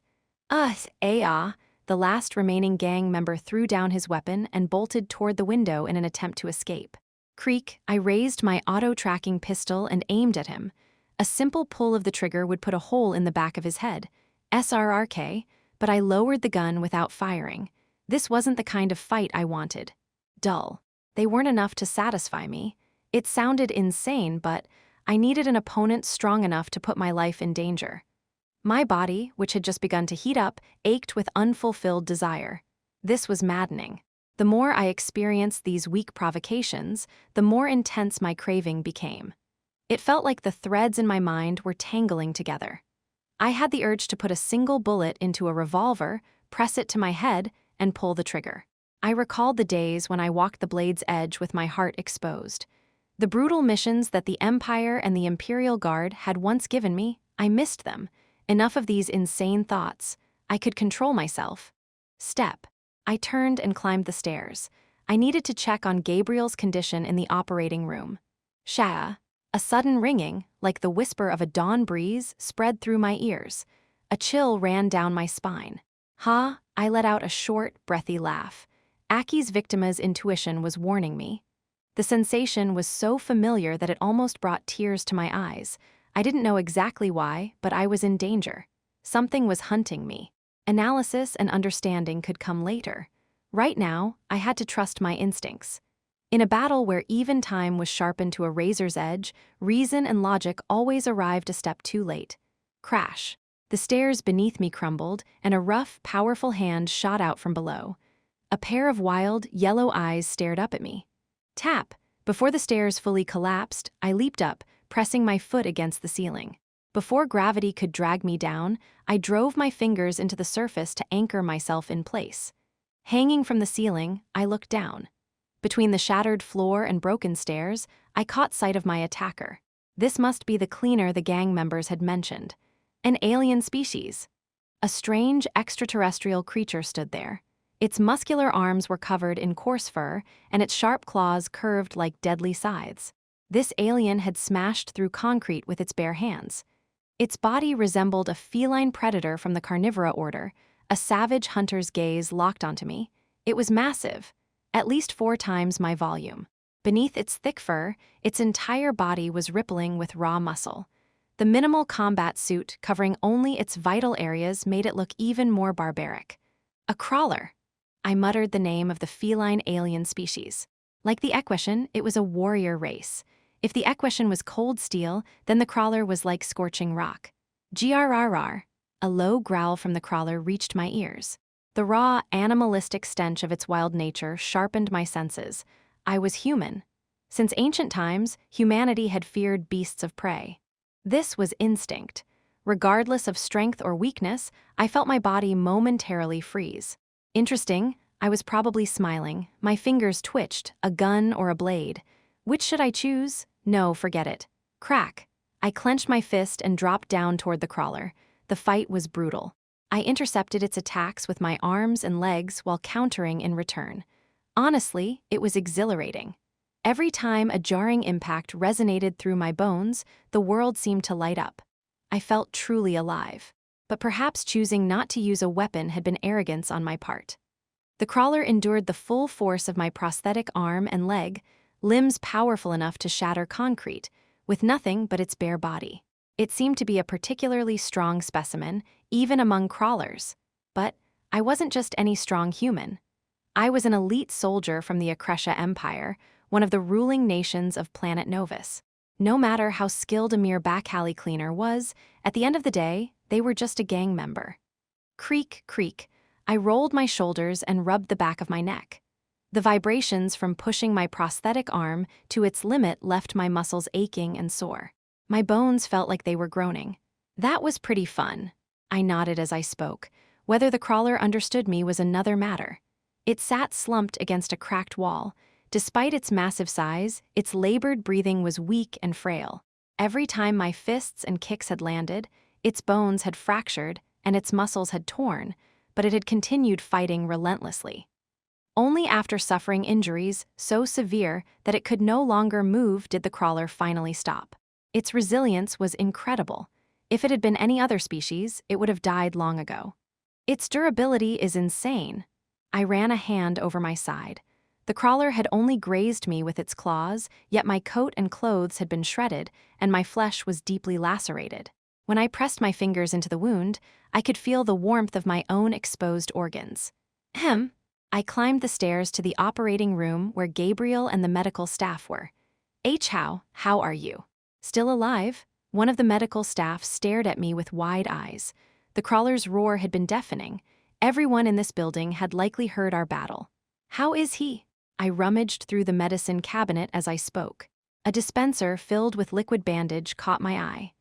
Speaker 1: The last remaining gang member threw down his weapon and bolted toward the window in an attempt to escape. Creak! I raised my auto-tracking pistol and aimed at him. A simple pull of the trigger would put a hole in the back of his head. SRRK, but I lowered the gun without firing. This wasn't the kind of fight I wanted. Dull. They weren't enough to satisfy me. It sounded insane, but I needed an opponent strong enough to put my life in danger. My body, which had just begun to heat up, ached with unfulfilled desire. This was maddening. The more I experienced these weak provocations, the more intense my craving became. It felt like the threads in my mind were tangling together. I had the urge to put a single bullet into a revolver, press it to my head, and pull the trigger. I recalled the days when I walked the blade's edge with my heart exposed. The brutal missions that the Empire and the Imperial Guard had once given me, I missed them. Enough of these insane thoughts. I could control myself. Step. I turned and climbed the stairs. I needed to check on Gabriel's condition in the operating room. Sha. A sudden ringing, like the whisper of a dawn breeze, spread through my ears. A chill ran down my spine. Ha! I let out a short, breathy laugh. Aki's victim's intuition was warning me. The sensation was so familiar that it almost brought tears to my eyes. I didn't know exactly why, but I was in danger. Something was hunting me. Analysis and understanding could come later. Right now, I had to trust my instincts. In a battle where even time was sharpened to a razor's edge, reason and logic always arrived a step too late. Crash. The stairs beneath me crumbled, and a rough, powerful hand shot out from below. A pair of wild, yellow eyes stared up at me. Tap! Before the stairs fully collapsed, I leaped up, pressing my foot against the ceiling. Before gravity could drag me down, I drove my fingers into the surface to anchor myself in place. Hanging from the ceiling, I looked down. Between the shattered floor and broken stairs, I caught sight of my attacker. This must be the cleaner the gang members had mentioned. An alien species. A strange extraterrestrial creature stood there. Its muscular arms were covered in coarse fur, and its sharp claws curved like deadly scythes. This alien had smashed through concrete with its bare hands. Its body resembled a feline predator from the carnivora order. A savage hunter's gaze locked onto me. It was massive, at least 4 times my volume. Beneath its thick fur, its entire body was rippling with raw muscle. The minimal combat suit covering only its vital areas made it look even more barbaric. A crawler. I muttered the name of the feline alien species. Like the Equation, it was a warrior race. If the Equation was cold steel, then the crawler was like scorching rock. Grrr. A low growl from the crawler reached my ears. The raw, animalistic stench of its wild nature sharpened my senses. I was human. Since ancient times, humanity had feared beasts of prey. This was instinct. Regardless of strength or weakness, I felt my body momentarily freeze. Interesting, I was probably smiling. My fingers twitched, a gun or a blade. Which should I choose? No, forget it. Crack. I clenched my fist and dropped down toward the crawler. The fight was brutal. I intercepted its attacks with my arms and legs while countering in return. Honestly, it was exhilarating. Every time a jarring impact resonated through my bones, the world seemed to light up. I felt truly alive. But perhaps choosing not to use a weapon had been arrogance on my part. The crawler endured the full force of my prosthetic arm and leg, limbs powerful enough to shatter concrete, with nothing but its bare body. It seemed to be a particularly strong specimen, even among crawlers. But I wasn't just any strong human. I was an elite soldier from the Akresha Empire, one of the ruling nations of planet Novus. No matter how skilled a mere back-alley cleaner was, at the end of the day, they were just a gang member. Creak, creak. I rolled my shoulders and rubbed the back of my neck. The vibrations from pushing my prosthetic arm to its limit left my muscles aching and sore. My bones felt like they were groaning. That was pretty fun. I nodded as I spoke. Whether the crawler understood me was another matter. It sat slumped against a cracked wall. Despite its massive size, its labored breathing was weak and frail. Every time my fists and kicks had landed, its bones had fractured and its muscles had torn, but it had continued fighting relentlessly. Only after suffering injuries so severe that it could no longer move did the crawler finally stop. Its resilience was incredible. If it had been any other species, it would have died long ago. Its durability is insane. I ran a hand over my side. The crawler had only grazed me with its claws, yet my coat and clothes had been shredded, and my flesh was deeply lacerated. When I pressed my fingers into the wound, I could feel the warmth of my own exposed organs. I climbed the stairs to the operating room where Gabriel and the medical staff were. How are you? Still alive? One of the medical staff stared at me with wide eyes. The crawler's roar had been deafening. Everyone in this building had likely heard our battle. How is he? I rummaged through the medicine cabinet as I spoke. A dispenser filled with liquid bandage caught my eye.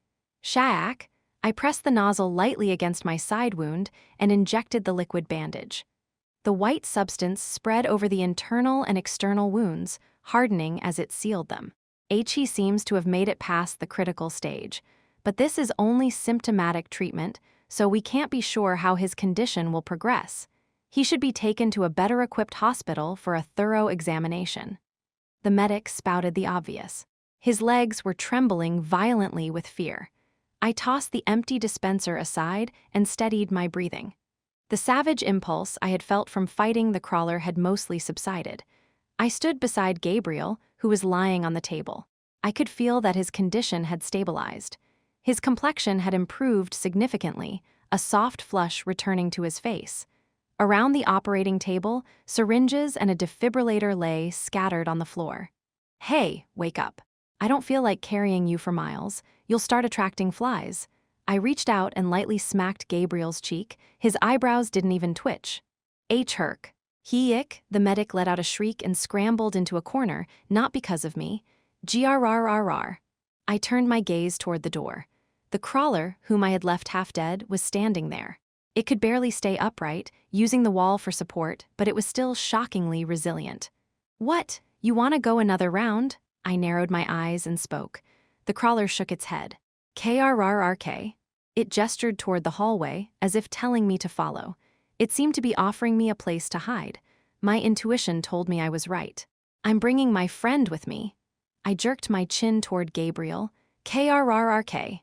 Speaker 1: Shaak, I pressed the nozzle lightly against my side wound and injected the liquid bandage. The white substance spread over the internal and external wounds, hardening as it sealed them. He seems to have made it past the critical stage, but this is only symptomatic treatment, so we can't be sure how his condition will progress. He should be taken to a better-equipped hospital for a thorough examination. The medic spouted the obvious. His legs were trembling violently with fear. I tossed the empty dispenser aside and steadied my breathing. The savage impulse I had felt from fighting the crawler had mostly subsided. I stood beside Gabriel, who was lying on the table. I could feel that his condition had stabilized. His complexion had improved significantly, a soft flush returning to his face. Around the operating table, syringes and a defibrillator lay scattered on the floor. "Hey, wake up. I don't feel like carrying you for miles. You'll start attracting flies." I reached out and lightly smacked Gabriel's cheek. His eyebrows didn't even twitch. "Herc. He-ick," the medic let out a shriek and scrambled into a corner, not because of me. "Grrrrrr." I turned my gaze toward the door. The crawler, whom I had left half dead, was standing there. It could barely stay upright, using the wall for support, but it was still shockingly resilient. "What? You want to go another round?" I narrowed my eyes and spoke. The crawler shook its head. "Krrrk." It gestured toward the hallway, as if telling me to follow. It seemed to be offering me a place to hide. My intuition told me I was right. "I'm bringing my friend with me." I jerked my chin toward Gabriel. "Krrrk."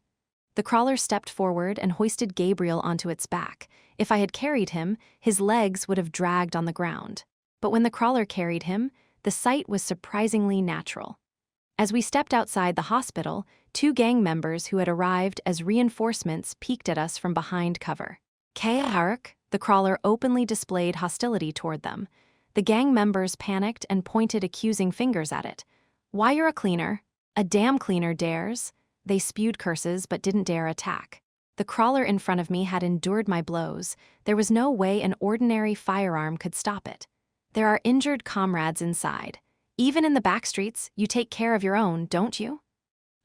Speaker 1: The crawler stepped forward and hoisted Gabriel onto its back. If I had carried him, his legs would have dragged on the ground. But when the crawler carried him, the sight was surprisingly natural. As we stepped outside the hospital, 2 gang members who had arrived as reinforcements peeked at us from behind cover. "Krrrk," the crawler openly displayed hostility toward them. The gang members panicked and pointed accusing fingers at it. "Why, you're a cleaner. A damn cleaner dares." They spewed curses but didn't dare attack. The crawler in front of me had endured my blows. There was no way an ordinary firearm could stop it. "There are injured comrades inside. Even in the backstreets, you take care of your own, don't you?"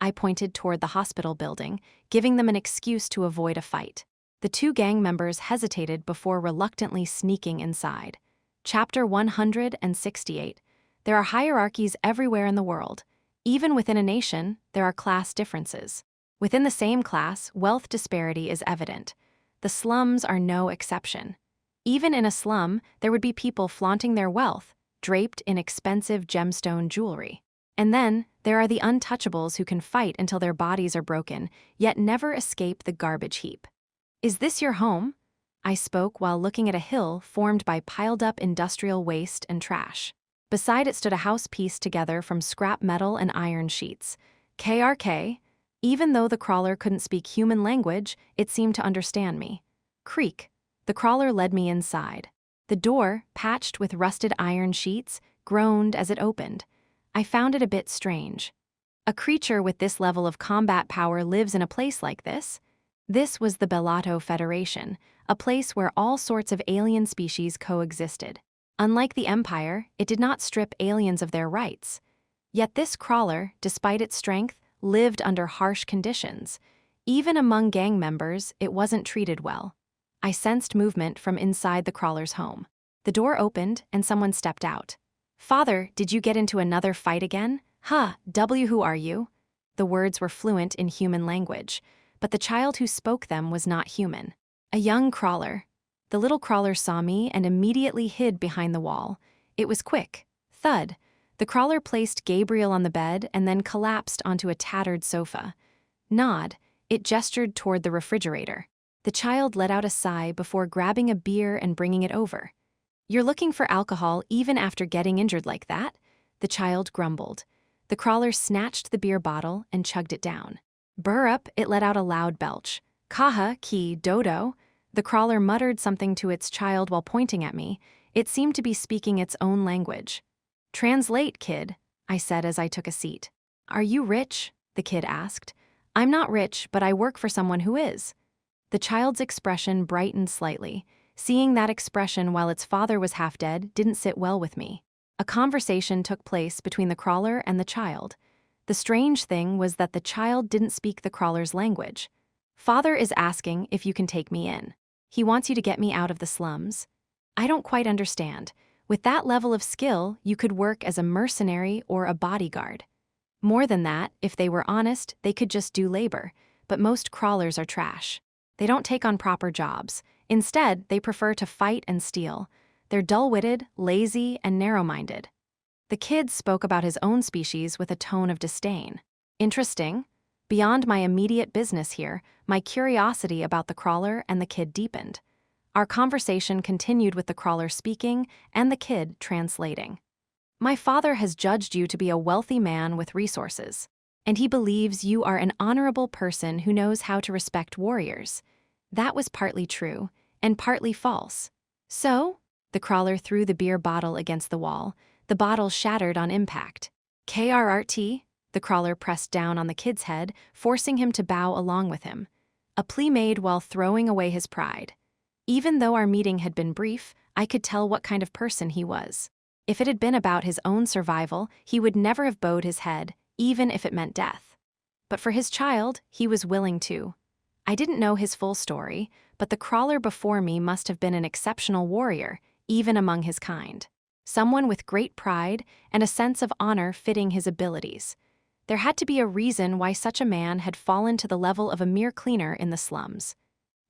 Speaker 1: I pointed toward the hospital building, giving them an excuse to avoid a fight. The 2 gang members hesitated before reluctantly sneaking inside. Chapter 168. There are hierarchies everywhere in the world. Even within a nation, there are class differences. Within the same class, wealth disparity is evident. The slums are no exception. Even in a slum, there would be people flaunting their wealth, draped in expensive gemstone jewelry. And then, there are the untouchables who can fight until their bodies are broken, yet never escape the garbage heap. "Is this your home?" I spoke while looking at a hill formed by piled-up industrial waste and trash. Beside it stood a house pieced together from scrap metal and iron sheets. "Krrk." Even though the crawler couldn't speak human language, it seemed to understand me. "Creak." The crawler led me inside. The door, patched with rusted iron sheets, groaned as it opened. I found it a bit strange. A creature with this level of combat power lives in a place like this? This was the Bellato Federation, a place where all sorts of alien species coexisted. Unlike the Empire, it did not strip aliens of their rights. Yet this crawler, despite its strength, lived under harsh conditions. Even among gang members, it wasn't treated well. I sensed movement from inside the crawler's home. The door opened and someone stepped out. "Father, did you get into another fight again?" Who are you?" The words were fluent in human language, but the child who spoke them was not human. A young crawler. The little crawler saw me and immediately hid behind the wall. It was quick. Thud. The crawler placed Gabriel on the bed and then collapsed onto a tattered sofa. Nod. It gestured toward the refrigerator. The child let out a sigh before grabbing a beer and bringing it over. "You're looking for alcohol even after getting injured like that?" The child grumbled. The crawler snatched the beer bottle and chugged it down. Burrup, it let out a loud belch. "Kaha, ki, dodo." The crawler muttered something to its child while pointing at me. It seemed to be speaking its own language. "Translate, kid," I said as I took a seat. "Are you rich?" the kid asked. "I'm not rich, but I work for someone who is." The child's expression brightened slightly. Seeing that expression while its father was half dead didn't sit well with me. A conversation took place between the crawler and the child. The strange thing was that the child didn't speak the crawler's language. "Father is asking if you can take me in. He wants you to get me out of the slums." I don't quite understand. With that level of skill, you could work as a mercenary or a bodyguard. More than that, if they were honest, they could just do labor. But most crawlers are trash. They don't take on proper jobs. Instead, they prefer to fight and steal. They're dull-witted, lazy, and narrow-minded. The kid spoke about his own species with a tone of disdain. Interesting. Beyond my immediate business here, my curiosity about the crawler and the kid deepened. Our conversation continued with the crawler speaking and the kid translating. My father has judged you to be a wealthy man with resources, and he believes you are an honorable person who knows how to respect warriors. That was partly true, and partly false. So, the crawler threw the beer bottle against the wall. The bottle shattered on impact. KRRT, the crawler pressed down on the kid's head, forcing him to bow along with him. A plea made while throwing away his pride. Even though our meeting had been brief, I could tell what kind of person he was. If it had been about his own survival, he would never have bowed his head, even if it meant death. But for his child, he was willing to. I didn't know his full story, but the crawler before me must have been an exceptional warrior, even among his kind. Someone with great pride and a sense of honor fitting his abilities. There had to be a reason why such a man had fallen to the level of a mere cleaner in the slums.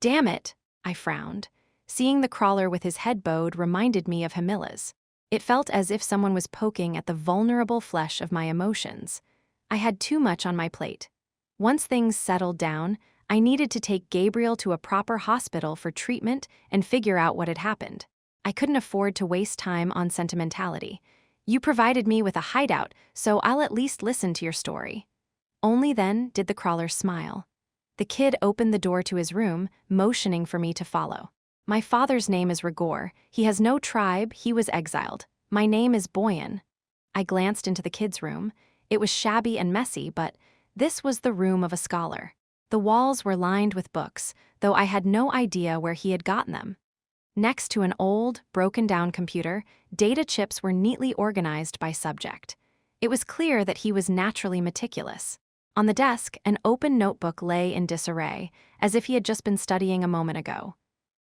Speaker 1: Damn it, I frowned. Seeing the crawler with his head bowed reminded me of Hamila's. It felt as if someone was poking at the vulnerable flesh of my emotions. I had too much on my plate. Once things settled down, I needed to take Gabriel to a proper hospital for treatment and figure out what had happened. I couldn't afford to waste time on sentimentality. You provided me with a hideout, so I'll at least listen to your story. Only then did the crawler smile. The kid opened the door to his room, motioning for me to follow. My father's name is Rigor. He has no tribe, he was exiled. My name is Boyan. I glanced into the kid's room. It was shabby and messy, but this was the room of a scholar. The walls were lined with books, though I had no idea where he had gotten them. Next to an old, broken-down computer, data chips were neatly organized by subject. It was clear that he was naturally meticulous. On the desk, an open notebook lay in disarray, as if he had just been studying a moment ago.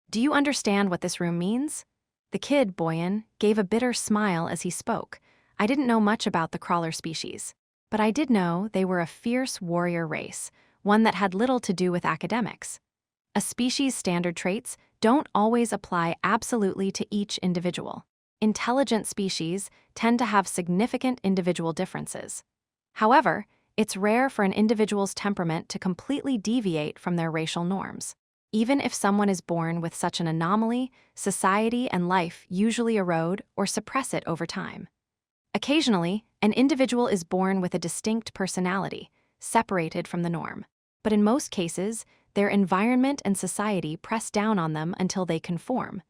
Speaker 1: Do you understand what this room means? The kid, Boyan, gave a bitter smile as he spoke. I didn't know much about the crawler species, but I did know they were a fierce warrior race, one that had little to do with academics. A species' standard traits don't always apply absolutely to each individual. Intelligent species tend to have significant individual differences. However, it's rare for an individual's temperament to completely deviate from their racial norms. Even if someone is born with such an anomaly, society and life usually erode or suppress it over time. Occasionally, an individual is born with a distinct personality, separated from the norm. But in most cases, their environment and society press down on them until they conform.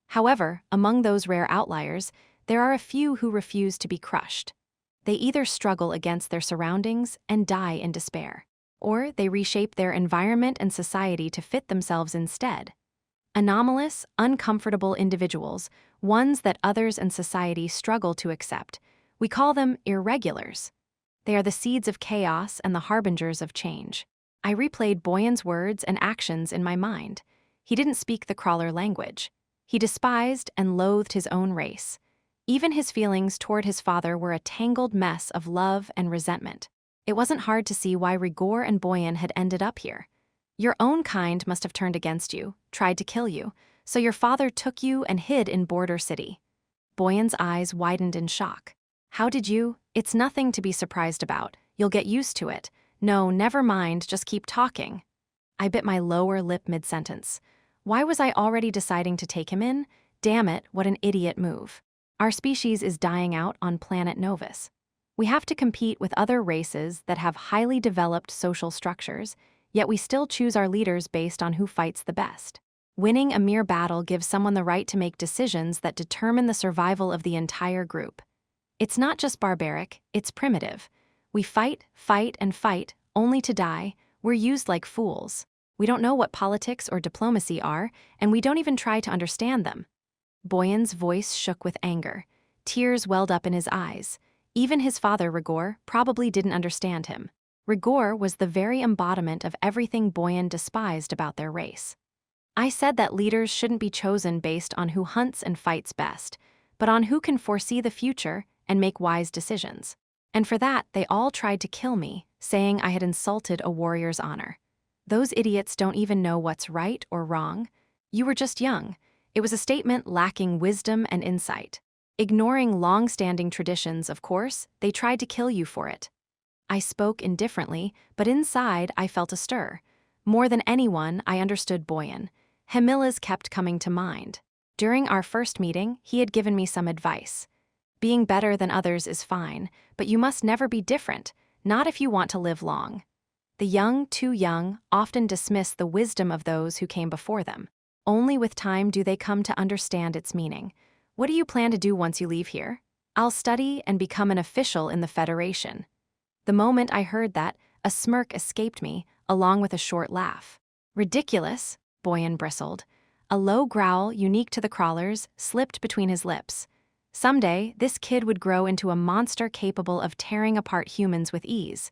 Speaker 1: However, among those rare outliers, there are a few who refuse to be crushed. They either struggle against their surroundings and die in despair, or they reshape their environment and society to fit themselves instead. Anomalous, uncomfortable individuals, ones that others and society struggle to accept, we call them irregulars. They are the seeds of chaos and the harbingers of change. I replayed Boyan's words and actions in my mind. He didn't speak the crawler language. He despised and loathed his own race. Even his feelings toward his father were a tangled mess of love and resentment. It wasn't hard to see why Rigor and Boyan had ended up here. Your own kind must have turned against you, tried to kill you, so your father took you and hid in Border City. Boyan's eyes widened in shock. How did you? It's nothing to be surprised about. You'll get used to it. No, never mind, just keep talking. I bit my lower lip mid-sentence. Why was I already deciding to take him in? Damn it, what an idiot move. Our species is dying out on planet Novus. We have to compete with other races that have highly developed social structures, yet we still choose our leaders based on who fights the best. Winning a mere battle gives someone the right to make decisions that determine the survival of the entire group. It's not just barbaric, it's primitive. We fight, and fight, only to die. We're used like fools. We don't know what politics or diplomacy are, and we don't even try to understand them. Boyan's voice shook with anger. Tears welled up in his eyes. Even his father, Rigor, probably didn't understand him. Rigor was the very embodiment of everything Boyan despised about their race. I said that leaders shouldn't be chosen based on who hunts and fights best, but on who can foresee the future and make wise decisions. And for that, they all tried to kill me, saying I had insulted a warrior's honor. Those idiots don't even know what's right or wrong. You were just young. It was a statement lacking wisdom and insight. Ignoring long-standing traditions, of course, they tried to kill you for it. I spoke indifferently, but inside I felt a stir. More than anyone, I understood Boyan. Hemila's kept coming to mind. During our first meeting, he had given me some advice. Being better than others is fine, but you must never be different, not if you want to live long. The young, too young, often dismiss the wisdom of those who came before them. Only with time do they come to understand its meaning. What do you plan to do once you leave here? I'll study and become an official in the Federation. The moment I heard that, a smirk escaped me, along with a short laugh. Ridiculous, Boyan bristled. A low growl, unique to the crawlers, slipped between his lips. Someday, this kid would grow into a monster capable of tearing apart humans with ease.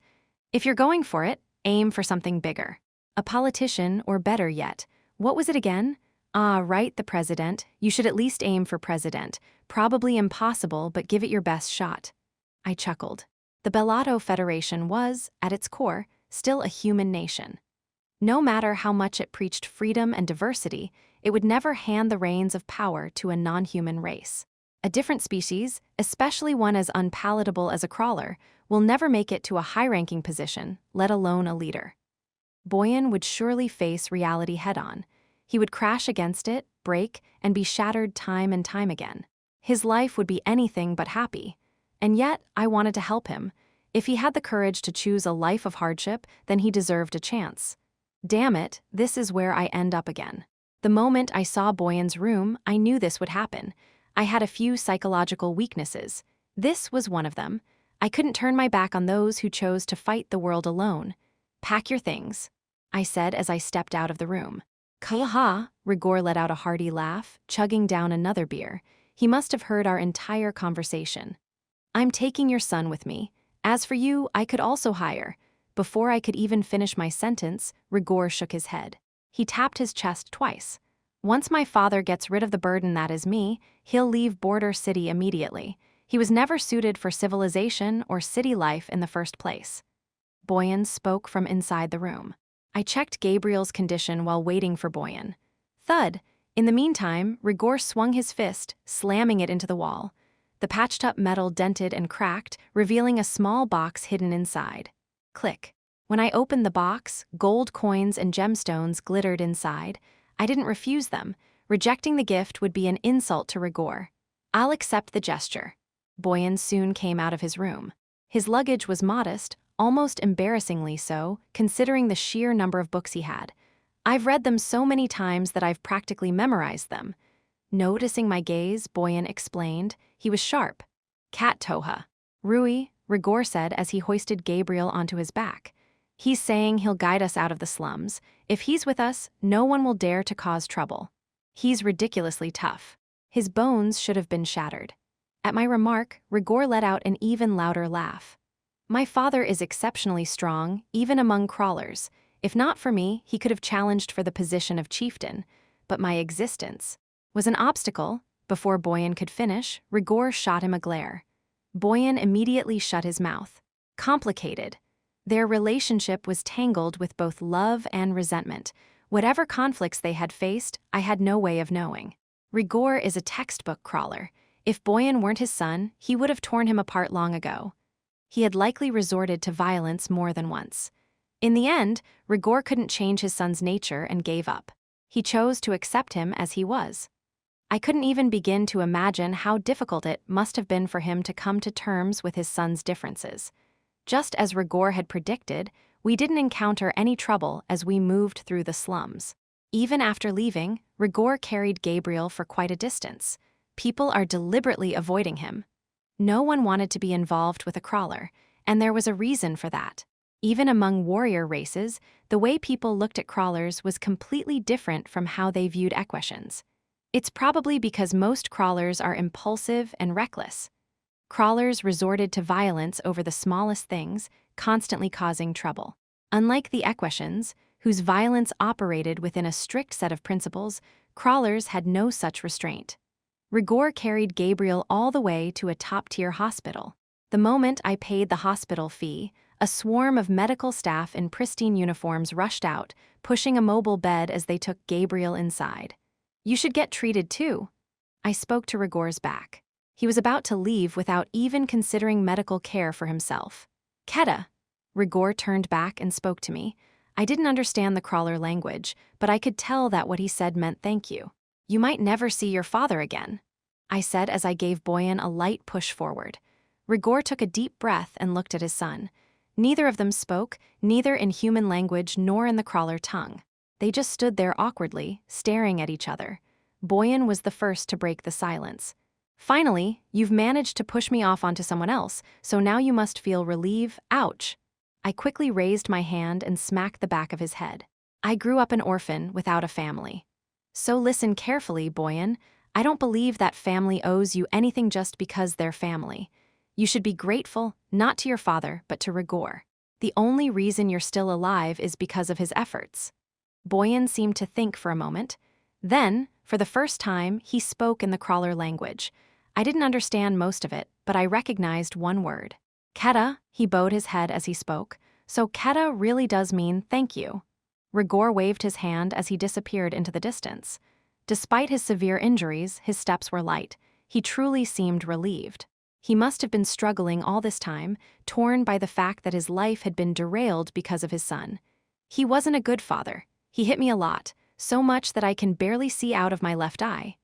Speaker 1: If you're going for it, aim for something bigger. A politician, or better yet, what was it again? Ah, right, the president. You should at least aim for president. Probably impossible, but give it your best shot. I chuckled. The Bellato Federation was, at its core, still a human nation. No matter how much it preached freedom and diversity, it would never hand the reins of power to a non-human race. A different species, especially one as unpalatable as a crawler, will never make it to a high-ranking position, let alone a leader. Boyan would surely face reality head-on. He would crash against it, break, and be shattered time and time again. His life would be anything but happy. And yet, I wanted to help him. If he had the courage to choose a life of hardship, then he deserved a chance. Damn it, this is where I end up again. The moment I saw Boyan's room, I knew this would happen. I had a few psychological weaknesses. This was one of them. I couldn't turn my back on those who chose to fight the world alone. Pack your things, I said as I stepped out of the room. Kaha, Rigor let out a hearty laugh, chugging down another beer. He must have heard our entire conversation. I'm taking your son with me. As for you, I could also hire. Before I could even finish my sentence, Rigor shook his head. He tapped his chest twice. Once my father gets rid of the burden that is me, he'll leave Border City immediately. He was never suited for civilization or city life in the first place. Boyan spoke from inside the room. I checked Gabriel's condition while waiting for Boyan. Thud. In the meantime, Rigor swung his fist, slamming it into the wall. The patched-up metal dented and cracked, revealing a small box hidden inside. Click. When I opened the box, gold coins and gemstones glittered inside. I didn't refuse them. Rejecting the gift would be an insult to Rigor. I'll accept the gesture. Boyan soon came out of his room. His luggage was modest, almost embarrassingly so, considering the sheer number of books he had. I've read them so many times that I've practically memorized them. Noticing my gaze, Boyan explained. He was sharp. Cat Toha. Rui, Rigor said as he hoisted Gabriel onto his back. He's saying he'll guide us out of the slums. If he's with us, no one will dare to cause trouble. He's ridiculously tough. His bones should have been shattered. At my remark, Rigor let out an even louder laugh. My father is exceptionally strong, even among crawlers. If not for me, he could have challenged for the position of chieftain. But my existence was an obstacle. Before Boyan could finish, Rigor shot him a glare. Boyan immediately shut his mouth. Complicated. Their relationship was tangled with both love and resentment. Whatever conflicts they had faced, I had no way of knowing. Rigor is a textbook crawler. If Boyan weren't his son, he would have torn him apart long ago. He had likely resorted to violence more than once. In the end, Rigor couldn't change his son's nature and gave up. He chose to accept him as he was. I couldn't even begin to imagine how difficult it must have been for him to come to terms with his son's differences. Just as Rigor had predicted, we didn't encounter any trouble as we moved through the slums. Even after leaving, Rigor carried Gabriel for quite a distance. People are deliberately avoiding him. No one wanted to be involved with a crawler, and there was a reason for that. Even among warrior races, the way people looked at crawlers was completely different from how they viewed equestrians. It's probably because most crawlers are impulsive and reckless. Crawlers resorted to violence over the smallest things, constantly causing trouble. Unlike the equestrians, whose violence operated within a strict set of principles, crawlers had no such restraint. Rigor carried Gabriel all the way to a top-tier hospital. The moment I paid the hospital fee, a swarm of medical staff in pristine uniforms rushed out, pushing a mobile bed as they took Gabriel inside. "You should get treated too." I spoke to Rigor's back. He was about to leave without even considering medical care for himself. "Keta." Rigor turned back and spoke to me. I didn't understand the crawler language, but I could tell that what he said meant thank you. "You might never see your father again," I said as I gave Boyan a light push forward. Rigor took a deep breath and looked at his son. Neither of them spoke, neither in human language nor in the crawler tongue. They just stood there awkwardly, staring at each other. Boyan was the first to break the silence. "Finally, you've managed to push me off onto someone else, so now you must feel relief. Ouch." I quickly raised my hand and smacked the back of his head. "I grew up an orphan without a family. So listen carefully, Boyan. I don't believe that family owes you anything just because they're family. You should be grateful, not to your father, but to Rigor. The only reason you're still alive is because of his efforts." Boyan seemed to think for a moment. Then, for the first time, he spoke in the crawler language. I didn't understand most of it, but I recognized one word. "Keta," he bowed his head as he spoke. "So Keta really does mean thank you." Rigor waved his hand as he disappeared into the distance. Despite his severe injuries, his steps were light. He truly seemed relieved. He must have been struggling all this time, torn by the fact that his life had been derailed because of his son. "He wasn't a good father. He hit me a lot, so much that I can barely see out of my left eye,"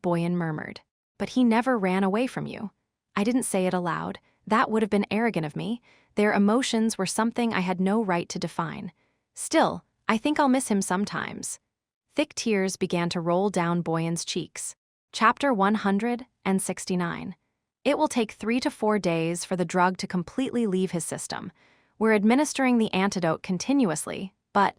Speaker 1: Boyan murmured. "But he never ran away from you." I didn't say it aloud. That would have been arrogant of me. Their emotions were something I had no right to define. Still, I think I'll miss him sometimes. Thick tears began to roll down Boyan's cheeks. Chapter 169. It will take 3 to 4 days for the drug to completely leave his system. We're administering the antidote continuously, but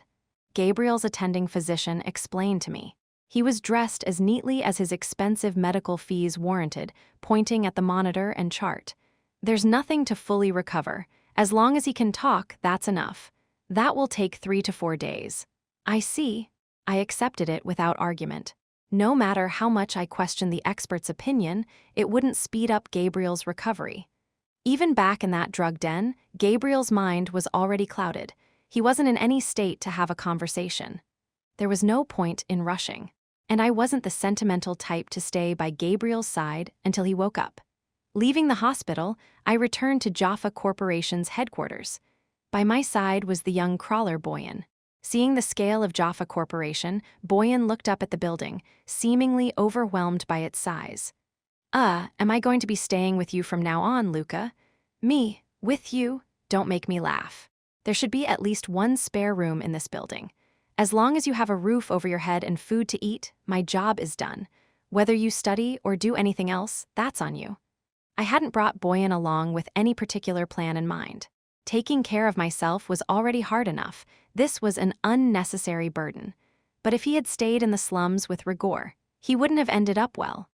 Speaker 1: Gabriel's attending physician explained to me. He was dressed as neatly as his expensive medical fees warranted, pointing at the monitor and chart. "There's nothing to fully recover. As long as he can talk, that's enough. That will take 3 to 4 days." "I see." I accepted it without argument. No matter how much I questioned the expert's opinion, it wouldn't speed up Gabriel's recovery. Even back in that drug den, Gabriel's mind was already clouded. He wasn't in any state to have a conversation. There was no point in rushing. And I wasn't the sentimental type to stay by Gabriel's side until he woke up. Leaving the hospital, I returned to Jaffa Corporation's headquarters. By my side was the young crawler Boyan. Seeing the scale of Jaffa Corporation, Boyan looked up at the building, seemingly overwhelmed by its size. Am I going to be staying with you from now on, Luka?" "Me? With you? Don't make me laugh. There should be at least one spare room in this building. As long as you have a roof over your head and food to eat, my job is done. Whether you study or do anything else, that's on you." I hadn't brought Boyan along with any particular plan in mind. Taking care of myself was already hard enough. This was an unnecessary burden. But if he had stayed in the slums with Rigor, he wouldn't have ended up well.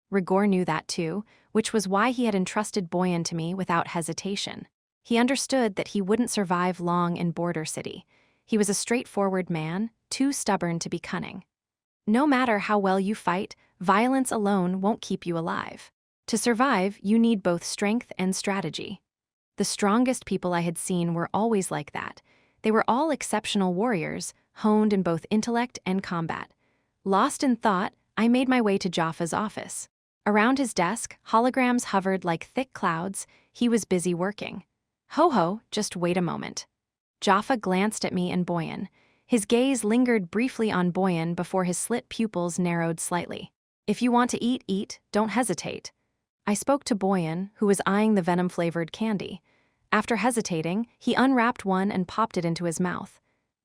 Speaker 1: Rigor knew that too, which was why he had entrusted Boyan to me without hesitation. He understood that he wouldn't survive long in Border City. He was a straightforward man, too stubborn to be cunning. No matter how well you fight, violence alone won't keep you alive. To survive, you need both strength and strategy. The strongest people I had seen were always like that. They were all exceptional warriors, honed in both intellect and combat. Lost in thought, I made my way to Jaffa's office. Around his desk, holograms hovered like thick clouds. He was busy working. "Ho, just wait a moment." Jaffa glanced at me and Boyan. His gaze lingered briefly on Boyan before his slit pupils narrowed slightly. "If you want to eat, don't hesitate." I spoke to Boyan, who was eyeing the venom-flavored candy. After hesitating, he unwrapped one and popped it into his mouth.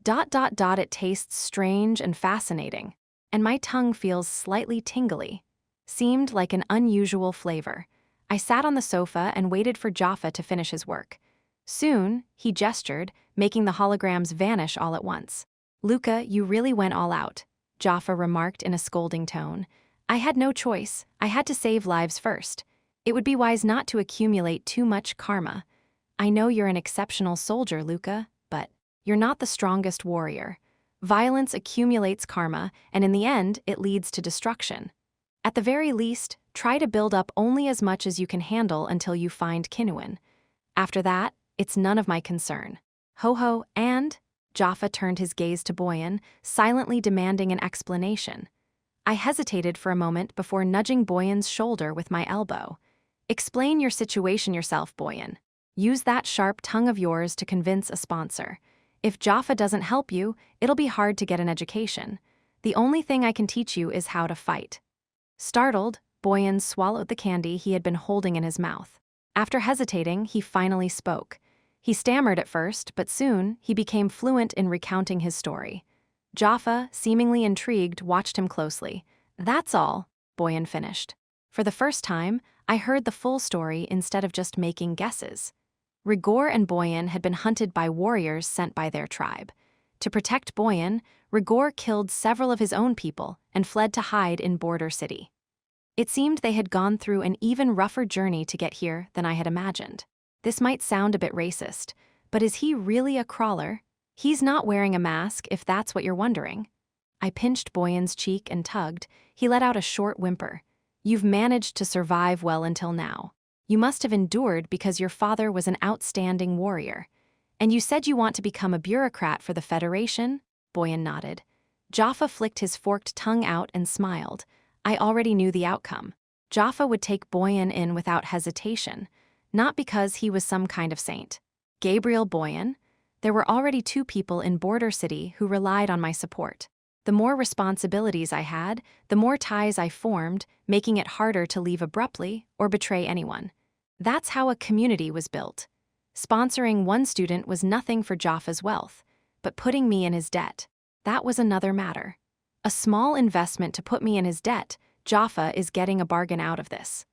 Speaker 1: It tastes strange and fascinating, and my tongue feels slightly tingly. Seemed like an unusual flavor. I sat on the sofa and waited for Jaffa to finish his work. Soon, he gestured, making the holograms vanish all at once. "Luka, you really went all out," Jaffa remarked in a scolding tone. "I had no choice. I had to save lives first. It would be wise not to accumulate too much karma. I know you're an exceptional soldier, Luka, but you're not the strongest warrior. Violence accumulates karma, and in the end, it leads to destruction. At the very least, try to build up only as much as you can handle until you find Kinuan. After that, it's none of my concern. Ho-ho, and? Jaffa turned his gaze to Boyan, silently demanding an explanation. I hesitated for a moment before nudging Boyan's shoulder with my elbow. Explain your situation yourself, Boyan. Use that sharp tongue of yours to convince a sponsor. If Jaffa doesn't help you, it'll be hard to get an education. The only thing I can teach you is how to fight. Startled, Boyan swallowed the candy he had been holding in his mouth. After hesitating, he finally spoke. He stammered at first, but soon he became fluent in recounting his story. Jaffa, seemingly intrigued, watched him closely. That's all, Boyan finished. For the first time, I heard the full story instead of just making guesses. Rigor and Boyan had been hunted by warriors sent by their tribe. To protect Boyan, Rigor killed several of his own people and fled to hide in Border City. It seemed they had gone through an even rougher journey to get here than I had imagined. This might sound a bit racist, but is he really a crawler? He's not wearing a mask, if that's what you're wondering. I pinched Boyan's cheek and tugged. He let out a short whimper. You've managed to survive well until now. You must have endured because your father was an outstanding warrior. And you said you want to become a bureaucrat for the Federation? Boyan nodded. Jaffa flicked his forked tongue out and smiled. I already knew the outcome. Jaffa would take Boyan in without hesitation, not because he was some kind of saint. Gabriel Boyan? There were already 2 people in Border City who relied on my support. The more responsibilities I had, the more ties I formed, making it harder to leave abruptly or betray anyone. That's how a community was built. Sponsoring one student was nothing for Jaffa's wealth, but putting me in his debt, that was another matter. A small investment to put me in his debt, Jaffa is getting a bargain out of this.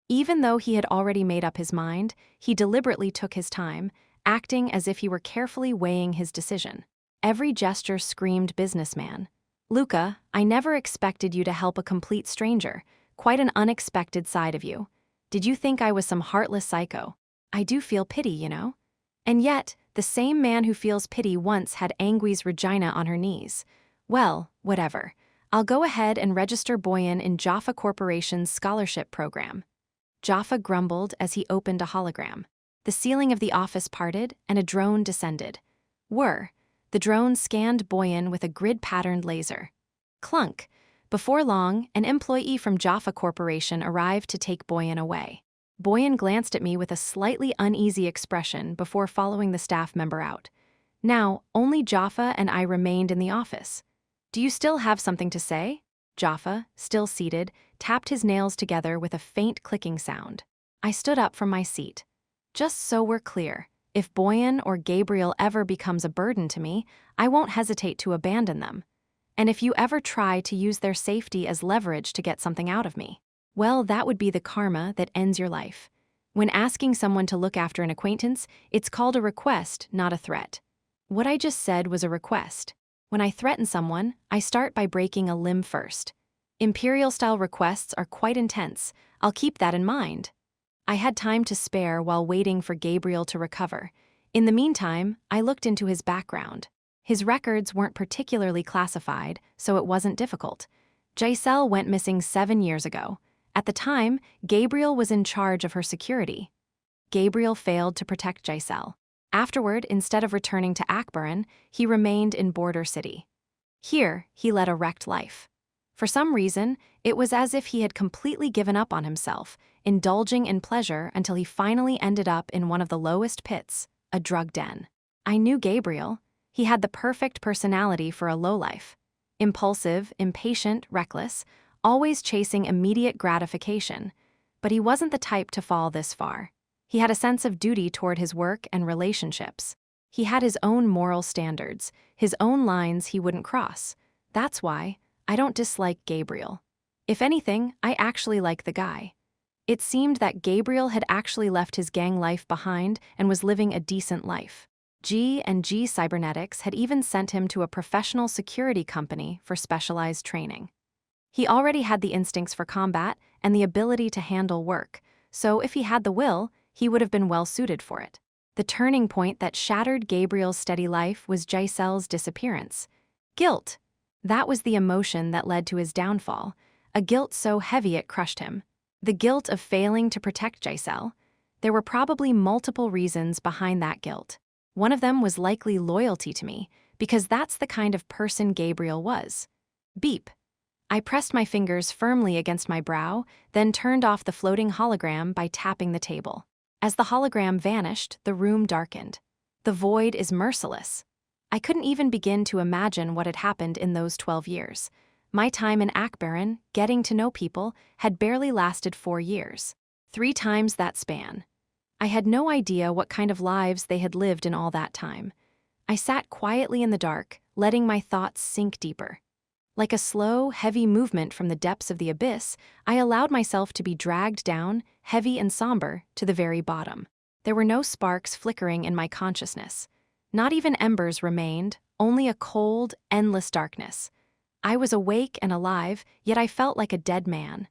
Speaker 1: Even though he had already made up his mind, he deliberately took his time, acting as if he were carefully weighing his decision. Every gesture screamed businessman. Luka, I never expected you to help a complete stranger. Quite an unexpected side of you. Did you think I was some heartless psycho? I do feel pity, you know? And yet, the same man who feels pity once had Angui's Regina on her knees. Well, whatever. I'll go ahead and register Boyan in Jaffa Corporation's scholarship program. Jaffa grumbled as he opened a hologram. The ceiling of the office parted and a drone descended. Whir! The drone scanned Boyan with a grid-patterned laser. Clunk! Before long, an employee from Jaffa Corporation arrived to take Boyan away. Boyan glanced at me with a slightly uneasy expression before following the staff member out. Now, only Jaffa and I remained in the office. Do you still have something to say? Jaffa, still seated, tapped his nails together with a faint clicking sound. I stood up from my seat. Just so we're clear, if Boyan or Gabriel ever becomes a burden to me, I won't hesitate to abandon them. And if you ever try to use their safety as leverage to get something out of me, well, that would be the karma that ends your life. When asking someone to look after an acquaintance, it's called a request, not a threat. What I just said was a request. When I threaten someone, I start by breaking a limb first. Imperial-style requests are quite intense. I'll keep that in mind. I had time to spare while waiting for Gabriel to recover. In the meantime, I looked into his background. His records weren't particularly classified, so it wasn't difficult. Giselle went missing 7 years ago. At the time, Gabriel was in charge of her security. Gabriel failed to protect Giselle. Afterward, instead of returning to Akbaran, he remained in Border City. Here, he led a wrecked life. For some reason, it was as if he had completely given up on himself, indulging in pleasure until he finally ended up in one of the lowest pits, a drug den. I knew Gabriel. He had the perfect personality for a lowlife. Impulsive, impatient, reckless, always chasing immediate gratification. But he wasn't the type to fall this far. He had a sense of duty toward his work and relationships. He had his own moral standards, his own lines he wouldn't cross. That's why I don't dislike Gabriel. If anything, I actually like the guy. It seemed that Gabriel had actually left his gang life behind and was living a decent life. G&G Cybernetics had even sent him to a professional security company for specialized training. He already had the instincts for combat and the ability to handle work, so if he had the will, he would have been well suited for it. The turning point that shattered Gabriel's steady life was Giselle's disappearance. Guilt. That was the emotion that led to his downfall, a guilt so heavy it crushed him. The guilt of failing to protect Giselle. There were probably multiple reasons behind that guilt. One of them was likely loyalty to me, because that's the kind of person Gabriel was. Beep. I pressed my fingers firmly against my brow, then turned off the floating hologram by tapping the table. As the hologram vanished, the room darkened. The void is merciless. I couldn't even begin to imagine what had happened in those 12 years. My time in Akbaran, getting to know people, had barely lasted 4 years. 3 times that span. I had no idea what kind of lives they had lived in all that time. I sat quietly in the dark, letting my thoughts sink deeper. Like a slow, heavy movement from the depths of the abyss, I allowed myself to be dragged down, heavy and somber, to the very bottom. There were no sparks flickering in my consciousness. Not even embers remained, only a cold, endless darkness. I was awake and alive, yet I felt like a dead man.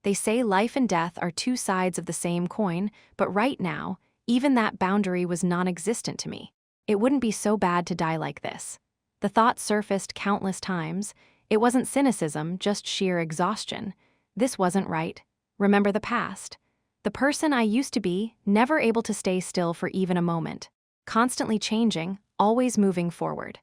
Speaker 1: They say life and death are 2 sides of the same coin, but right now, even that boundary was non-existent to me. It wouldn't be so bad to die like this. The thought surfaced countless times. It wasn't cynicism, just sheer exhaustion. This wasn't right. Remember the past. The person I used to be, never able to stay still for even a moment. Constantly changing, always moving forward.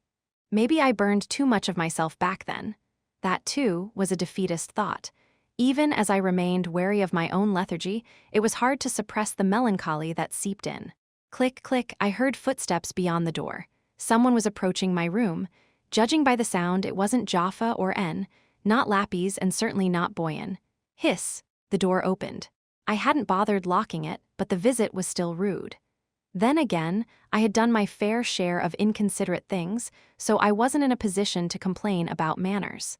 Speaker 1: Maybe I burned too much of myself back then. That, too, was a defeatist thought. Even as I remained wary of my own lethargy, it was hard to suppress the melancholy that seeped in. Click, click, I heard footsteps beyond the door. Someone was approaching my room. Judging by the sound, it wasn't Jaffa or En, not Lappies and certainly not Boyan. Hiss, the door opened. I hadn't bothered locking it, but the visit was still rude. Then again, I had done my fair share of inconsiderate things, so I wasn't in a position to complain about manners.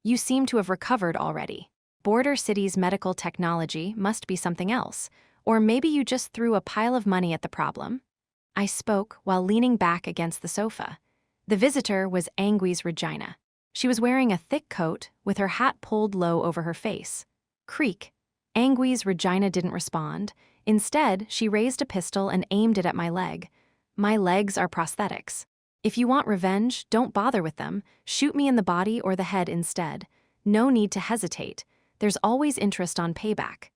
Speaker 1: You seem to have recovered already. Border City's medical technology must be something else, or maybe you just threw a pile of money at the problem. I spoke while leaning back against the sofa. The visitor was Anguis Regina. She was wearing a thick coat with her hat pulled low over her face. Creak. Anguis Regina didn't respond. Instead, she raised a pistol and aimed it at my leg. My legs are prosthetics. If you want revenge, don't bother with them. Shoot me in the body or the head instead. No need to hesitate. There's always interest on payback.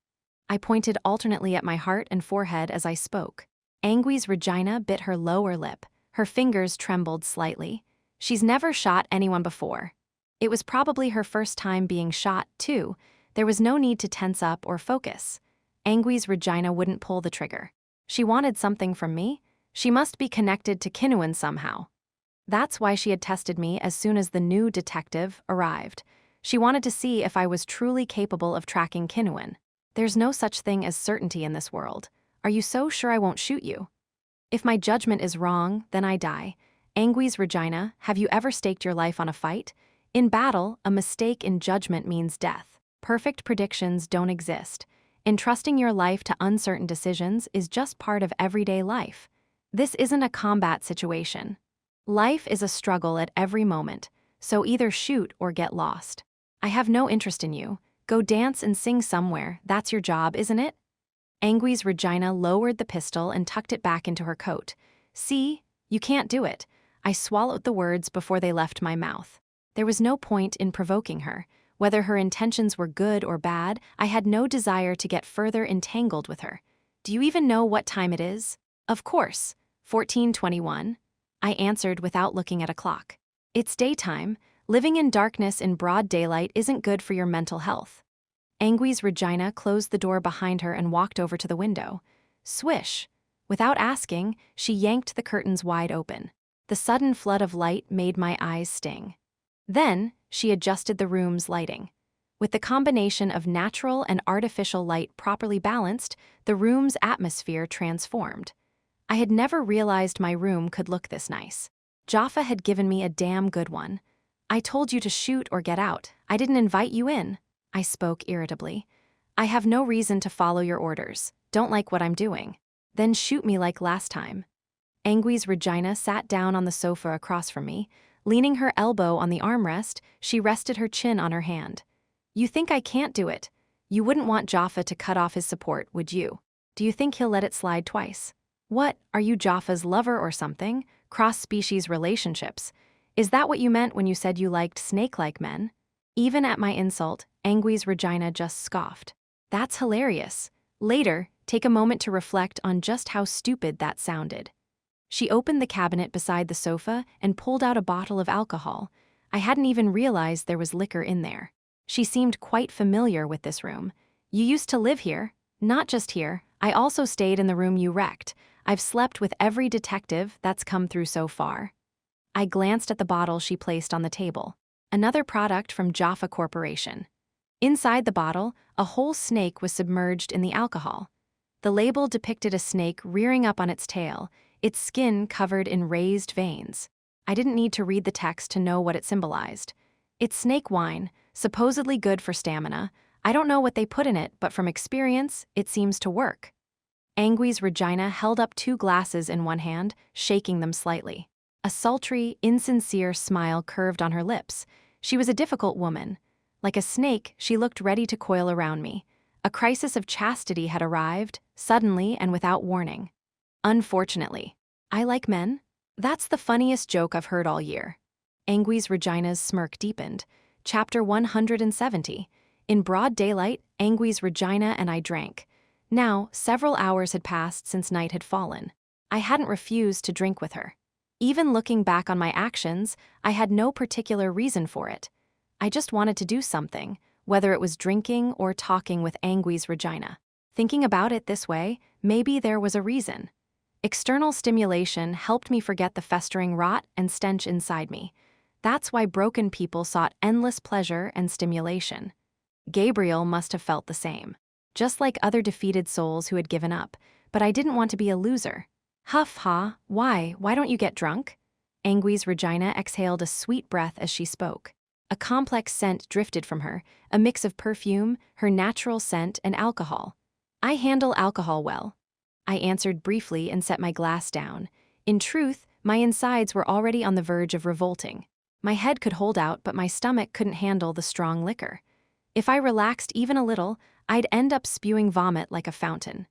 Speaker 1: I pointed alternately at my heart and forehead as I spoke. Anguis Regina bit her lower lip. Her fingers trembled slightly. She's never shot anyone before. It was probably her first time being shot, too. There was no need to tense up or focus. Anguis Regina wouldn't pull the trigger. She wanted something from me. She must be connected to Kinnuan somehow. That's why she had tested me as soon as the new detective arrived. She wanted to see if I was truly capable of tracking Kinnuan. There's no such thing as certainty in this world. Are you so sure I won't shoot you? If my judgment is wrong, then I die. Anguis Regina, have you ever staked your life on a fight? In battle, a mistake in judgment means death. Perfect predictions don't exist. Entrusting your life to uncertain decisions is just part of everyday life. This isn't a combat situation. Life is a struggle at every moment, so either shoot or get lost. I have no interest in you. Go dance and sing somewhere, that's your job, isn't it? Anguis Regina lowered the pistol and tucked it back into her coat. See, you can't do it. I swallowed the words before they left my mouth. There was no point in provoking her. Whether her intentions were good or bad, I had no desire to get further entangled with her. Do you even know what time it is? Of course, 14:21. I answered without looking at a clock. It's daytime. Living in darkness in broad daylight isn't good for your mental health. Anguis Regina closed the door behind her and walked over to the window. Swish. Without asking, she yanked the curtains wide open. The sudden flood of light made my eyes sting. Then, she adjusted the room's lighting. With the combination of natural and artificial light properly balanced, the room's atmosphere transformed. I had never realized my room could look this nice. Jaffa had given me a damn good one. I told you to shoot or get out. I didn't invite you in. I spoke irritably. I have no reason to follow your orders. Don't like what I'm doing. Then shoot me like last time. Anguis Regina sat down on the sofa across from me. Leaning her elbow on the armrest, she rested her chin on her hand. You think I can't do it? You wouldn't want Jaffa to cut off his support, would you? Do you think he'll let it slide twice? What, are you Jaffa's lover or something? Cross-species relationships. Is that what you meant when you said you liked snake-like men? Even at my insult, Angui's Regina just scoffed. That's hilarious. Later, take a moment to reflect on just how stupid that sounded. She opened the cabinet beside the sofa and pulled out a bottle of alcohol. I hadn't even realized there was liquor in there. She seemed quite familiar with this room. You used to live here. Not just here, I also stayed in the room you wrecked. I've slept with every detective that's come through so far. I glanced at the bottle she placed on the table. Another product from Jaffa Corporation. Inside the bottle, a whole snake was submerged in the alcohol. The label depicted a snake rearing up on its tail, its skin covered in raised veins. I didn't need to read the text to know what it symbolized. It's snake wine, supposedly good for stamina. I don't know what they put in it, but from experience, it seems to work. Angui's Regina held up 2 glasses in one hand, shaking them slightly. A sultry, insincere smile curved on her lips. She was a difficult woman. Like a snake, she looked ready to coil around me. A crisis of chastity had arrived, suddenly and without warning. Unfortunately. I like men? That's the funniest joke I've heard all year. Angui's Regina's smirk deepened. Chapter 170. In broad daylight, Angui's Regina and I drank. Now, several hours had passed since night had fallen. I hadn't refused to drink with her. Even looking back on my actions, I had no particular reason for it. I just wanted to do something, whether it was drinking or talking with Angui's Regina. Thinking about it this way, maybe there was a reason. External stimulation helped me forget the festering rot and stench inside me. That's why broken people sought endless pleasure and stimulation. Gabriel must have felt the same. Just like other defeated souls who had given up, but I didn't want to be a loser. Huff ha, why don't you get drunk? Angui's Regina exhaled a sweet breath as she spoke. A complex scent drifted from her, a mix of perfume, her natural scent, and alcohol. I handle alcohol well. I answered briefly and set my glass down. In truth, my insides were already on the verge of revolting. My head could hold out, but my stomach couldn't handle the strong liquor. If I relaxed even a little, I'd end up spewing vomit like a fountain.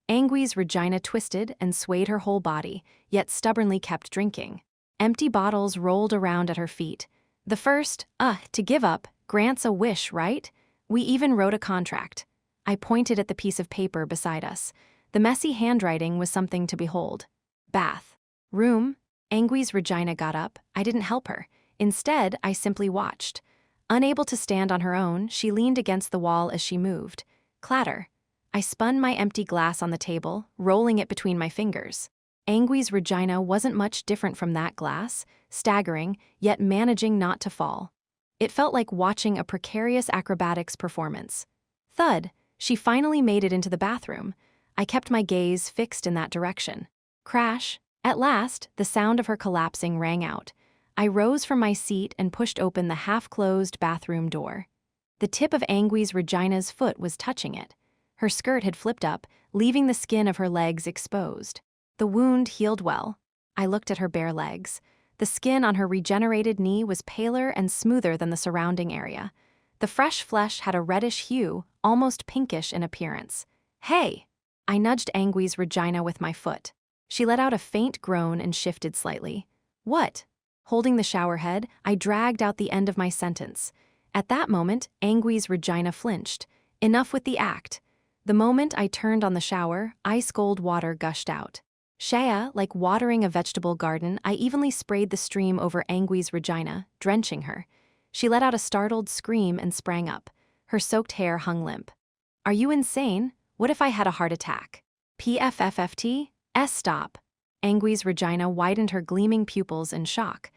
Speaker 1: Angui's Regina twisted and swayed her whole body, yet stubbornly kept drinking. Empty bottles rolled around at her feet. The first, to give up, grants a wish, right? We even wrote a contract. I pointed at the piece of paper beside us. The messy handwriting was something to behold. Bath. Room. Angui's Regina got up. I didn't help her. Instead, I simply watched. Unable to stand on her own, she leaned against the wall as she moved. Clatter. I spun my empty glass on the table, rolling it between my fingers. Angui's Regina wasn't much different from that glass, staggering, yet managing not to fall. It felt like watching a precarious acrobatics performance. Thud. She finally made it into the bathroom. I kept my gaze fixed in that direction. Crash. At last, the sound of her collapsing rang out. I rose from my seat and pushed open the half-closed bathroom door. The tip of Angui's Regina's foot was touching it. Her skirt had flipped up, leaving the skin of her legs exposed. The wound healed well. I looked at her bare legs. The skin on her regenerated knee was paler and smoother than the surrounding area. The fresh flesh had a reddish hue, almost pinkish in appearance. Hey! I nudged Angui's Regina with my foot. She let out a faint groan and shifted slightly. What? Holding the shower head, I dragged out the end of my sentence. At that moment, Angui's Regina flinched. Enough with the act. The moment I turned on the shower, ice-cold water gushed out. Shea, like watering a vegetable garden, I evenly sprayed the stream over Angui's Regina, drenching her. She let out a startled scream and sprang up. Her soaked hair hung limp. Are you insane? What if I had a heart attack? PFFFT? Stop. Angui's Regina widened her gleaming pupils in shock.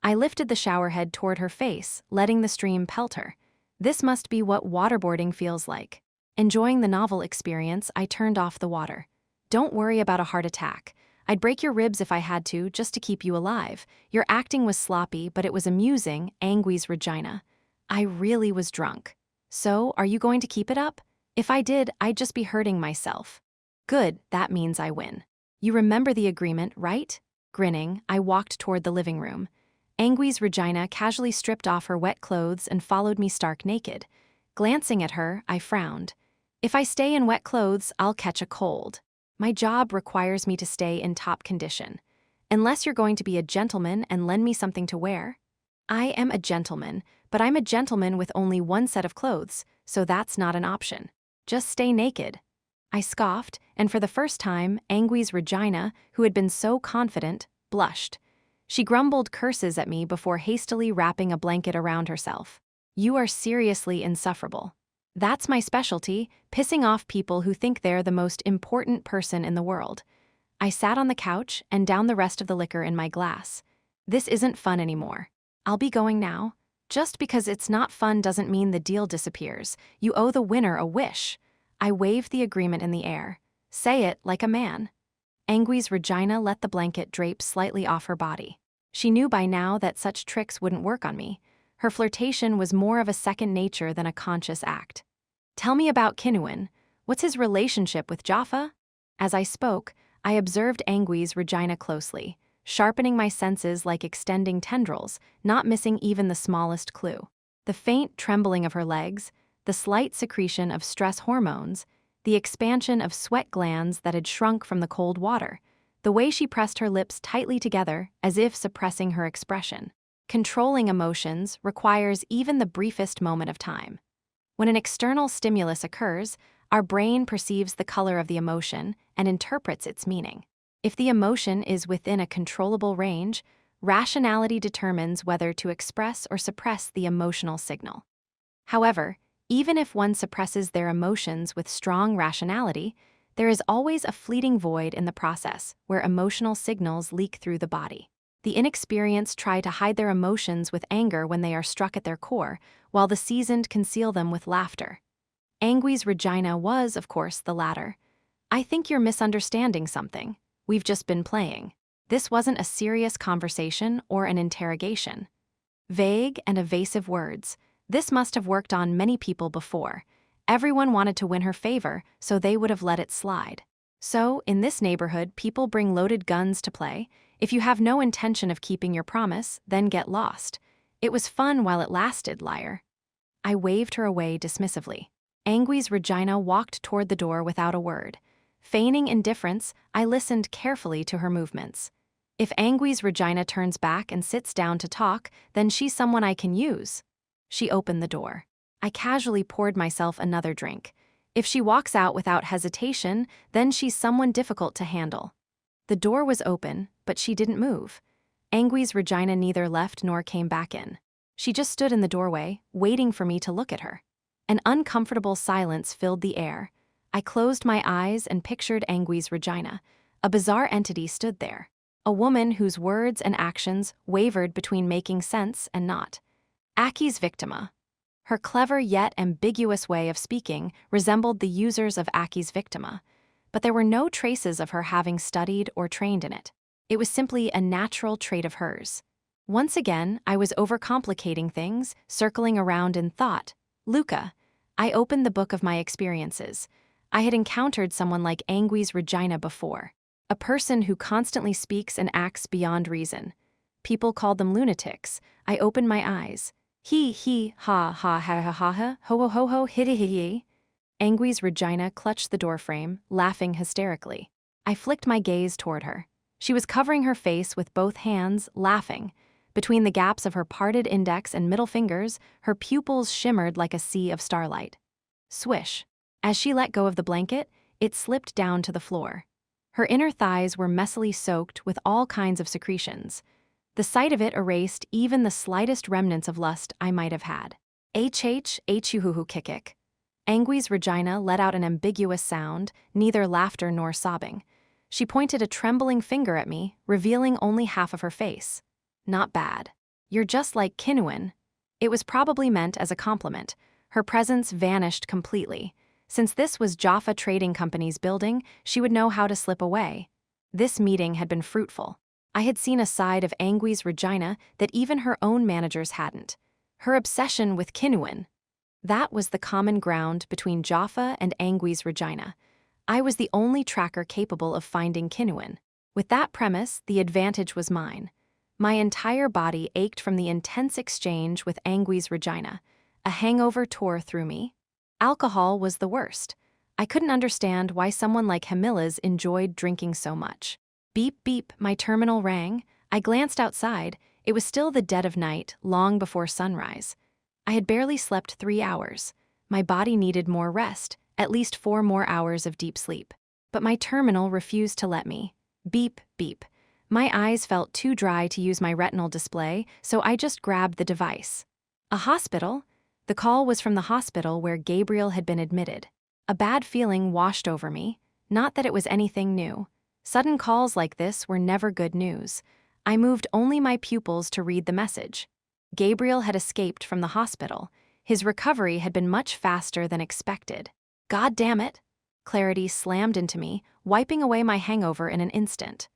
Speaker 1: I lifted the shower head toward her face, letting the stream pelt her. This must be what waterboarding feels like. Enjoying the novel experience, I turned off the water. Don't worry about a heart attack. I'd break your ribs if I had to, just to keep you alive. Your acting was sloppy, but it was amusing, Angui's Regina. I really was drunk. So, are you going to keep it up? If I did, I'd just be hurting myself. Good, that means I win. You remember the agreement, right? Grinning, I walked toward the living room. Angui's Regina casually stripped off her wet clothes and followed me stark naked. Glancing at her, I frowned. If I stay in wet clothes, I'll catch a cold. My job requires me to stay in top condition. Unless you're going to be a gentleman and lend me something to wear. I am a gentleman, but I'm a gentleman with only one set of clothes, so that's not an option. Just stay naked. I scoffed, and for the first time, Angui's Regina, who had been so confident, blushed. She grumbled curses at me before hastily wrapping a blanket around herself. You are seriously insufferable. That's my specialty, pissing off people who think they're the most important person in the world. I sat on the couch and downed the rest of the liquor in my glass. This isn't fun anymore. I'll be going now. Just because it's not fun doesn't mean the deal disappears. You owe the winner a wish. I waved the agreement in the air. Say it like a man. Angui's Regina let the blanket drape slightly off her body. She knew by now that such tricks wouldn't work on me. Her flirtation was more of a second nature than a conscious act. Tell me about Kinuan. What's his relationship with Jaffa? As I spoke, I observed Angui's Regina closely, sharpening my senses like extending tendrils, not missing even the smallest clue. The faint trembling of her legs, the slight secretion of stress hormones, the expansion of sweat glands that had shrunk from the cold water, the way she pressed her lips tightly together as if suppressing her expression. Controlling emotions requires even the briefest moment of time. When an external stimulus occurs, our brain perceives the color of the emotion and interprets its meaning. If the emotion is within a controllable range, rationality determines whether to express or suppress the emotional signal. However, even if one suppresses their emotions with strong rationality, there is always a fleeting void in the process where emotional signals leak through the body. The inexperienced try to hide their emotions with anger when they are struck at their core, while the seasoned conceal them with laughter. Angui's Regina was, of course, the latter. I think you're misunderstanding something. We've just been playing. This wasn't a serious conversation or an interrogation. Vague and evasive words. This must have worked on many people before. Everyone wanted to win her favor, so they would have let it slide. So, in this neighborhood, people bring loaded guns to play. If you have no intention of keeping your promise, then get lost. It was fun while it lasted, liar. I waved her away dismissively. Angui's Regina walked toward the door without a word. Feigning indifference, I listened carefully to her movements. If Angui's Regina turns back and sits down to talk, then she's someone I can use. She opened the door. I casually poured myself another drink. If she walks out without hesitation, then she's someone difficult to handle. The door was open, but she didn't move. Angui's Regina neither left nor came back in. She just stood in the doorway, waiting for me to look at her. An uncomfortable silence filled the air. I closed my eyes and pictured Angui's Regina. A bizarre entity stood there. A woman whose words and actions wavered between making sense and not. Aki's Victima. Her clever yet ambiguous way of speaking resembled the users of Aki's Victima, but there were no traces of her having studied or trained in it. It was simply a natural trait of hers. Once again, I was overcomplicating things, circling around in thought. Luka. I opened the book of my experiences. I had encountered someone like Angui's Regina before. A person who constantly speaks and acts beyond reason. People called them lunatics. I opened my eyes. He, ha, ha, ha, ha, ha, ha, ho, ho, ho, hi. Angui's Regina clutched the doorframe, laughing hysterically. I flicked my gaze toward her. She was covering her face with both hands, laughing. Between the gaps of her parted index and middle fingers, her pupils shimmered like a sea of starlight. Swish. As she let go of the blanket, it slipped down to the floor. Her inner thighs were messily soaked with all kinds of secretions. The sight of it erased even the slightest remnants of lust I might have had. H-hu-hu-kick-kick. Angui's Regina let out an ambiguous sound, neither laughter nor sobbing. She pointed a trembling finger at me, revealing only half of her face. Not bad. You're just like Kinuan. It was probably meant as a compliment. Her presence vanished completely. Since this was Jaffa Trading Company's building, she would know how to slip away. This meeting had been fruitful. I had seen a side of Angui's Regina that even her own managers hadn't. Her obsession with Kinuan. That was the common ground between Jaffa and Angui's Regina. I was the only tracker capable of finding Kinuan. With that premise, the advantage was mine. My entire body ached from the intense exchange with Angui's Regina. A hangover tore through me. Alcohol was the worst. I couldn't understand why someone like Hamilas enjoyed drinking so much. Beep, beep, my terminal rang. I glanced outside. It was still the dead of night, long before sunrise. I had barely slept 3 hours. My body needed more rest, at least 4 more hours of deep sleep. But my terminal refused to let me. Beep, beep. My eyes felt too dry to use my retinal display, so I just grabbed the device. A hospital? The call was from the hospital where Gabriel had been admitted. A bad feeling washed over me. Not that it was anything new. Sudden calls like this were never good news. I moved only my pupils to read the message. Gabriel had escaped from the hospital. His recovery had been much faster than expected. God damn it! Clarity slammed into me, wiping away my hangover in an instant.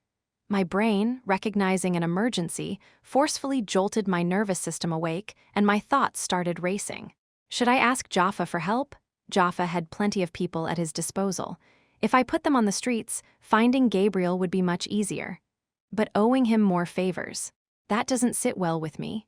Speaker 1: My brain, recognizing an emergency, forcefully jolted my nervous system awake, and my thoughts started racing. Should I ask Jaffa for help? Jaffa had plenty of people at his disposal. If I put them on the streets, finding Gabriel would be much easier. But owing him more favors, that doesn't sit well with me.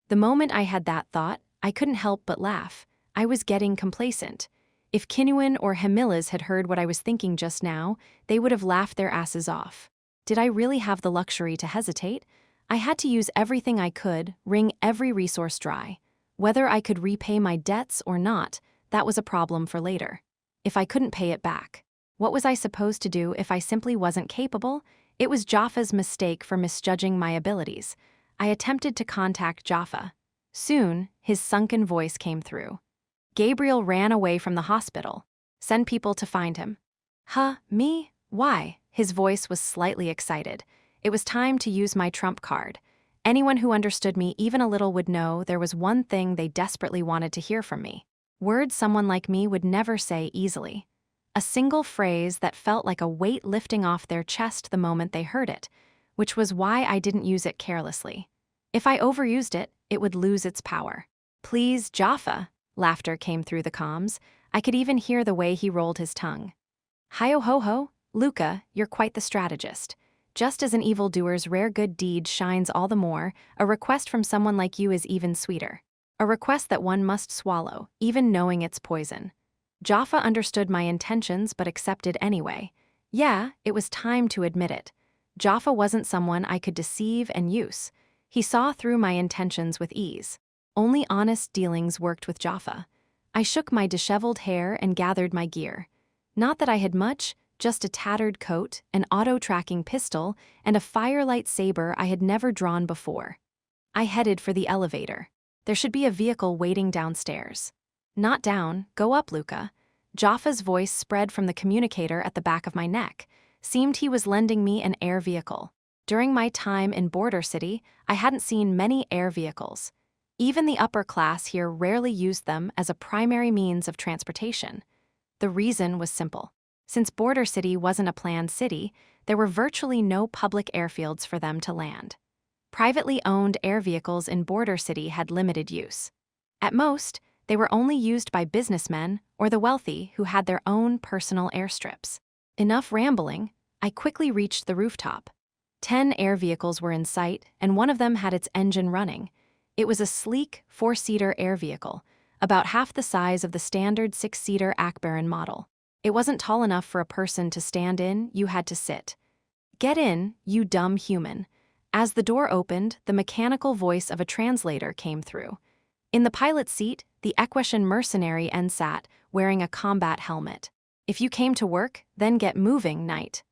Speaker 1: The moment I had that thought, I couldn't help but laugh. I was getting complacent. If Kinuan or Hemilas had heard what I was thinking just now, they would have laughed their asses off. Did I really have the luxury to hesitate? I had to use everything I could, wring every resource dry. Whether I could repay my debts or not, that was a problem for later. If I couldn't pay it back, what was I supposed to do if I simply wasn't capable? It was Jaffa's mistake for misjudging my abilities. I attempted to contact Jaffa. Soon, his sunken voice came through. Gabriel ran away from the hospital. Send people to find him. Huh, me? Why? His voice was slightly excited. It was time to use my trump card. Anyone who understood me even a little would know there was one thing they desperately wanted to hear from me. Words someone like me would never say easily. A single phrase that felt like a weight lifting off their chest the moment they heard it, which was why I didn't use it carelessly. If I overused it, it would lose its power. Please, Jaffa. Laughter came through the comms. I could even hear the way he rolled his tongue. Hi-oh-ho-ho. Luka, you're quite the strategist. Just as an evildoer's rare good deed shines all the more, a request from someone like you is even sweeter. A request that one must swallow, even knowing it's poison. Jaffa understood my intentions but accepted anyway. Yeah, it was time to admit it. Jaffa wasn't someone I could deceive and use. He saw through my intentions with ease. Only honest dealings worked with Jaffa. I shook my disheveled hair and gathered my gear. Not that I had much, just a tattered coat, an auto-tracking pistol, and a firelight saber I had never drawn before. I headed for the elevator. There should be a vehicle waiting downstairs. Not down, go up, Luka. Jaffa's voice spread from the communicator at the back of my neck. Seemed he was lending me an air vehicle. During my time in Border City, I hadn't seen many air vehicles. Even the upper class here rarely used them as a primary means of transportation. The reason was simple. Since Border City wasn't a planned city, there were virtually no public airfields for them to land. Privately owned air vehicles in Border City had limited use. At most, they were only used by businessmen or the wealthy who had their own personal airstrips. Enough rambling, I quickly reached the rooftop. 10 air vehicles were in sight, and one of them had its engine running. It was a sleek, 4-seater air vehicle, about half the size of the standard 6-seater xperrif model. It wasn't tall enough for a person to stand in, you had to sit. Get in, you dumb human. As the door opened, the mechanical voice of a translator came through. In the pilot's seat, the Equestrian mercenary sat, wearing a combat helmet. If you came to work, then get moving, knight.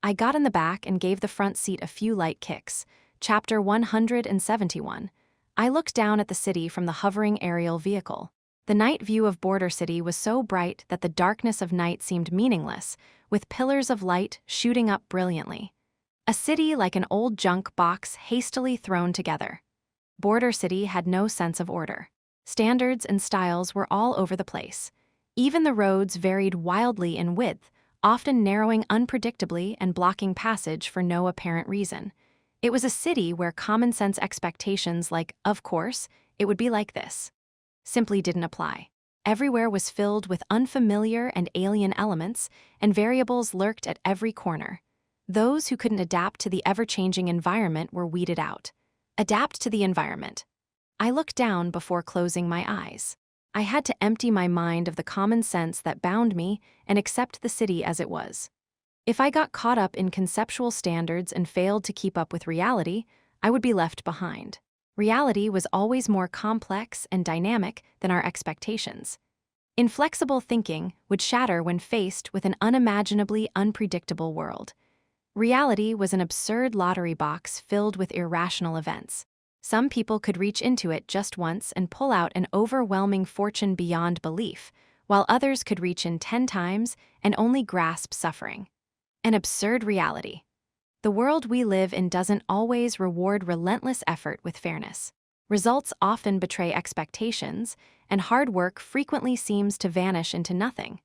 Speaker 1: I got in the back and gave the front seat a few light kicks. Chapter 171. I looked down at the city from the hovering aerial vehicle. The night view of Border City was so bright that the darkness of night seemed meaningless, with pillars of light shooting up brilliantly. A city like an old junk box hastily thrown together. Border City had no sense of order. Standards and styles were all over the place. Even the roads varied wildly in width, often narrowing unpredictably and blocking passage for no apparent reason. It was a city where common-sense expectations like, of course, it would be like this, simply didn't apply. Everywhere was filled with unfamiliar and alien elements, and variables lurked at every corner. Those who couldn't adapt to the ever-changing environment were weeded out. Adapt to the environment. I looked down before closing my eyes. I had to empty my mind of the common sense that bound me and accept the city as it was. If I got caught up in conceptual standards and failed to keep up with reality, I would be left behind. Reality was always more complex and dynamic than our expectations. Inflexible thinking would shatter when faced with an unimaginably unpredictable world. Reality was an absurd lottery box filled with irrational events. Some people could reach into it just once and pull out an overwhelming fortune beyond belief, while others could reach in 10 times and only grasp suffering. An absurd reality. The world we live in doesn't always reward relentless effort with fairness. Results often betray expectations, and hard work frequently seems to vanish into nothing.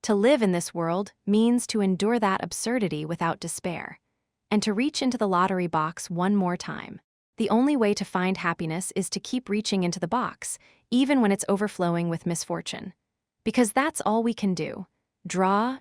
Speaker 1: To live in this world means to endure that absurdity without despair, and to reach into the lottery box one more time. The only way to find happiness is to keep reaching into the box, even when it's overflowing with misfortune. Because that's all we can do. Draw,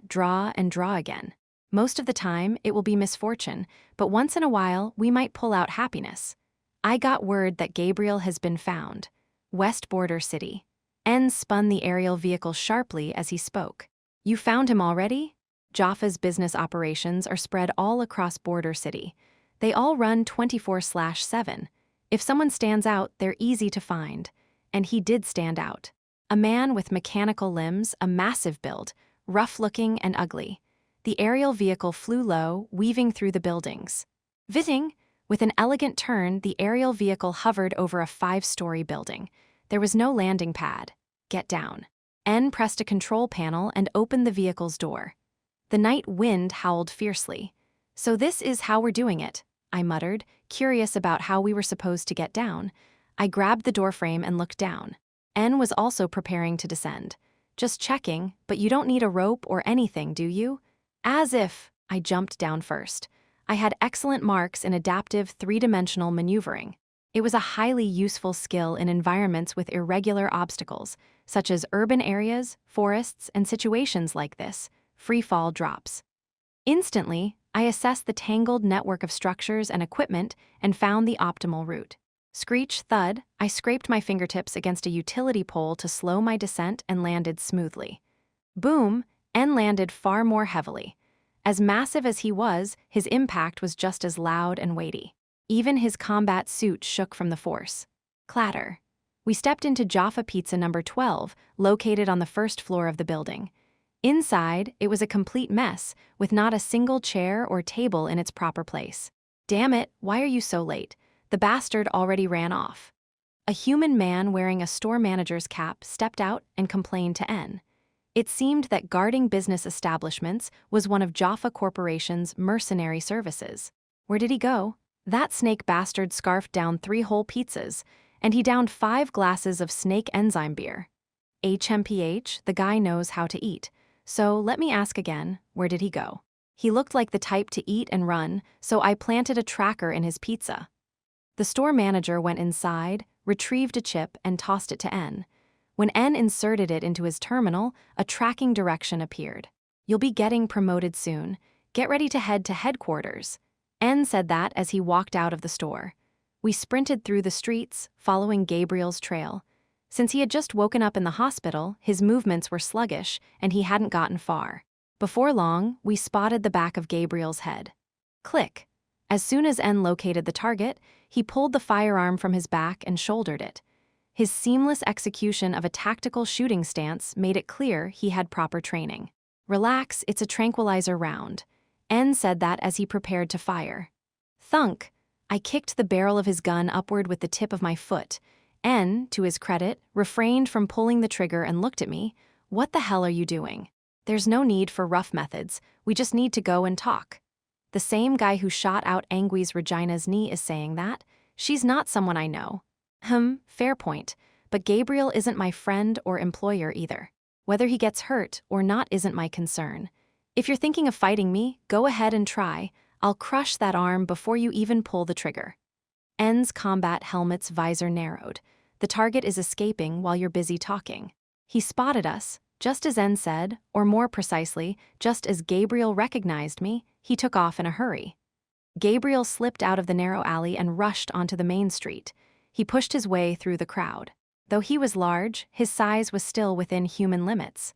Speaker 1: and draw again. Most of the time, it will be misfortune, but once in a while, we might pull out happiness. I got word that Gabriel has been found. West Border City. N spun the aerial vehicle sharply as he spoke. You found him already? Jaffa's business operations are spread all across Border City. They all run 24/7. If someone stands out, they're easy to find. And he did stand out. A man with mechanical limbs, a massive build, rough-looking and ugly. The aerial vehicle flew low, weaving through the buildings. Vitting, with an elegant turn, the aerial vehicle hovered over a 5-story building. There was no landing pad. Get down. N pressed a control panel and opened the vehicle's door. The night wind howled fiercely. So this is how we're doing it, I muttered, curious about how we were supposed to get down. I grabbed the doorframe and looked down. N was also preparing to descend. Just checking, but you don't need a rope or anything, do you? As if. I jumped down first. I had excellent marks in adaptive 3-dimensional maneuvering. It was a highly useful skill in environments with irregular obstacles, such as urban areas, forests, and situations like this, free-fall drops. Instantly, I assessed the tangled network of structures and equipment and found the optimal route. Screech, thud, I scraped my fingertips against a utility pole to slow my descent and landed smoothly. Boom, N landed far more heavily. As massive as he was, his impact was just as loud and weighty. Even his combat suit shook from the force. Clatter. We stepped into Jaffa Pizza number 12, located on the first floor of the building. Inside, it was a complete mess, with not a single chair or table in its proper place. Damn it, why are you so late? The bastard already ran off. A human man wearing a store manager's cap stepped out and complained to N. It seemed that guarding business establishments was one of Jaffa Corporation's mercenary services. Where did he go? That snake bastard scarfed down 3 whole pizzas, and he downed 5 glasses of snake enzyme beer. HMPH, the guy knows how to eat. So let me ask again, where did he go? He looked like the type to eat and run, so I planted a tracker in his pizza. The store manager went inside, retrieved a chip, and tossed it to N. When N inserted it into his terminal, a tracking direction appeared. You'll be getting promoted soon. Get ready to head to headquarters. N said that as he walked out of the store. We sprinted through the streets, following Gabriel's trail. Since he had just woken up in the hospital, his movements were sluggish, and he hadn't gotten far. Before long, we spotted the back of Gabriel's head. Click. As soon as N located the target, he pulled the firearm from his back and shouldered it. His seamless execution of a tactical shooting stance made it clear he had proper training. Relax, it's a tranquilizer round. N said that as he prepared to fire. Thunk! I kicked the barrel of his gun upward with the tip of my foot. N, to his credit, refrained from pulling the trigger and looked at me. What the hell are you doing? There's no need for rough methods, we just need to go and talk. The same guy who shot out Angui's Regina's knee is saying that. She's not someone I know. Fair point, but Gabriel isn't my friend or employer either. Whether he gets hurt or not isn't my concern. If you're thinking of fighting me, go ahead and try. I'll crush that arm before you even pull the trigger. N's combat helmet's visor narrowed. The target is escaping while you're busy talking. He spotted us, just as N said, or more precisely, just as Gabriel recognized me, he took off in a hurry. Gabriel slipped out of the narrow alley and rushed onto the main street. He pushed his way through the crowd. Though he was large, his size was still within human limits.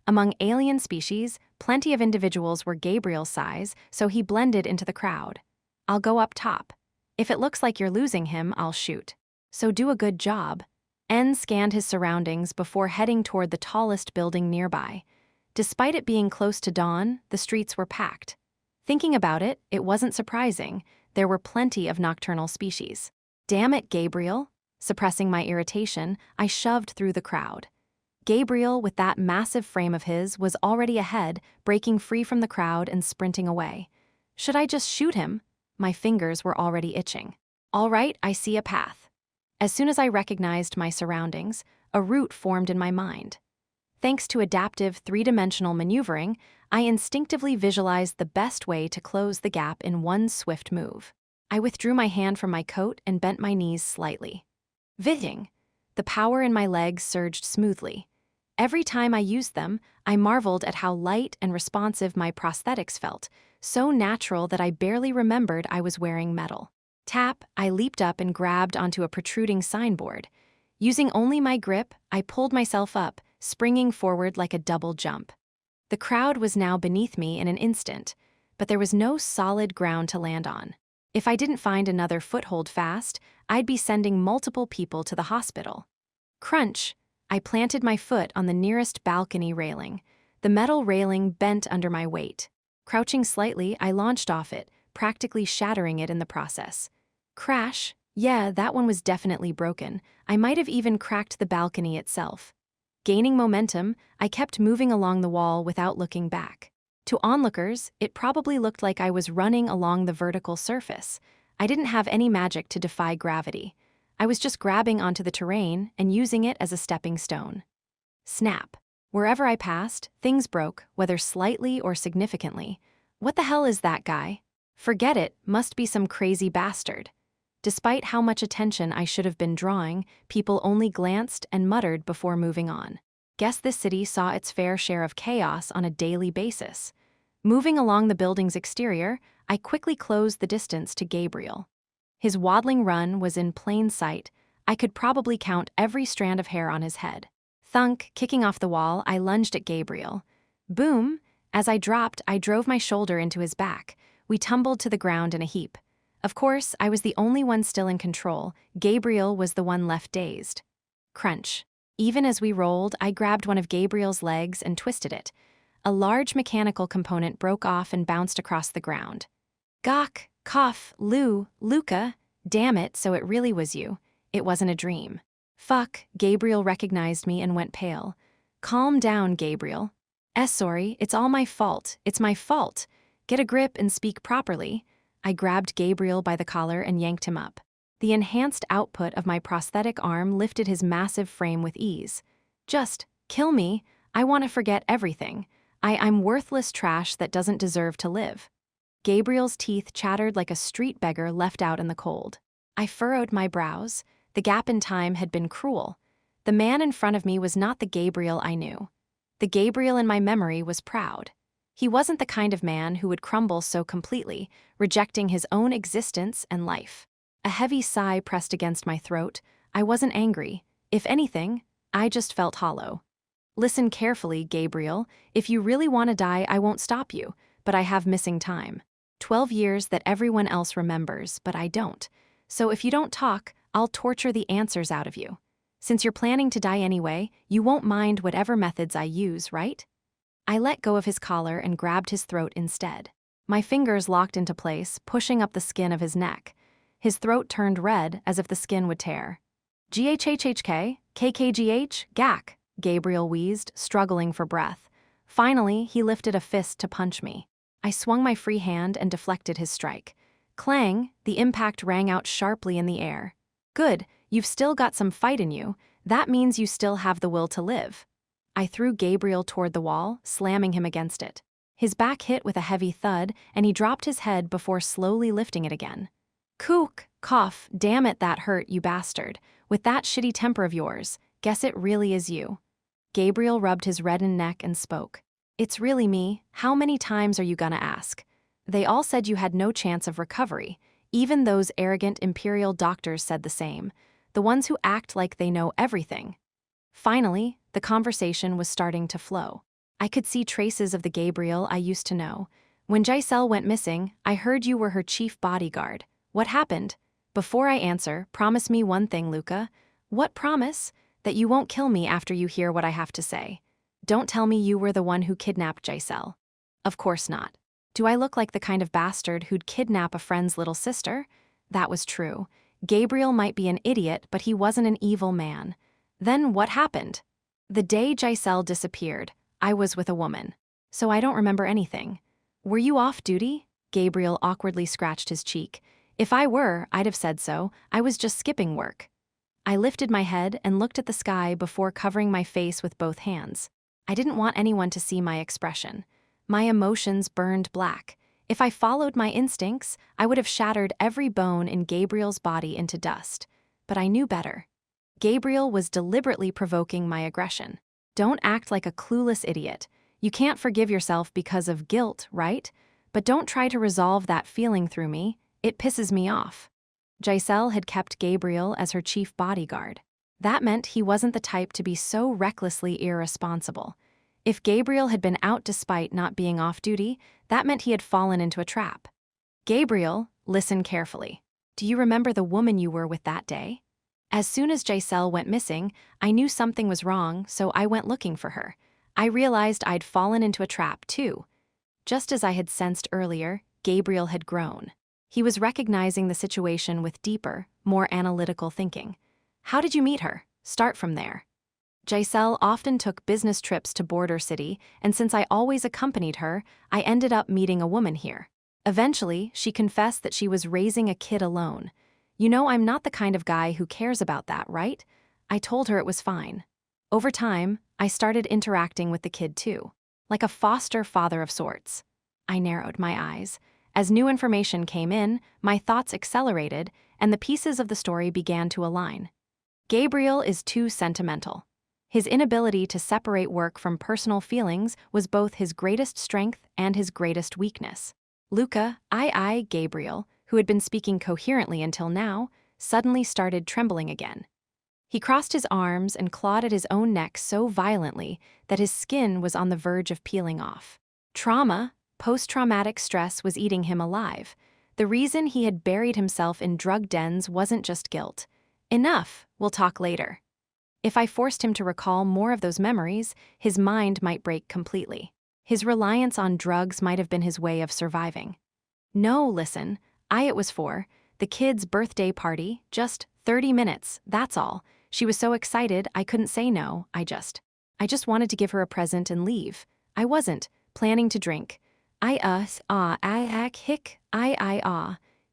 Speaker 1: Among alien species, plenty of individuals were Gabriel's size, so he blended into the crowd. I'll go up top. If it looks like you're losing him, I'll shoot. So do a good job. N scanned his surroundings before heading toward the tallest building nearby. Despite it being close to dawn, the streets were packed. Thinking about it, it wasn't surprising. There were plenty of nocturnal species. Damn it, Gabriel. Suppressing my irritation, I shoved through the crowd. Gabriel, with that massive frame of his, was already ahead, breaking free from the crowd and sprinting away. Should I just shoot him? My fingers were already itching. All right, I see a path. As soon as I recognized my surroundings, a route formed in my mind. Thanks to adaptive three-dimensional maneuvering, I instinctively visualized the best way to close the gap in one swift move. I withdrew my hand from my coat and bent my knees slightly. Vitting. The power in my legs surged smoothly. Every time I used them, I marveled at how light and responsive my prosthetics felt, so natural that I barely remembered I was wearing metal. Tap, I leaped up and grabbed onto a protruding signboard. Using only my grip, I pulled myself up, springing forward like a double jump. The crowd was now beneath me in an instant, but there was no solid ground to land on. If I didn't find another foothold fast, I'd be sending multiple people to the hospital. Crunch! I planted my foot on the nearest balcony railing. The metal railing bent under my weight. Crouching slightly, I launched off it, practically shattering it in the process. Crash! Yeah, that one was definitely broken. I might have even cracked the balcony itself. Gaining momentum, I kept moving along the wall without looking back. To onlookers, it probably looked like I was running along the vertical surface. I didn't have any magic to defy gravity. I was just grabbing onto the terrain and using it as a stepping stone. Snap. Wherever I passed, things broke, whether slightly or significantly. What the hell is that guy? Forget it, must be some crazy bastard. Despite how much attention I should have been drawing, people only glanced and muttered before moving on. Guess this city saw its fair share of chaos on a daily basis. Moving along the building's exterior, I quickly closed the distance to Gabriel. His waddling run was in plain sight. I could probably count every strand of hair on his head. Thunk, kicking off the wall, I lunged at Gabriel. Boom! As I dropped, I drove my shoulder into his back. We tumbled to the ground in a heap. Of course, I was the only one still in control. Gabriel was the one left dazed. Crunch. Even as we rolled, I grabbed one of Gabriel's legs and twisted it. A large mechanical component broke off and bounced across the ground. Gawk, cough, Luka. Damn it, so it really was you. It wasn't a dream. Fuck, Gabriel recognized me and went pale. Calm down, Gabriel. Sorry, it's all my fault. It's my fault. Get a grip and speak properly. I grabbed Gabriel by the collar and yanked him up. The enhanced output of my prosthetic arm lifted his massive frame with ease. Just kill me. I want to forget everything. I'm worthless trash that doesn't deserve to live. Gabriel's teeth chattered like a street beggar left out in the cold. I furrowed my brows. The gap in time had been cruel. The man in front of me was not the Gabriel I knew. The Gabriel in my memory was proud. He wasn't the kind of man who would crumble so completely, rejecting his own existence and life. A heavy sigh pressed against my throat. I wasn't angry. If anything, I just felt hollow. Listen carefully, Gabriel. If you really want to die, I won't stop you, but I have missing time. 12 years that everyone else remembers, but I don't. So if you don't talk, I'll torture the answers out of you. Since you're planning to die anyway, you won't mind whatever methods I use, right? I let go of his collar and grabbed his throat instead. My fingers locked into place, pushing up the skin of his neck. His throat turned red as if the skin would tear. GHHHK, KKGH, GAK, Gabriel wheezed, struggling for breath. Finally, he lifted a fist to punch me. I swung my free hand and deflected his strike. Clang, the impact rang out sharply in the air. Good, you've still got some fight in you. That means you still have the will to live. I threw Gabriel toward the wall, slamming him against it. His back hit with a heavy thud, and he dropped his head before slowly lifting it again. Kook, cough, damn it, that hurt, you bastard. With that shitty temper of yours, guess it really is you. Gabriel rubbed his reddened neck and spoke. It's really me. How many times are you gonna ask? They all said you had no chance of recovery. Even those arrogant Imperial doctors said the same. The ones who act like they know everything. Finally, the conversation was starting to flow. I could see traces of the Gabriel I used to know. When Giselle went missing, I heard you were her chief bodyguard. What happened? Before I answer, promise me one thing, Luka. What promise? That you won't kill me after you hear what I have to say. Don't tell me you were the one who kidnapped Giselle. Of course not. Do I look like the kind of bastard who'd kidnap a friend's little sister? That was true. Gabriel might be an idiot, but he wasn't an evil man. Then what happened? The day Giselle disappeared, I was with a woman. So I don't remember anything. Were you off duty? Gabriel awkwardly scratched his cheek. If I were, I'd have said so. I was just skipping work. I lifted my head and looked at the sky before covering my face with both hands. I didn't want anyone to see my expression. My emotions burned black. If I followed my instincts, I would have shattered every bone in Gabriel's body into dust. But I knew better. Gabriel was deliberately provoking my aggression. Don't act like a clueless idiot. You can't forgive yourself because of guilt, right? But don't try to resolve that feeling through me. It pisses me off. Giselle had kept Gabriel as her chief bodyguard. That meant he wasn't the type to be so recklessly irresponsible. If Gabriel had been out despite not being off duty, that meant he had fallen into a trap. Gabriel, listen carefully. Do you remember the woman you were with that day? As soon as Giselle went missing, I knew something was wrong, so I went looking for her. I realized I'd fallen into a trap, too. Just as I had sensed earlier, Gabriel had grown. He was recognizing the situation with deeper, more analytical thinking. How did you meet her? Start from there. Giselle often took business trips to Border City, and since I always accompanied her, I ended up meeting a woman here. Eventually, she confessed that she was raising a kid alone. You know, I'm not the kind of guy who cares about that, right? I told her it was fine. Over time, I started interacting with the kid too, like a foster father of sorts. I narrowed my eyes. As new information came in, my thoughts accelerated, and the pieces of the story began to align. Gabriel is too sentimental. His inability to separate work from personal feelings was both his greatest strength and his greatest weakness. Luka, Gabriel, who had been speaking coherently until now, suddenly started trembling again. He crossed his arms and clawed at his own neck so violently that his skin was on the verge of peeling off. Trauma, post-traumatic stress was eating him alive. The reason he had buried himself in drug dens wasn't just guilt. Enough, we'll talk later. If I forced him to recall more of those memories, his mind might break completely. His reliance on drugs might have been his way of surviving. No, listen, it was for the kid's birthday party, just 30 minutes, that's all. She was so excited I couldn't say no, I just wanted to give her a present and leave. I wasn't planning to drink.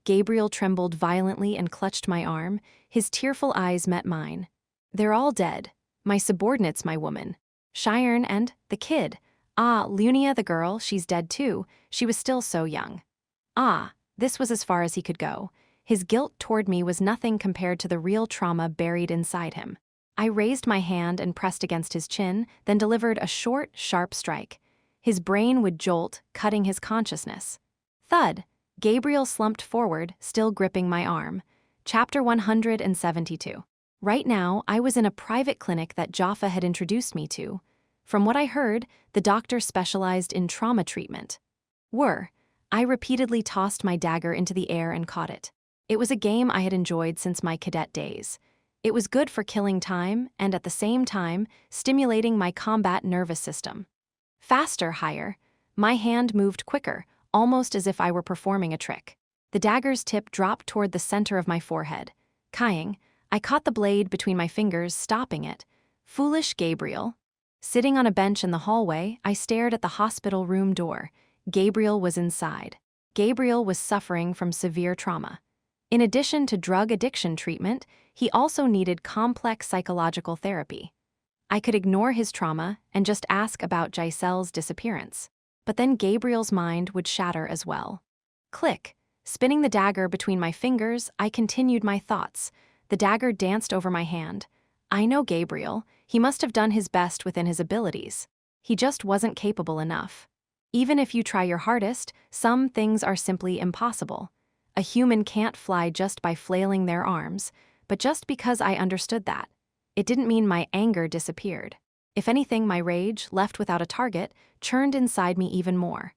Speaker 1: Gabriel trembled violently and clutched my arm. His tearful eyes met mine. They're all dead. My subordinates, my woman. Cheyenne and the kid. Lunia the girl, she's dead too. She was still so young. This was as far as he could go. His guilt toward me was nothing compared to the real trauma buried inside him. I raised my hand and pressed against his chin, then delivered a short, sharp strike. His brain would jolt, cutting his consciousness. Thud. Gabriel slumped forward, still gripping my arm. Chapter 172. Right now, I was in a private clinic that Jaffa had introduced me to. From what I heard, the doctor specialized in trauma treatment. I repeatedly tossed my dagger into the air and caught it. It was a game I had enjoyed since my cadet days. It was good for killing time and, at the same time, stimulating my combat nervous system. Faster, higher. My hand moved quicker, almost as if I were performing a trick. The dagger's tip dropped toward the center of my forehead. Crying, I caught the blade between my fingers, stopping it. Foolish Gabriel. Sitting on a bench in the hallway, I stared at the hospital room door. Gabriel was inside. Gabriel was suffering from severe trauma. In addition to drug addiction treatment, he also needed complex psychological therapy. I could ignore his trauma and just ask about Giselle's disappearance. But then Gabriel's mind would shatter as well. Click. Spinning the dagger between my fingers, I continued my thoughts. The dagger danced over my hand. I know Gabriel. He must have done his best within his abilities. He just wasn't capable enough. Even if you try your hardest, some things are simply impossible. A human can't fly just by flailing their arms, but just because I understood that, it didn't mean my anger disappeared. If anything, my rage, left without a target, churned inside me even more.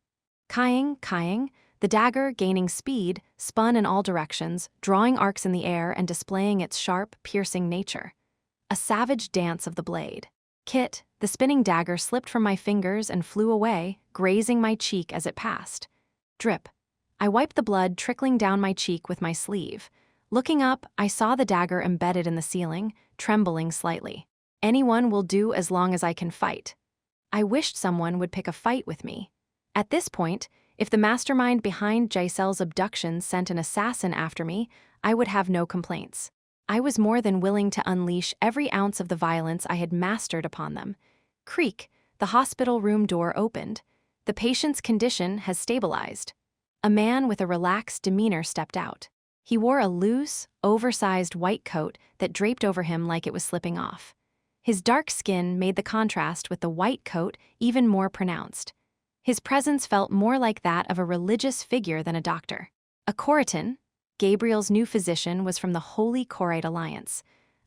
Speaker 1: Kaiing, the dagger, gaining speed, spun in all directions, drawing arcs in the air and displaying its sharp, piercing nature. A savage dance of the blade. Kit, the spinning dagger slipped from my fingers and flew away, grazing my cheek as it passed. Drip. I wiped the blood trickling down my cheek with my sleeve. Looking up, I saw the dagger embedded in the ceiling, trembling slightly. Anyone will do as long as I can fight. I wished someone would pick a fight with me. At this point, if the mastermind behind Giselle's abduction sent an assassin after me, I would have no complaints. I was more than willing to unleash every ounce of the violence I had mastered upon them. Creak, the hospital room door opened. The patient's condition has stabilized. A man with a relaxed demeanor stepped out. He wore a loose, oversized white coat that draped over him like it was slipping off. His dark skin made the contrast with the white coat even more pronounced. His presence felt more like that of a religious figure than a doctor. A Choritan, Gabriel's new physician, was from the Holy Chorite Alliance.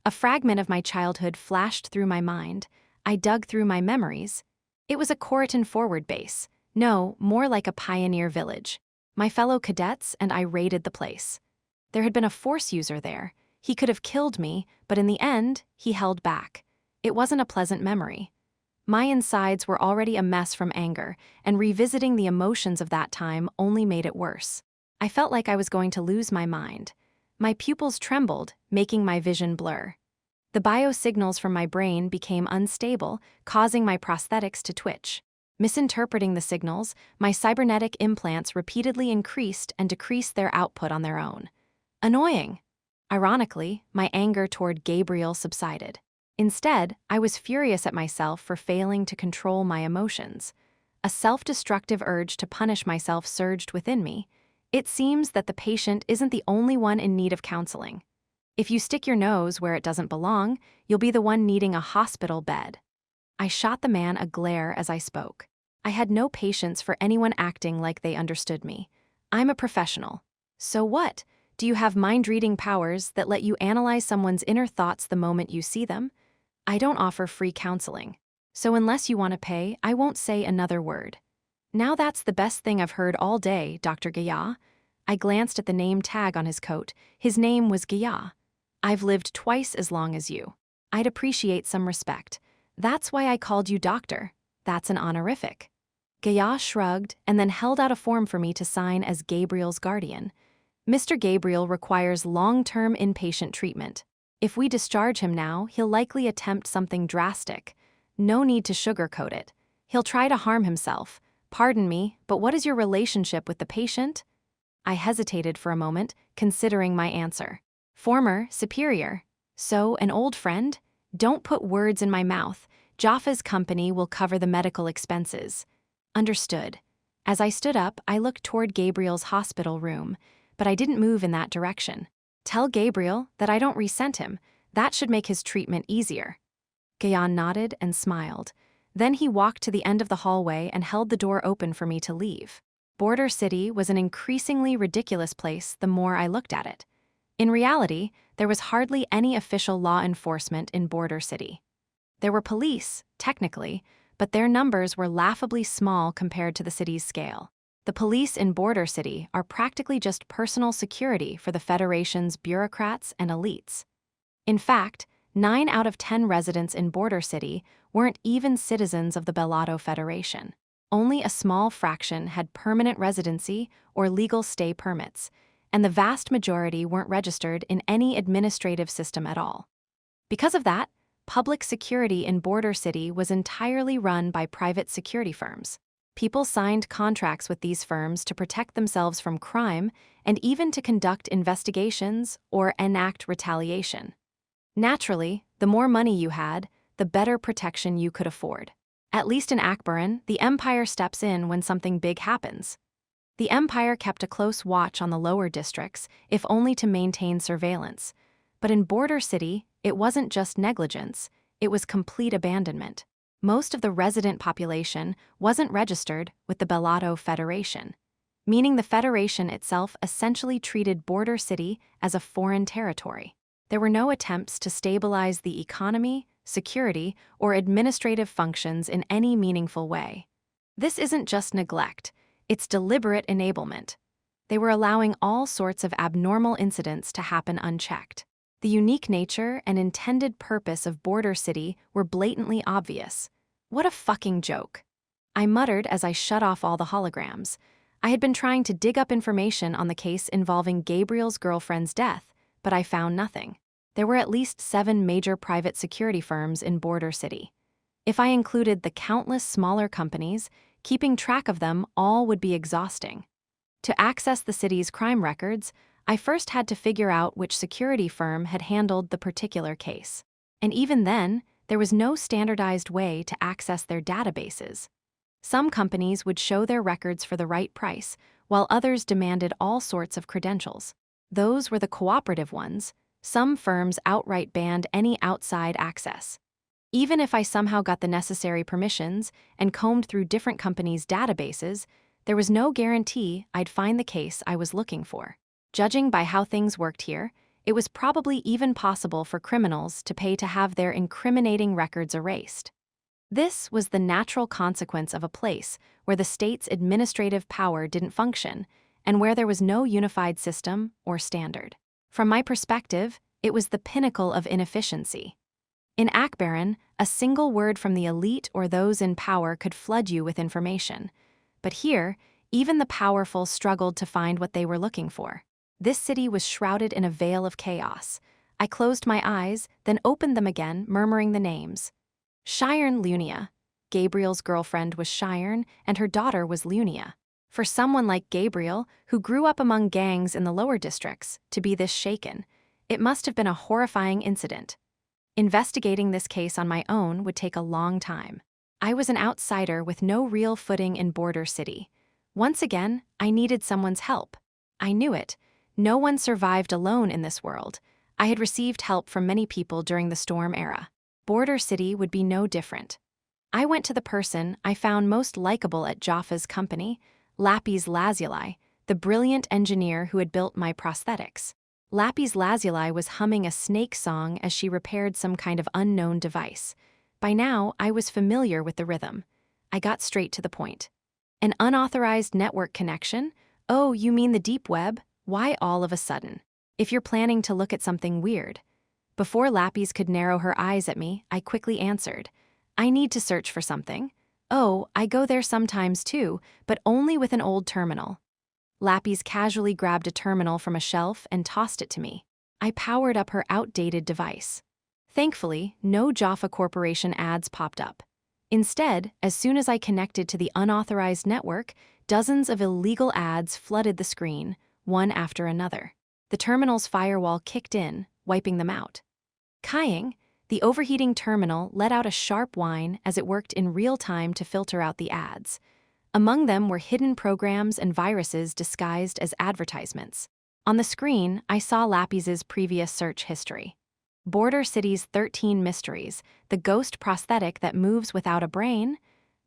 Speaker 1: A fragment of my childhood flashed through my mind. I dug through my memories. It was a Choritan forward base. No, more like a pioneer village. My fellow cadets and I raided the place. There had been a Force user there. He could have killed me, but in the end, he held back. It wasn't a pleasant memory. My insides were already a mess from anger, and revisiting the emotions of that time only made it worse. I felt like I was going to lose my mind. My pupils trembled, making my vision blur. The biosignals from my brain became unstable, causing my prosthetics to twitch. Misinterpreting the signals, my cybernetic implants repeatedly increased and decreased their output on their own. Annoying. Ironically, my anger toward Gabriel subsided. Instead, I was furious at myself for failing to control my emotions. A self-destructive urge to punish myself surged within me. It seems that the patient isn't the only one in need of counseling. If you stick your nose where it doesn't belong, you'll be the one needing a hospital bed. I shot the man a glare as I spoke. I had no patience for anyone acting like they understood me. I'm a professional. So what? Do you have mind-reading powers that let you analyze someone's inner thoughts the moment you see them? I don't offer free counseling. So unless you want to pay, I won't say another word. Now that's the best thing I've heard all day, Dr. Gaya. I glanced at the name tag on his coat. His name was Gaya. I've lived twice as long as you. I'd appreciate some respect. That's why I called you doctor. That's an honorific. Gaya shrugged and then held out a form for me to sign as Gabriel's guardian. Mr. Gabriel requires long-term inpatient treatment. If we discharge him now, he'll likely attempt something drastic. No need to sugarcoat it. He'll try to harm himself. Pardon me, but what is your relationship with the patient? I hesitated for a moment, considering my answer. Former, superior. So, an old friend? Don't put words in my mouth. Jaffa's company will cover the medical expenses. Understood. As I stood up, I looked toward Gabriel's hospital room, but I didn't move in that direction. Tell Gabriel that I don't resent him. That should make his treatment easier. Gayan nodded and smiled. Then he walked to the end of the hallway and held the door open for me to leave. Border City was an increasingly ridiculous place the more I looked at it. In reality, there was hardly any official law enforcement in Border City. There were police, technically, but their numbers were laughably small compared to the city's scale. The police in Border City are practically just personal security for the Federation's bureaucrats and elites. In fact, 9 out of 10 residents in Border City weren't even citizens of the Bellato Federation. Only a small fraction had permanent residency or legal stay permits, and the vast majority weren't registered in any administrative system at all. Because of that, public security in Border City was entirely run by private security firms. People signed contracts with these firms to protect themselves from crime and even to conduct investigations or enact retaliation. Naturally, the more money you had, the better protection you could afford. At least in Akbaran, the Empire steps in when something big happens. The Empire kept a close watch on the lower districts, if only to maintain surveillance. But in Border City, it wasn't just negligence, it was complete abandonment. Most of the resident population wasn't registered with the Bellato Federation, meaning the Federation itself essentially treated Border City as a foreign territory. There were no attempts to stabilize the economy, security, or administrative functions in any meaningful way. This isn't just neglect, it's deliberate enablement. They were allowing all sorts of abnormal incidents to happen unchecked. The unique nature and intended purpose of Border City were blatantly obvious. What a fucking joke. I muttered as I shut off all the holograms. I had been trying to dig up information on the case involving Gabriel's girlfriend's death, but I found nothing. There were at least 7 major private security firms in Border City. If I included the countless smaller companies, keeping track of them all would be exhausting. To access the city's crime records, I first had to figure out which security firm had handled the particular case. And even then, there was no standardized way to access their databases. Some companies would show their records for the right price, while others demanded all sorts of credentials. Those were the cooperative ones. Some firms outright banned any outside access. Even if I somehow got the necessary permissions and combed through different companies' databases, there was no guarantee I'd find the case I was looking for. Judging by how things worked here, it was probably even possible for criminals to pay to have their incriminating records erased. This was the natural consequence of a place where the state's administrative power didn't function and where there was no unified system or standard. From my perspective, it was the pinnacle of inefficiency. In Akbaran, a single word from the elite or those in power could flood you with information. But here, even the powerful struggled to find what they were looking for. This city was shrouded in a veil of chaos. I closed my eyes, then opened them again, murmuring the names. Cheyenne Lunia. Gabriel's girlfriend was Cheyenne, and her daughter was Lunia. For someone like Gabriel, who grew up among gangs in the lower districts, to be this shaken, it must have been a horrifying incident. Investigating this case on my own would take a long time. I was an outsider with no real footing in Border City. Once again, I needed someone's help. I knew it. No one survived alone in this world. I had received help from many people during the storm era. Border City would be no different. I went to the person I found most likable at Jaffa's company, Lapis Lazuli, the brilliant engineer who had built my prosthetics. Lapis Lazuli was humming a snake song as she repaired some kind of unknown device. By now, I was familiar with the rhythm. I got straight to the point. An unauthorized network connection? Oh, you mean the deep web? Why all of a sudden? If you're planning to look at something weird. Before Lapis could narrow her eyes at me, I quickly answered. I need to search for something. Oh, I go there sometimes too, but only with an old terminal. Lapis casually grabbed a terminal from a shelf and tossed it to me. I powered up her outdated device. Thankfully, no Jaffa Corporation ads popped up. Instead, as soon as I connected to the unauthorized network, dozens of illegal ads flooded the screen, one after another. The terminal's firewall kicked in, wiping them out. Kying, the overheating terminal let out a sharp whine as it worked in real time to filter out the ads. Among them were hidden programs and viruses disguised as advertisements. On the screen, I saw Lapis's previous search history. Border City's 13 Mysteries, the ghost prosthetic that moves without a brain.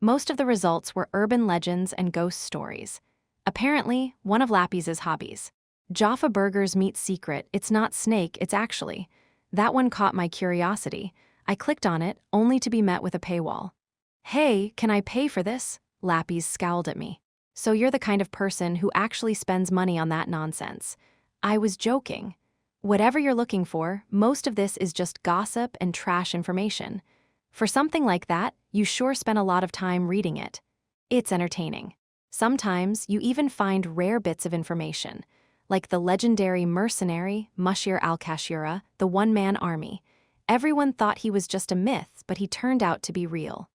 Speaker 1: Most of the results were urban legends and ghost stories. Apparently, one of Lapis's hobbies. Jaffa Burgers Meat Secret, it's not snake, it's actually. That one caught my curiosity. I clicked on it, only to be met with a paywall. Hey, can I pay for this? Lapis scowled at me. So you're the kind of person who actually spends money on that nonsense. I was joking. Whatever you're looking for, most of this is just gossip and trash information. For something like that, you sure spent a lot of time reading it. It's entertaining. Sometimes you even find rare bits of information, like the legendary mercenary Mushir al-Kashira, the one-man army. Everyone thought he was just a myth, but he turned out to be real.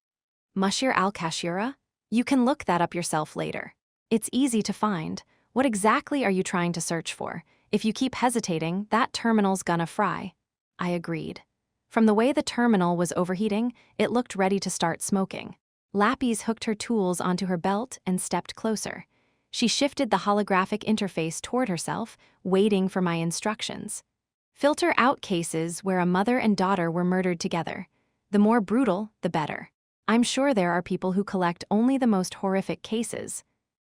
Speaker 1: Mushir al-Kashira? You can look that up yourself later. It's easy to find. What exactly are you trying to search for? If you keep hesitating, that terminal's gonna fry. I agreed. From the way the terminal was overheating, it looked ready to start smoking. Lapis hooked her tools onto her belt and stepped closer. She shifted the holographic interface toward herself, waiting for my instructions. Filter out cases where a mother and daughter were murdered together. The more brutal, the better. I'm sure there are people who collect only the most horrific cases.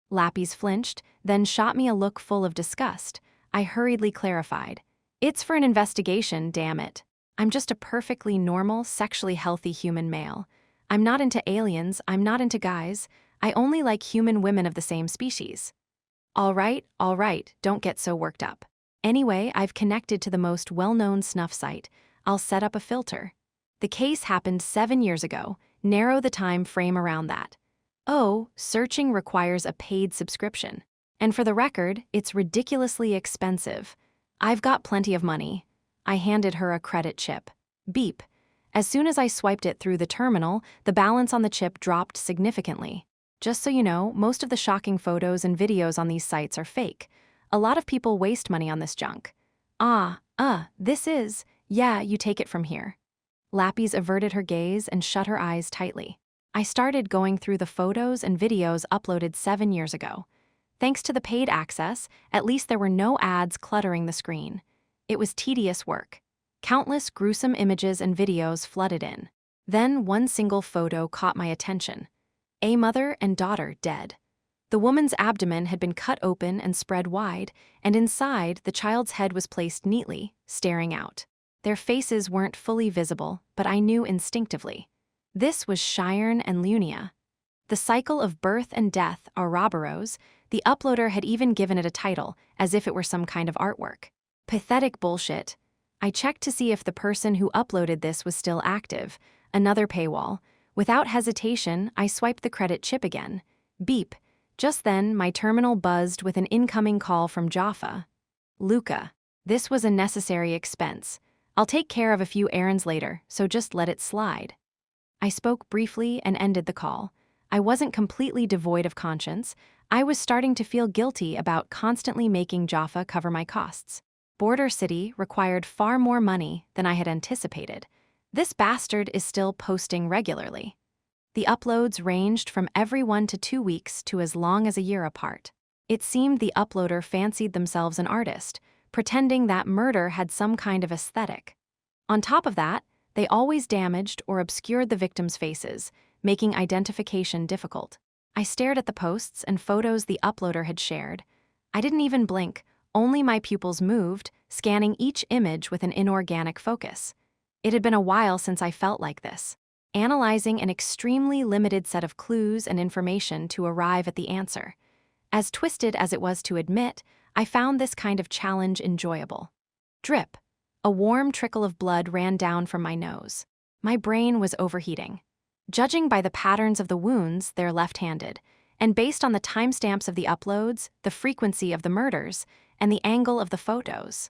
Speaker 1: Lapis flinched, then shot me a look full of disgust. I hurriedly clarified. It's for an investigation, damn it. I'm just a perfectly normal, sexually healthy human male. I'm not into aliens, I'm not into guys. I only like human women of the same species. All right, don't get so worked up. Anyway, I've connected to the most well-known snuff site. I'll set up a filter. The case happened 7 years ago. Narrow the time frame around that. Oh, searching requires a paid subscription. And for the record, it's ridiculously expensive. I've got plenty of money. I handed her a credit chip. Beep. As soon as I swiped it through the terminal, the balance on the chip dropped significantly. Just so you know, most of the shocking photos and videos on these sites are fake. A lot of people waste money on this junk. This is, yeah, you take it from here. Lappies averted her gaze and shut her eyes tightly. I started going through the photos and videos uploaded 7 years ago. Thanks to the paid access, at least there were no ads cluttering the screen. It was tedious work. Countless gruesome images and videos flooded in. Then one single photo caught my attention. A mother and daughter dead. The woman's abdomen had been cut open and spread wide, and inside, the child's head was placed neatly, staring out. Their faces weren't fully visible, but I knew instinctively. This was Cheyenne and Lunia. The cycle of birth and death, Ouroboros. The uploader had even given it a title, as if it were some kind of artwork. Pathetic bullshit. I checked to see if the person who uploaded this was still active. Another paywall. Without hesitation, I swiped the credit chip again. Beep. Just then, my terminal buzzed with an incoming call from Jaffa. Luka. This was a necessary expense. I'll take care of a few errands later, so just let it slide. I spoke briefly and ended the call. I wasn't completely devoid of conscience. I was starting to feel guilty about constantly making Jaffa cover my costs. Border City required far more money than I had anticipated. This bastard is still posting regularly. The uploads ranged from every 1 to 2 weeks to as long as a year apart. It seemed the uploader fancied themselves an artist, pretending that murder had some kind of aesthetic. On top of that, they always damaged or obscured the victims' faces, making identification difficult. I stared at the posts and photos the uploader had shared. I didn't even blink, only my pupils moved, scanning each image with an inorganic focus. It had been a while since I felt like this, analyzing an extremely limited set of clues and information to arrive at the answer. As twisted as it was to admit, I found this kind of challenge enjoyable. Drip. A warm trickle of blood ran down from my nose. My brain was overheating. Judging by the patterns of the wounds, they're left-handed, and based on the timestamps of the uploads, the frequency of the murders, and the angle of the photos.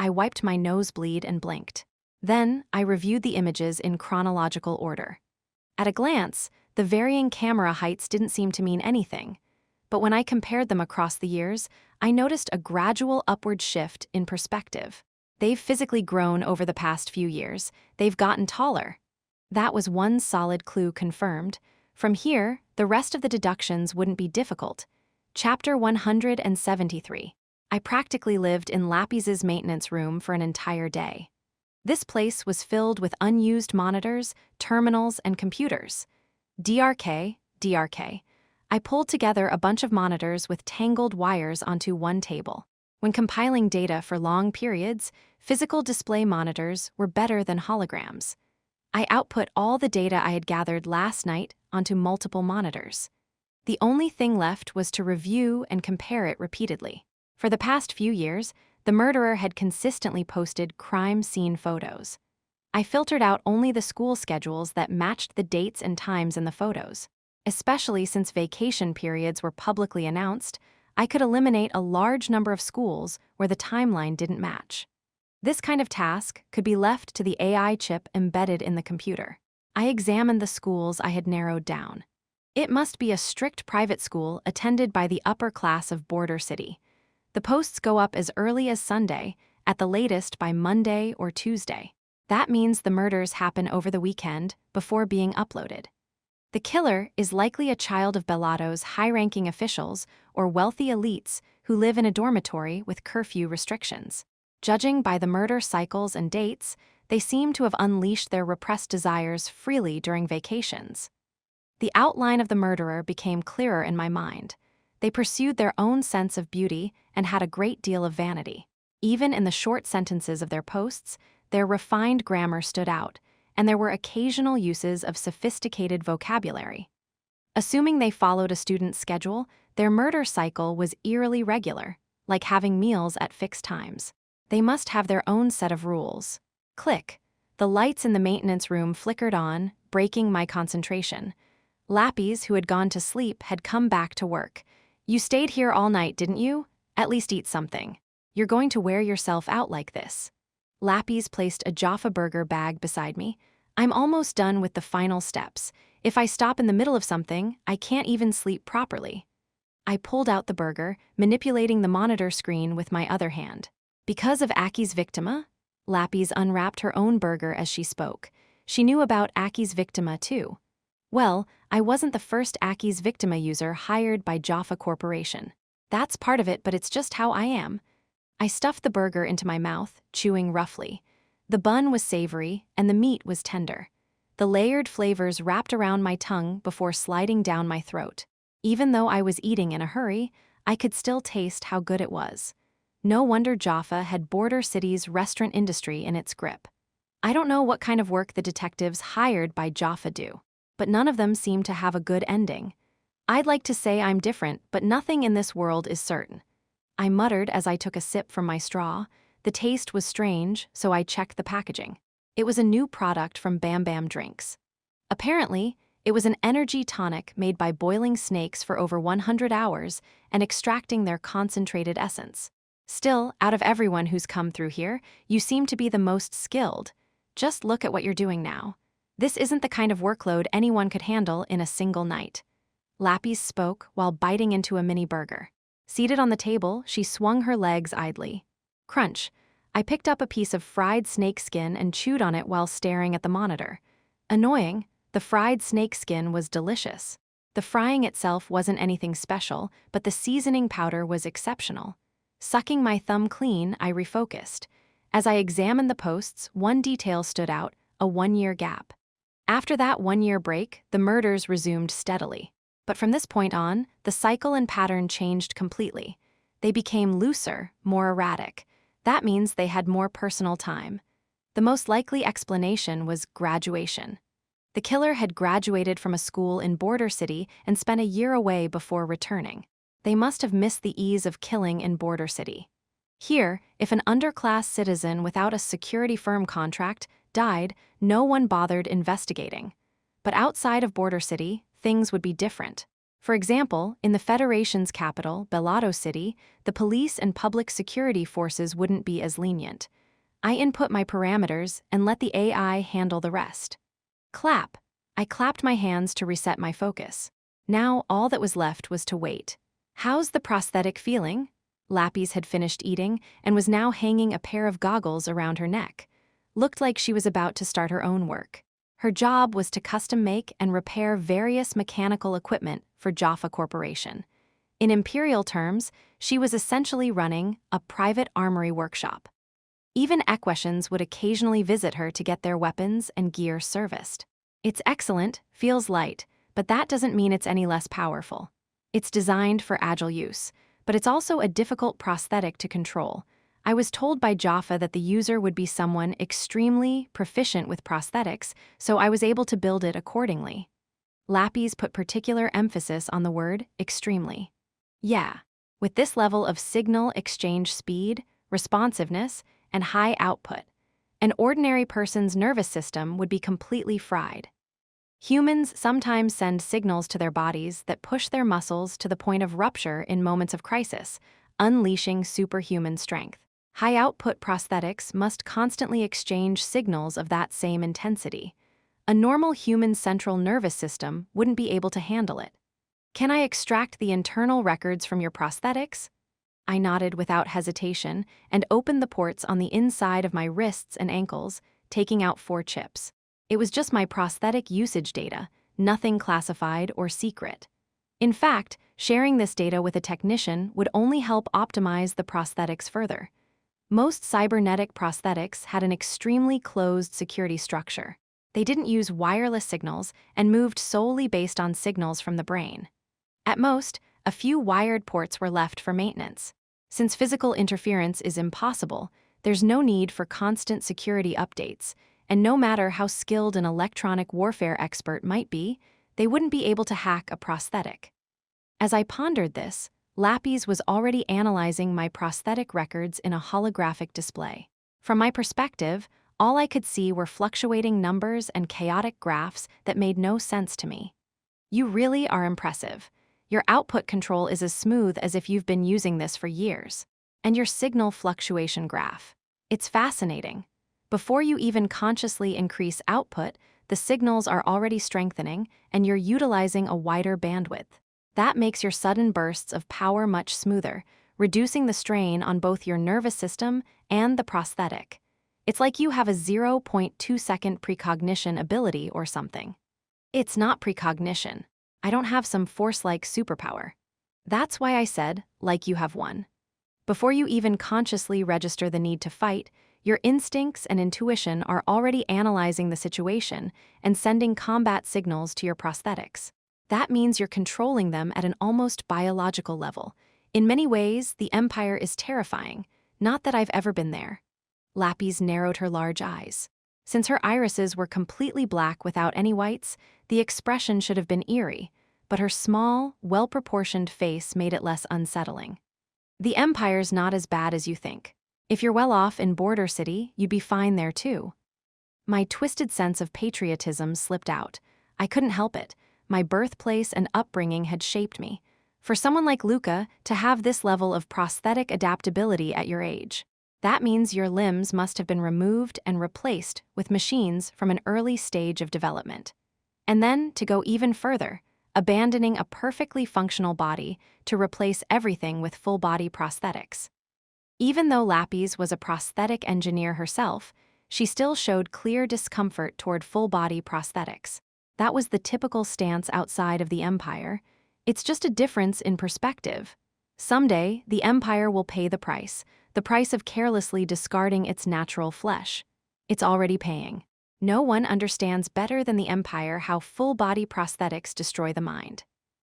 Speaker 1: I wiped my nosebleed and blinked. Then, I reviewed the images in chronological order. At a glance, the varying camera heights didn't seem to mean anything, but when I compared them across the years, I noticed a gradual upward shift in perspective. They've physically grown over the past few years. They've gotten taller. That was one solid clue confirmed. From here, the rest of the deductions wouldn't be difficult. Chapter 173. I practically lived in Lappies' maintenance room for an entire day. This place was filled with unused monitors, terminals, and computers. DRK. I pulled together a bunch of monitors with tangled wires onto one table. When compiling data for long periods, physical display monitors were better than holograms. I output all the data I had gathered last night onto multiple monitors. The only thing left was to review and compare it repeatedly. For the past few years, the murderer had consistently posted crime scene photos. I filtered out only the school schedules that matched the dates and times in the photos. Especially since vacation periods were publicly announced, I could eliminate a large number of schools where the timeline didn't match. This kind of task could be left to the AI chip embedded in the computer. I examined the schools I had narrowed down. It must be a strict private school attended by the upper class of Border City. The posts go up as early as Sunday, at the latest by Monday or Tuesday. That means the murders happen over the weekend before being uploaded. The killer is likely a child of Bellado's high-ranking officials or wealthy elites who live in a dormitory with curfew restrictions. Judging by the murder cycles and dates, they seem to have unleashed their repressed desires freely during vacations. The outline of the murderer became clearer in my mind. They pursued their own sense of beauty and had a great deal of vanity. Even in the short sentences of their posts, their refined grammar stood out, and there were occasional uses of sophisticated vocabulary. Assuming they followed a student's schedule, their murder cycle was eerily regular, like having meals at fixed times. They must have their own set of rules. Click. The lights in the maintenance room flickered on, breaking my concentration. Lappies, who had gone to sleep, had come back to work. "You stayed here all night, didn't you? At least eat something. You're going to wear yourself out like this." Lappies placed a Jaffa burger bag beside me. "I'm almost done with the final steps. If I stop in the middle of something, I can't even sleep properly." I pulled out the burger, manipulating the monitor screen with my other hand. "Because of Aki's victima?" Lappies unwrapped her own burger as she spoke. She knew about Aki's victima, too. "Well, I wasn't the first Aki's victima user hired by Jaffa Corporation. That's part of it, but it's just how I am." I stuffed the burger into my mouth, chewing roughly. The bun was savory, and the meat was tender. The layered flavors wrapped around my tongue before sliding down my throat. Even though I was eating in a hurry, I could still taste how good it was. No wonder Jaffa had Border City's restaurant industry in its grip. I don't know what kind of work the detectives hired by Jaffa do, but none of them seemed to have a good ending. I'd like to say I'm different, but nothing in this world is certain. I muttered as I took a sip from my straw. The taste was strange, so I checked the packaging. It was a new product from Bam Bam Drinks. Apparently, it was an energy tonic made by boiling snakes for over 100 hours and extracting their concentrated essence. Still, out of everyone who's come through here, you seem to be the most skilled. Just look at what you're doing now. This isn't the kind of workload anyone could handle in a single night. Lappies spoke while biting into a mini burger. Seated on the table, she swung her legs idly. Crunch. I picked up a piece of fried snake skin and chewed on it while staring at the monitor. Annoying, the fried snake skin was delicious. The frying itself wasn't anything special, but the seasoning powder was exceptional. Sucking my thumb clean, I refocused. As I examined the posts, one detail stood out, a 1-year gap. After that 1-year break, the murders resumed steadily. But from this point on, the cycle and pattern changed completely. They became looser, more erratic. That means they had more personal time. The most likely explanation was graduation. The killer had graduated from a school in Border City and spent a year away before returning. They must have missed the ease of killing in Border City. Here, if an underclass citizen without a security firm contract died, no one bothered investigating. But outside of Border City, things would be different. For example, in the Federation's capital, Belado City, the police and public security forces wouldn't be as lenient. I input my parameters and let the AI handle the rest. Clap. I clapped my hands to reset my focus. Now all that was left was to wait. "How's the prosthetic feeling?" Lappies had finished eating and was now hanging a pair of goggles around her neck. Looked like she was about to start her own work. Her job was to custom make and repair various mechanical equipment for Jaffa Corporation. In Imperial terms, she was essentially running a private armory workshop. Even Equestrians would occasionally visit her to get their weapons and gear serviced. It's excellent, feels light, but that doesn't mean it's any less powerful. It's designed for agile use, but it's also a difficult prosthetic to control. I was told by Jaffa that the user would be someone extremely proficient with prosthetics, so I was able to build it accordingly. Lappies put particular emphasis on the word extremely. Yeah, with this level of signal exchange speed, responsiveness, and high output, an ordinary person's nervous system would be completely fried. Humans sometimes send signals to their bodies that push their muscles to the point of rupture in moments of crisis, unleashing superhuman strength. High-output prosthetics must constantly exchange signals of that same intensity. A normal human central nervous system wouldn't be able to handle it. "Can I extract the internal records from your prosthetics?" I nodded without hesitation and opened the ports on the inside of my wrists and ankles, taking out 4 chips. It was just my prosthetic usage data, nothing classified or secret. In fact, sharing this data with a technician would only help optimize the prosthetics further. Most cybernetic prosthetics had an extremely closed security structure. They didn't use wireless signals and moved solely based on signals from the brain. At most, a few wired ports were left for maintenance. Since physical interference is impossible, there's no need for constant security updates, and no matter how skilled an electronic warfare expert might be, they wouldn't be able to hack a prosthetic. As I pondered this, Lapis was already analyzing my prosthetic records in a holographic display. From my perspective, all I could see were fluctuating numbers and chaotic graphs that made no sense to me. You really are impressive. Your output control is as smooth as if you've been using this for years. And your signal fluctuation graph. It's fascinating. Before you even consciously increase output, the signals are already strengthening and you're utilizing a wider bandwidth. That makes your sudden bursts of power much smoother, reducing the strain on both your nervous system and the prosthetic. It's like you have a 0.2-second precognition ability or something. It's not precognition. I don't have some force-like superpower. That's why I said, like you have one. Before you even consciously register the need to fight, your instincts and intuition are already analyzing the situation and sending combat signals to your prosthetics. That means you're controlling them at an almost biological level. In many ways, the Empire is terrifying, not that I've ever been there. Lapis narrowed her large eyes. Since her irises were completely black without any whites, the expression should have been eerie, but her small, well-proportioned face made it less unsettling. The Empire's not as bad as you think. If you're well off in Border City, you'd be fine there too. My twisted sense of patriotism slipped out. I couldn't help it. My birthplace and upbringing had shaped me. For someone like Luka to have this level of prosthetic adaptability at your age, that means your limbs must have been removed and replaced with machines from an early stage of development. And then, to go even further, abandoning a perfectly functional body to replace everything with full-body prosthetics. Even though Lapis was a prosthetic engineer herself, she still showed clear discomfort toward full-body prosthetics. That was the typical stance outside of the Empire. It's just a difference in perspective. Someday, the Empire will pay the price of carelessly discarding its natural flesh. It's already paying. No one understands better than the Empire how full-body prosthetics destroy the mind.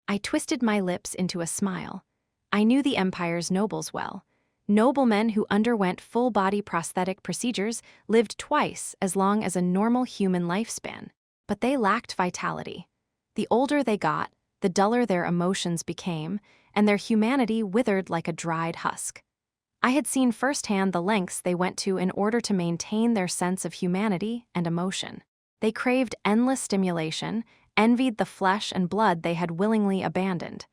Speaker 1: I twisted my lips into a smile. I knew the Empire's nobles well. Noblemen who underwent full-body prosthetic procedures lived twice as long as a normal human lifespan. But they lacked vitality. The older they got, the duller their emotions became, and their humanity withered like a dried husk. I had seen firsthand the lengths they went to in order to maintain their sense of humanity and emotion. They craved endless stimulation, envied the flesh and blood they had willingly abandoned.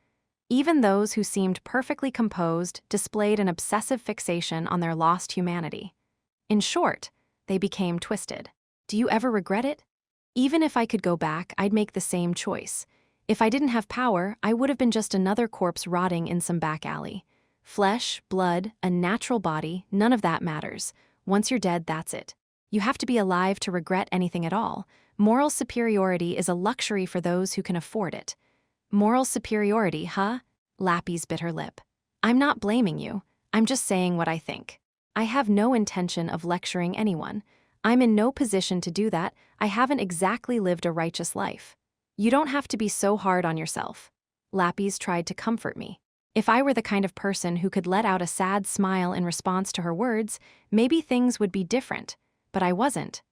Speaker 1: Even those who seemed perfectly composed displayed an obsessive fixation on their lost humanity. In short, they became twisted. Do you ever regret it? Even if I could go back, I'd make the same choice. If I didn't have power, I would have been just another corpse rotting in some back alley. Flesh, blood, a natural body, none of that matters. Once you're dead, that's it. You have to be alive to regret anything at all. Moral superiority is a luxury for those who can afford it. Moral superiority, huh? Lapis bit her lip. I'm not blaming you. I'm just saying what I think. I have no intention of lecturing anyone. I'm in no position to do that. I haven't exactly lived a righteous life. You don't have to be so hard on yourself. Lapis tried to comfort me. If I were the kind of person who could let out a sad smile in response to her words, maybe things would be different. But I wasn't.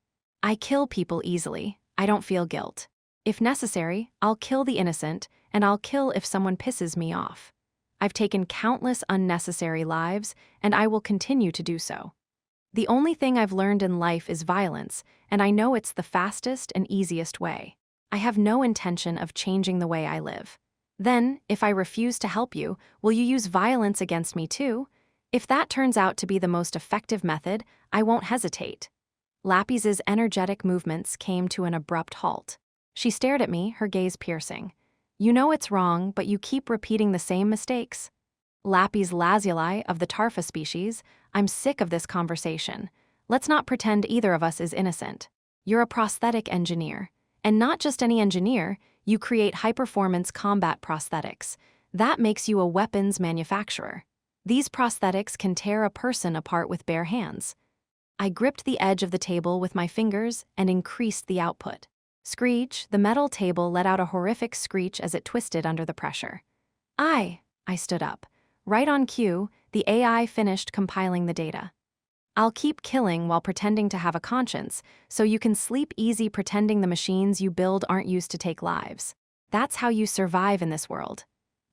Speaker 1: I kill people easily. I don't feel guilt. If necessary, I'll kill the innocent, and I'll kill if someone pisses me off. I've taken countless unnecessary lives, and I will continue to do so. The only thing I've learned in life is violence, and I know it's the fastest and easiest way. I have no intention of changing the way I live. Then, if I refuse to help you, will you use violence against me too? If that turns out to be the most effective method, I won't hesitate. Lapis's energetic movements came to an abrupt halt. She stared at me, her gaze piercing. You know it's wrong, but you keep repeating the same mistakes. Lapis lazuli of the Tarfa species, I'm sick of this conversation. Let's not pretend either of us is innocent. You're a prosthetic engineer. And not just any engineer, you create high-performance combat prosthetics. That makes you a weapons manufacturer. These prosthetics can tear a person apart with bare hands. I gripped the edge of the table with my fingers and increased the output. Screech, the metal table let out a horrific screech as it twisted under the pressure. I stood up. Right on cue, The AI finished compiling the data. I'll keep killing while pretending to have a conscience, so you can sleep easy pretending the machines you build aren't used to take lives. That's how you survive in this world.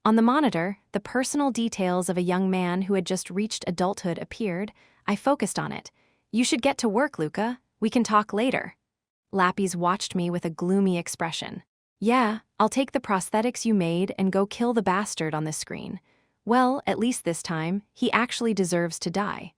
Speaker 1: On the monitor, the personal details of a young man who had just reached adulthood appeared. I focused on it. You should get to work, Luka. We can talk later. Lappies watched me with a gloomy expression. Yeah, I'll take the prosthetics you made and go kill the bastard on this screen. Well, at least this time, he actually deserves to die.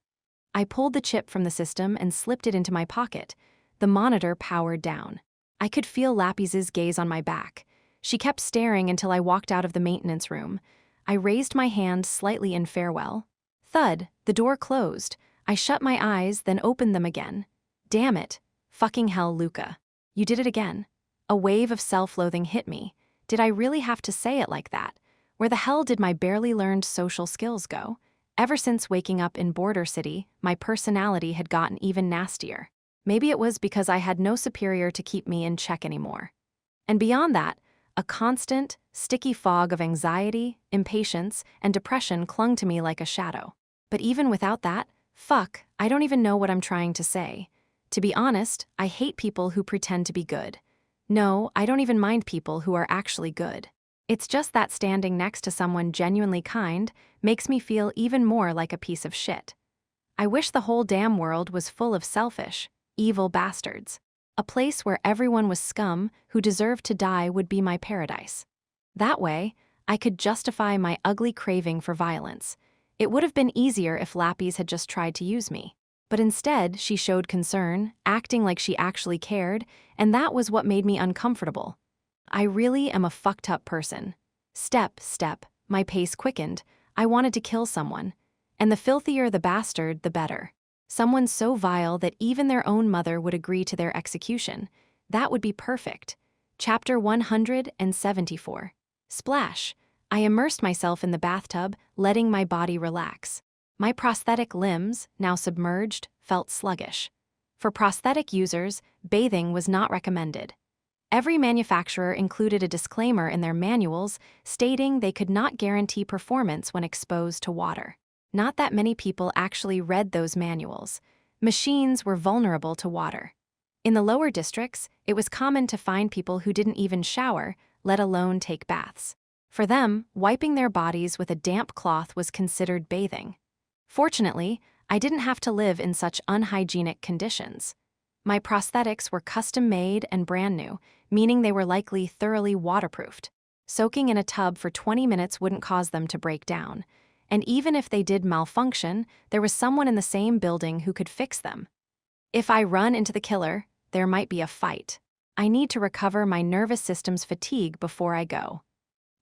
Speaker 1: I pulled the chip from the system and slipped it into my pocket. The monitor powered down. I could feel Lappies' gaze on my back. She kept staring until I walked out of the maintenance room. I raised my hand slightly in farewell. Thud, the door closed. I shut my eyes, then opened them again. Damn it. Fucking hell, Luka. You did it again. A wave of self-loathing hit me. Did I really have to say it like that? Where the hell did my barely learned social skills go? Ever since waking up in Border City, my personality had gotten even nastier. Maybe it was because I had no superior to keep me in check anymore. And beyond that, a constant, sticky fog of anxiety, impatience, and depression clung to me like a shadow. But even without that, fuck, I don't even know what I'm trying to say. To be honest, I hate people who pretend to be good. No, I don't even mind people who are actually good. It's just that standing next to someone genuinely kind makes me feel even more like a piece of shit. I wish the whole damn world was full of selfish, evil bastards. A place where everyone was scum who deserved to die would be my paradise. That way, I could justify my ugly craving for violence. It would have been easier if Lappies had just tried to use me. But instead, she showed concern, acting like she actually cared, and that was what made me uncomfortable. I really am a fucked up person. Step, my pace quickened. I wanted to kill someone. And the filthier the bastard, the better. Someone so vile that even their own mother would agree to their execution. That would be perfect. Chapter 174. Splash. I immersed myself in the bathtub, letting my body relax. My prosthetic limbs, now submerged, felt sluggish. For prosthetic users, bathing was not recommended. Every manufacturer included a disclaimer in their manuals stating they could not guarantee performance when exposed to water. Not that many people actually read those manuals. Machines were vulnerable to water. In the lower districts, it was common to find people who didn't even shower, let alone take baths. For them, wiping their bodies with a damp cloth was considered bathing. Fortunately, I didn't have to live in such unhygienic conditions. My prosthetics were custom-made and brand new, meaning they were likely thoroughly waterproofed. Soaking in a tub for 20 minutes wouldn't cause them to break down. And even if they did malfunction, there was someone in the same building who could fix them. If I run into the killer, there might be a fight. I need to recover my nervous system's fatigue before I go.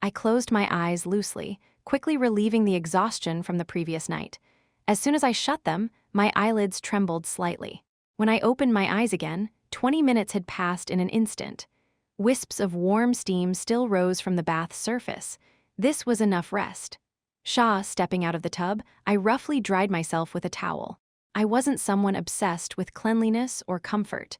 Speaker 1: I closed my eyes loosely, quickly relieving the exhaustion from the previous night. As soon as I shut them, my eyelids trembled slightly. When I opened my eyes again, 20 minutes had passed in an instant. Wisps of warm steam still rose from the bath's surface. This was enough rest. Stepping out of the tub, I roughly dried myself with a towel. I wasn't someone obsessed with cleanliness or comfort.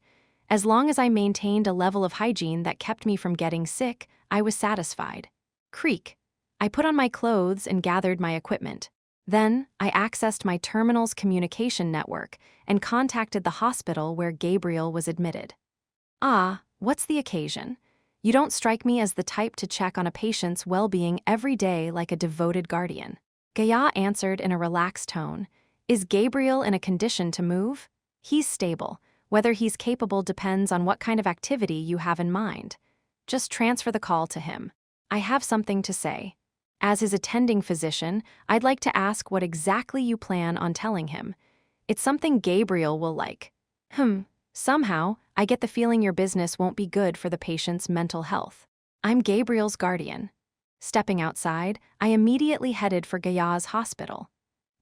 Speaker 1: As long as I maintained a level of hygiene that kept me from getting sick, I was satisfied. Creak. I put on my clothes and gathered my equipment. Then, I accessed my terminal's communication network and contacted the hospital where Gabriel was admitted. What's the occasion? You don't strike me as the type to check on a patient's well-being every day like a devoted guardian. Gaia answered in a relaxed tone. Is Gabriel in a condition to move? He's stable. Whether he's capable depends on what kind of activity you have in mind. Just transfer the call to him. I have something to say. As his attending physician, I'd like to ask what exactly you plan on telling him. It's something Gabriel will like. Somehow, I get the feeling your business won't be good for the patient's mental health. I'm Gabriel's guardian. Stepping outside, I immediately headed for Gaia's hospital.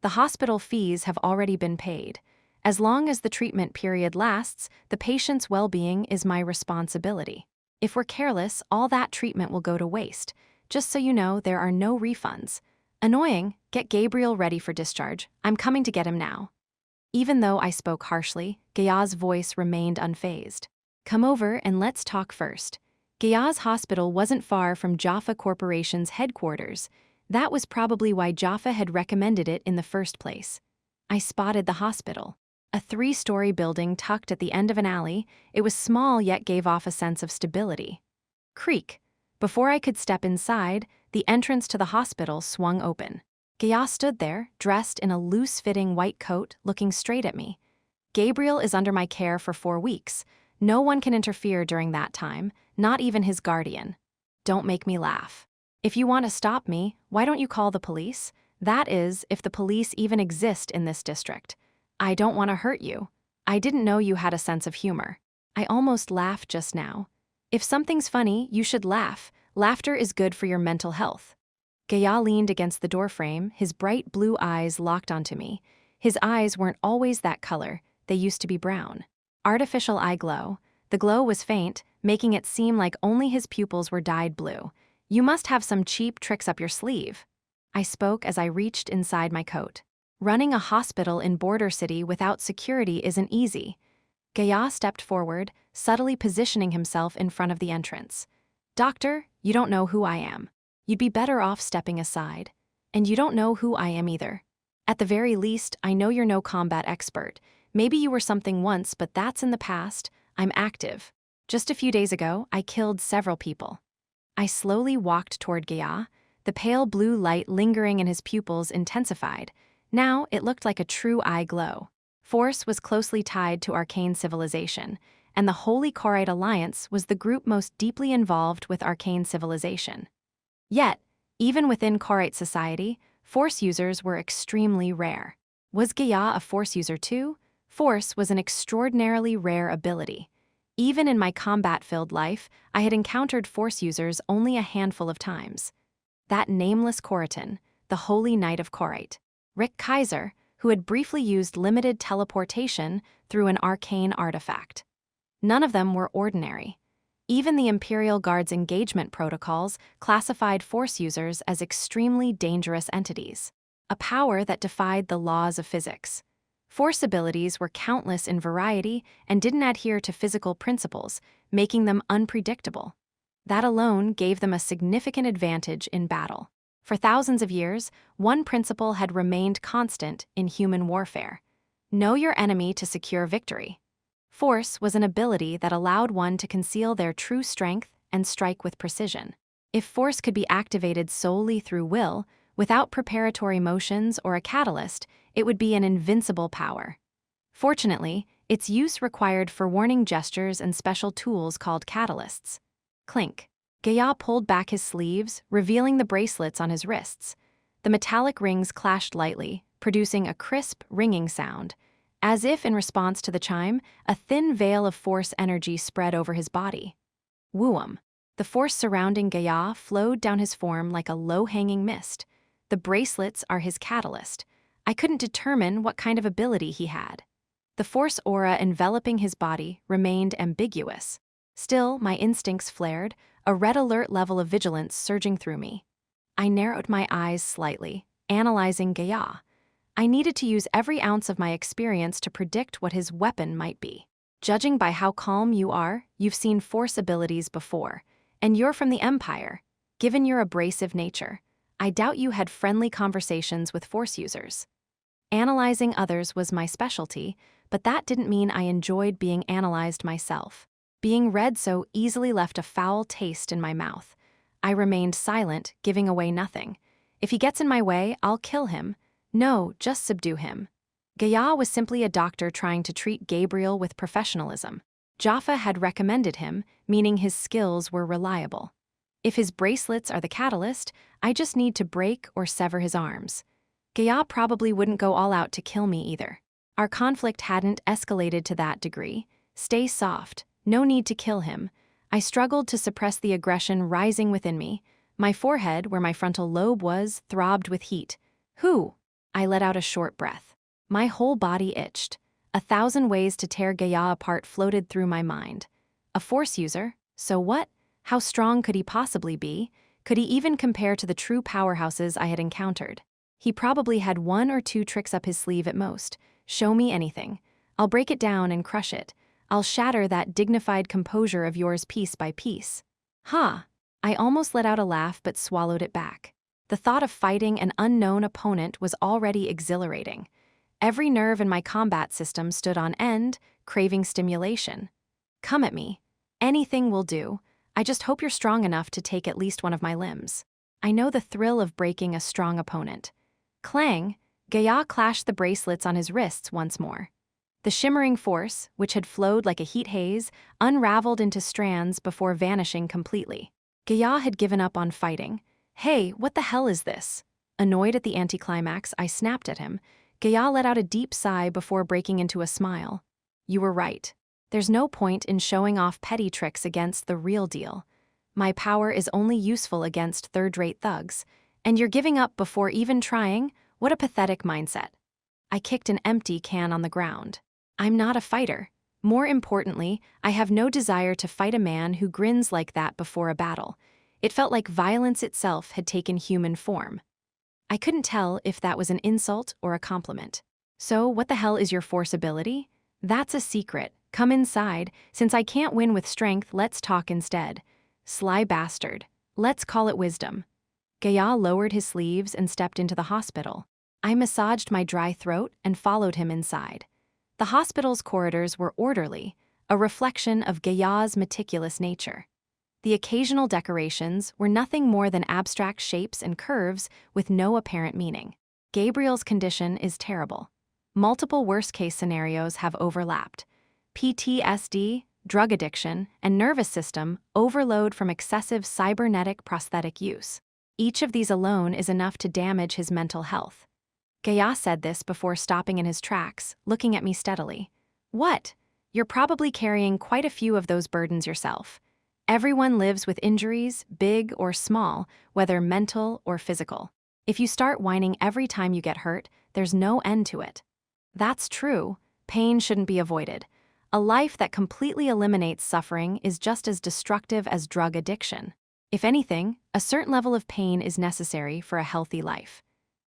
Speaker 1: The hospital fees have already been paid. As long as the treatment period lasts, the patient's well-being is my responsibility. If we're careless, all that treatment will go to waste. Just so you know, there are no refunds. Annoying, get Gabriel ready for discharge. I'm coming to get him now. Even though I spoke harshly, Gaia's voice remained unfazed. Come over and let's talk first. Gaia's hospital wasn't far from Jaffa Corporation's headquarters. That was probably why Jaffa had recommended it in the first place. I spotted the hospital. A 3-story building tucked at the end of an alley, it was small yet gave off a sense of stability. Creak. Before I could step inside, the entrance to the hospital swung open. Gaya stood there, dressed in a loose-fitting white coat, looking straight at me. Gabriel is under my care for 4 weeks. No one can interfere during that time, not even his guardian. Don't make me laugh. If you want to stop me, why don't you call the police? That is, if the police even exist in this district. I don't want to hurt you. I didn't know you had a sense of humor. I almost laughed just now. If something's funny, you should laugh. Laughter is good for your mental health. Gaya leaned against the doorframe, his bright blue eyes locked onto me. His eyes weren't always that color, they used to be brown. Artificial eye glow. The glow was faint, making it seem like only his pupils were dyed blue. You must have some cheap tricks up your sleeve. I spoke as I reached inside my coat. Running a hospital in Border City without security isn't easy. Gaya stepped forward, subtly positioning himself in front of the entrance. Doctor, you don't know who I am. You'd be better off stepping aside. And you don't know who I am either. At the very least, I know you're no combat expert. Maybe you were something once, but that's in the past. I'm active. Just a few days ago, I killed several people. I slowly walked toward Gaya. The pale blue light lingering in his pupils intensified. Now it looked like a true eye glow. Force was closely tied to arcane civilization, and the Holy Korite Alliance was the group most deeply involved with arcane civilization. Yet, even within Korite society, Force users were extremely rare. Was Gaya a Force user too? Force was an extraordinarily rare ability. Even in my combat-filled life, I had encountered Force users only a handful of times. That nameless Koritan, the Holy Knight of Korite, Rick Kaiser, who had briefly used limited teleportation through an arcane artifact. None of them were ordinary. Even the Imperial Guard's engagement protocols classified Force users as extremely dangerous entities, a power that defied the laws of physics. Force abilities were countless in variety and didn't adhere to physical principles, making them unpredictable. That alone gave them a significant advantage in battle. For thousands of years, one principle had remained constant in human warfare: know your enemy to secure victory. Force was an ability that allowed one to conceal their true strength and strike with precision. If Force could be activated solely through will, without preparatory motions or a catalyst, it would be an invincible power. Fortunately, its use required forewarning gestures and special tools called catalysts. Clink. Gaya pulled back his sleeves, revealing the bracelets on his wrists. The metallic rings clashed lightly, producing a crisp, ringing sound. As if in response to the chime, a thin veil of Force energy spread over his body. Wooum. The Force surrounding Gaya flowed down his form like a low-hanging mist. The bracelets are his catalyst. I couldn't determine what kind of ability he had. The Force aura enveloping his body remained ambiguous. Still, my instincts flared, a red alert level of vigilance surging through me. I narrowed my eyes slightly, analyzing Gaya. I needed to use every ounce of my experience to predict what his weapon might be. Judging by how calm you are, you've seen Force abilities before, and you're from the Empire. Given your abrasive nature, I doubt you had friendly conversations with Force users. Analyzing others was my specialty, but that didn't mean I enjoyed being analyzed myself. Being read so easily left a foul taste in my mouth. I remained silent, giving away nothing. If he gets in my way, I'll kill him. No, just subdue him. Gaya was simply a doctor trying to treat Gabriel with professionalism. Jaffa had recommended him, meaning his skills were reliable. If his bracelets are the catalyst, I just need to break or sever his arms. Gaya probably wouldn't go all out to kill me either. Our conflict hadn't escalated to that degree. Stay soft. No need to kill him. I struggled to suppress the aggression rising within me. My forehead, where my frontal lobe was, throbbed with heat. Who? I let out a short breath. My whole body itched. 1,000 ways to tear Gaya apart floated through my mind. A Force user? So what? How strong could he possibly be? Could he even compare to the true powerhouses I had encountered? He probably had 1 or 2 tricks up his sleeve at most. Show me anything. I'll break it down and crush it. I'll shatter that dignified composure of yours piece by piece. Ha! I almost let out a laugh but swallowed it back. The thought of fighting an unknown opponent was already exhilarating. Every nerve in my combat system stood on end, craving stimulation. Come at me. Anything will do. I just hope you're strong enough to take at least one of my limbs. I know the thrill of breaking a strong opponent. Clang! Gaia clashed the bracelets on his wrists once more. The shimmering force, which had flowed like a heat haze, unraveled into strands before vanishing completely. Gaia had given up on fighting. Hey, what the hell is this? Annoyed at the anticlimax, I snapped at him. Gaia let out a deep sigh before breaking into a smile. You were right. There's no point in showing off petty tricks against the real deal. My power is only useful against third-rate thugs. And you're giving up before even trying? What a pathetic mindset. I kicked an empty can on the ground. I'm not a fighter. More importantly, I have no desire to fight a man who grins like that before a battle. It felt like violence itself had taken human form. I couldn't tell if that was an insult or a compliment. So, what the hell is your force ability? That's a secret. Come inside. Since I can't win with strength, let's talk instead. Sly bastard. Let's call it wisdom. Gaia lowered his sleeves and stepped into the hospital. I massaged my dry throat and followed him inside. The hospital's corridors were orderly, a reflection of Gaia's meticulous nature. The occasional decorations were nothing more than abstract shapes and curves with no apparent meaning. Gabriel's condition is terrible. Multiple worst-case scenarios have overlapped. PTSD, drug addiction, and nervous system overload from excessive cybernetic prosthetic use. Each of these alone is enough to damage his mental health. Gaia said this before stopping in his tracks, looking at me steadily. What? You're probably carrying quite a few of those burdens yourself. Everyone lives with injuries, big or small, whether mental or physical. If you start whining every time you get hurt, there's no end to it. That's true. Pain shouldn't be avoided. A life that completely eliminates suffering is just as destructive as drug addiction. If anything, a certain level of pain is necessary for a healthy life.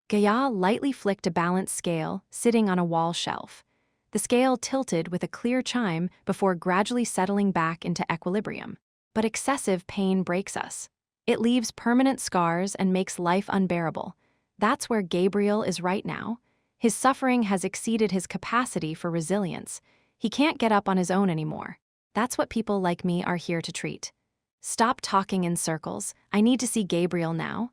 Speaker 1: Gaia lightly flicked a balance scale sitting on a wall shelf. The scale tilted with a clear chime before gradually settling back into equilibrium. But excessive pain breaks us. It leaves permanent scars and makes life unbearable. That's where Gabriel is right now. His suffering has exceeded his capacity for resilience. He can't get up on his own anymore. That's what people like me are here to treat. Stop talking in circles. I need to see Gabriel now.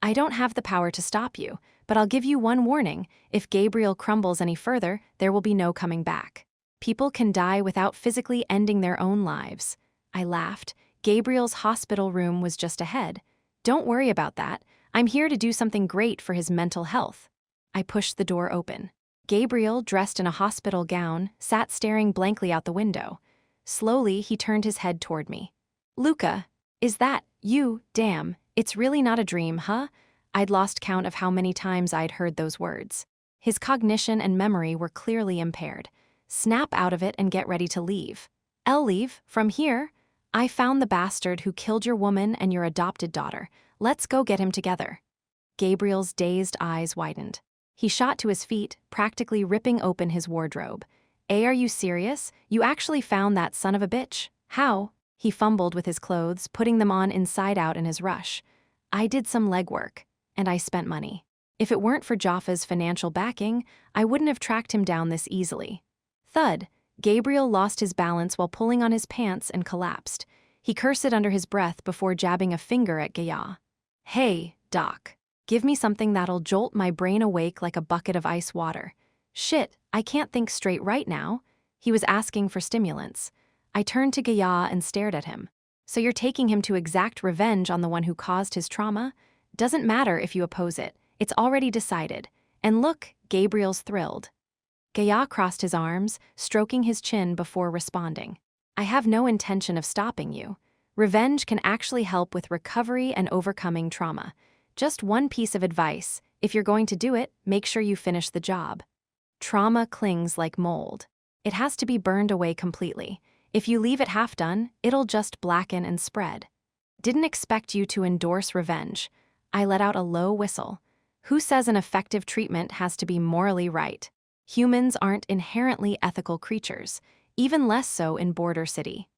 Speaker 1: I don't have the power to stop you, but I'll give you one warning. If Gabriel crumbles any further, there will be no coming back. People can die without physically ending their own lives. I laughed. Gabriel's hospital room was just ahead. Don't worry about that. I'm here to do something great for his mental health. I pushed the door open. Gabriel, dressed in a hospital gown, sat staring blankly out the window. Slowly, he turned his head toward me. Luka, is that you? Damn, it's really not a dream, huh? I'd lost count of how many times I'd heard those words. His cognition and memory were clearly impaired. Snap out of it and get ready to leave. I'll leave? From here? I found the bastard who killed your woman and your adopted daughter. Let's go get him together. Gabriel's dazed eyes widened. He shot to his feet, practically ripping open his wardrobe. Are you serious? You actually found that son of a bitch? How? He fumbled with his clothes, putting them on inside out in his rush. I did some legwork, and I spent money. If it weren't for Jaffa's financial backing, I wouldn't have tracked him down this easily. Thud. Gabriel lost his balance while pulling on his pants and collapsed. He cursed under his breath before jabbing a finger at Gaia. Hey, Doc. Give me something that'll jolt my brain awake like a bucket of ice water. Shit, I can't think straight right now. He was asking for stimulants. I turned to Gaia and stared at him. So you're taking him to exact revenge on the one who caused his trauma? Doesn't matter if you oppose it. It's already decided. And look, Gabriel's thrilled. Gaia crossed his arms, stroking his chin before responding. I have no intention of stopping you. Revenge can actually help with recovery and overcoming trauma. Just one piece of advice: if you're going to do it, make sure you finish the job. Trauma clings like mold. It has to be burned away completely. If you leave it half done, it'll just blacken and spread. Didn't expect you to endorse revenge. I let out a low whistle. Who says an effective treatment has to be morally right? Humans aren't inherently ethical creatures, even less so in Border City.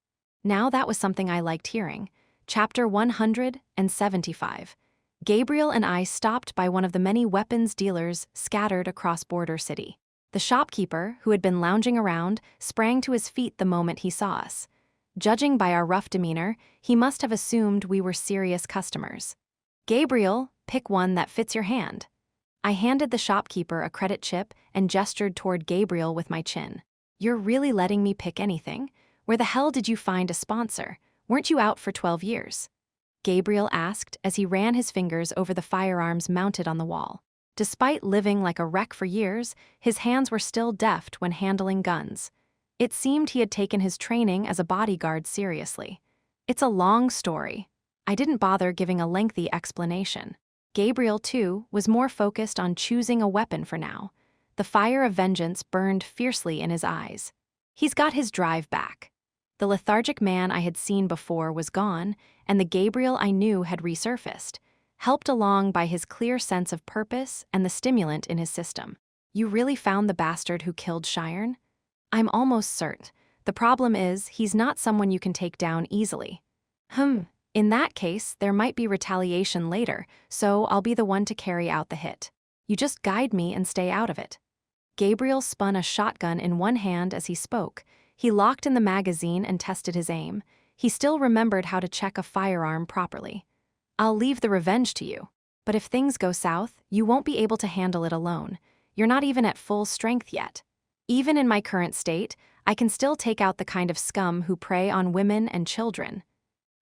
Speaker 1: Now that was something I liked hearing. Chapter 175. Gabriel and I stopped by one of the many weapons dealers scattered across Border City. The shopkeeper, who had been lounging around, sprang to his feet the moment he saw us. Judging by our rough demeanor, he must have assumed we were serious customers. "Gabriel, pick one that fits your hand." I handed the shopkeeper a credit chip and gestured toward Gabriel with my chin. "You're really letting me pick anything? Where the hell did you find a sponsor? Weren't you out for 12 years? Gabriel asked as he ran his fingers over the firearms mounted on the wall. Despite living like a wreck for years, his hands were still deft when handling guns. It seemed he had taken his training as a bodyguard seriously. "It's a long story." I didn't bother giving a lengthy explanation. Gabriel, too, was more focused on choosing a weapon for now. The fire of vengeance burned fiercely in his eyes. He's got his drive back. The lethargic man I had seen before was gone, and the Gabriel I knew had resurfaced, helped along by his clear sense of purpose and the stimulant in his system. "You really found the bastard who killed Cheyenne?" "I'm almost certain. The problem is, he's not someone you can take down easily." In that case, there might be retaliation later, so I'll be the one to carry out the hit. You just guide me and stay out of it." Gabriel spun a shotgun in one hand as he spoke. He locked in the magazine and tested his aim. He still remembered how to check a firearm properly. "I'll leave the revenge to you. But if things go south, you won't be able to handle it alone. You're not even at full strength yet. Even in my current state, I can still take out the kind of scum who prey on women and children."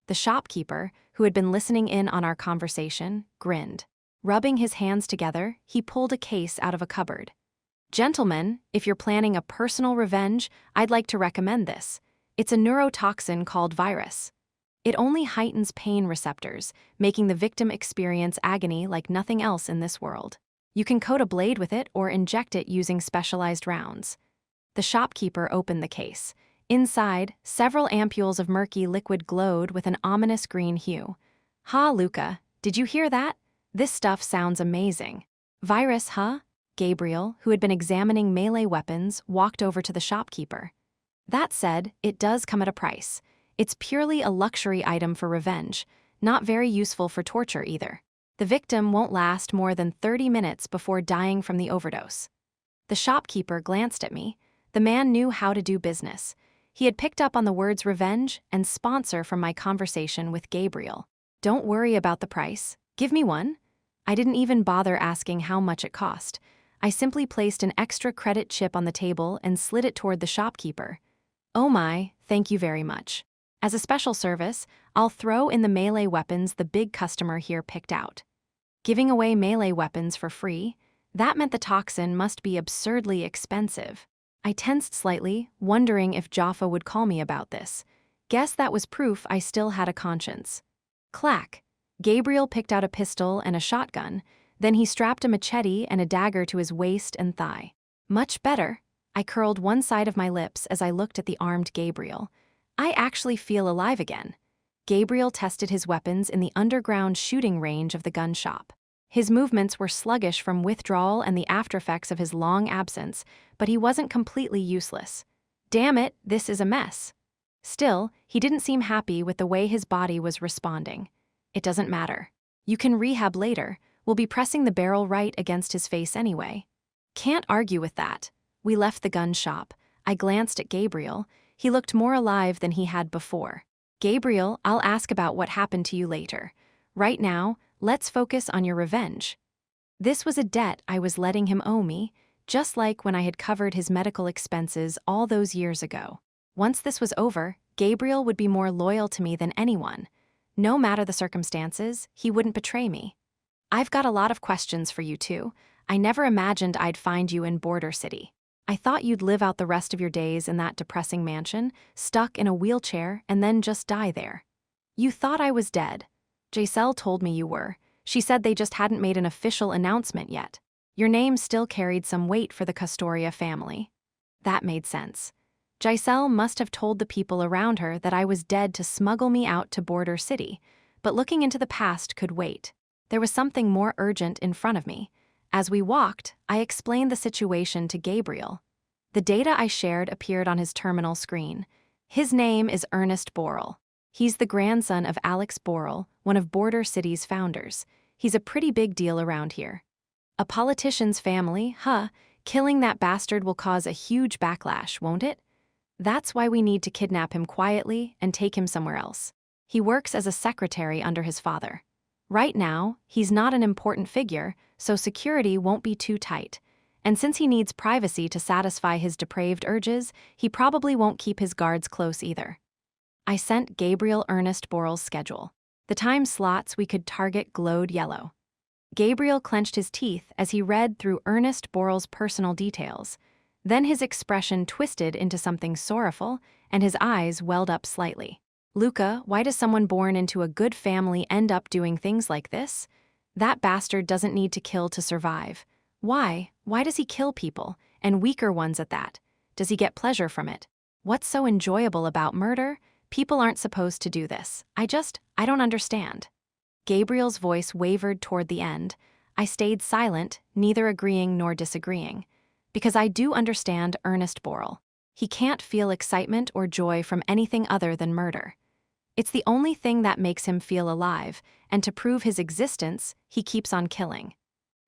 Speaker 1: The shopkeeper, who had been listening in on our conversation, grinned. Rubbing his hands together, he pulled a case out of a cupboard. "Gentlemen, if you're planning a personal revenge, I'd like to recommend this. It's a neurotoxin called virus. It only heightens pain receptors, making the victim experience agony like nothing else in this world. You can coat a blade with it or inject it using specialized rounds." The shopkeeper opened the case. Inside, several ampules of murky liquid glowed with an ominous green hue. "Ha, Luka, did you hear that? This stuff sounds amazing." "Virus, huh?" Gabriel, who had been examining melee weapons, walked over to the shopkeeper. "That said, it does come at a price. It's purely a luxury item for revenge, not very useful for torture either. The victim won't last more than 30 minutes before dying from the overdose." The shopkeeper glanced at me. The man knew how to do business. He had picked up on the words revenge and sponsor from my conversation with Gabriel. "Don't worry about the price. Give me one." I didn't even bother asking how much it cost. I simply placed an extra credit chip on the table and slid it toward the shopkeeper. "Oh my, thank you very much. As a special service, I'll throw in the melee weapons the big customer here picked out." Giving away melee weapons for free? That meant the toxin must be absurdly expensive. I tensed slightly, wondering if Jaffa would call me about this. Guess that was proof I still had a conscience. Clack! Gabriel picked out a pistol and a shotgun, then he strapped a machete and a dagger to his waist and thigh. "Much better." I curled one side of my lips as I looked at the armed Gabriel. I actually feel alive again. Gabriel tested his weapons in the underground shooting range of the gun shop. His movements were sluggish from withdrawal and the aftereffects of his long absence, but he wasn't completely useless. "Damn it, this is a mess." Still, he didn't seem happy with the way his body was responding. "It doesn't matter. You can rehab later. We'll be pressing the barrel right against his face anyway." Can't argue with that. We left the gun shop. I glanced at Gabriel. He looked more alive than he had before. "Gabriel, I'll ask about what happened to you later. Right now, let's focus on your revenge." This was a debt I was letting him owe me, just like when I had covered his medical expenses all those years ago. Once this was over, Gabriel would be more loyal to me than anyone. No matter the circumstances, he wouldn't betray me. "I've got a lot of questions for you too. I never imagined I'd find you in Border City. I thought you'd live out the rest of your days in that depressing mansion, stuck in a wheelchair, and then just die there. You thought I was dead. Giselle told me you were. She said they just hadn't made an official announcement yet. Your name still carried some weight for the Custoria family." That made sense. Giselle must have told the people around her that I was dead to smuggle me out to Border City, but looking into the past could wait. There was something more urgent in front of me. As we walked, I explained the situation to Gabriel. The data I shared appeared on his terminal screen. His name is Ernest Borrell. He's the grandson of Alex Borrell, one of Border City's founders. He's a pretty big deal around here. A politician's family, huh? Killing that bastard will cause a huge backlash, won't it? That's why we need to kidnap him quietly and take him somewhere else. He works as a secretary under his father. Right now, he's not an important figure, so security won't be too tight. And since he needs privacy to satisfy his depraved urges, he probably won't keep his guards close either. I sent Gabriel Ernest Boral's schedule. The time slots we could target glowed yellow. Gabriel clenched his teeth as he read through Ernest Boral's personal details. Then his expression twisted into something sorrowful, and his eyes welled up slightly. Luka, why does someone born into a good family end up doing things like this? That bastard doesn't need to kill to survive. Why? Why does he kill people, and weaker ones at that? Does he get pleasure from it? What's so enjoyable about murder? People aren't supposed to do this. I don't understand. Gabriel's voice wavered toward the end. I stayed silent, neither agreeing nor disagreeing. Because I do understand Ernest Boral. He can't feel excitement or joy from anything other than murder. It's the only thing that makes him feel alive, and to prove his existence, he keeps on killing.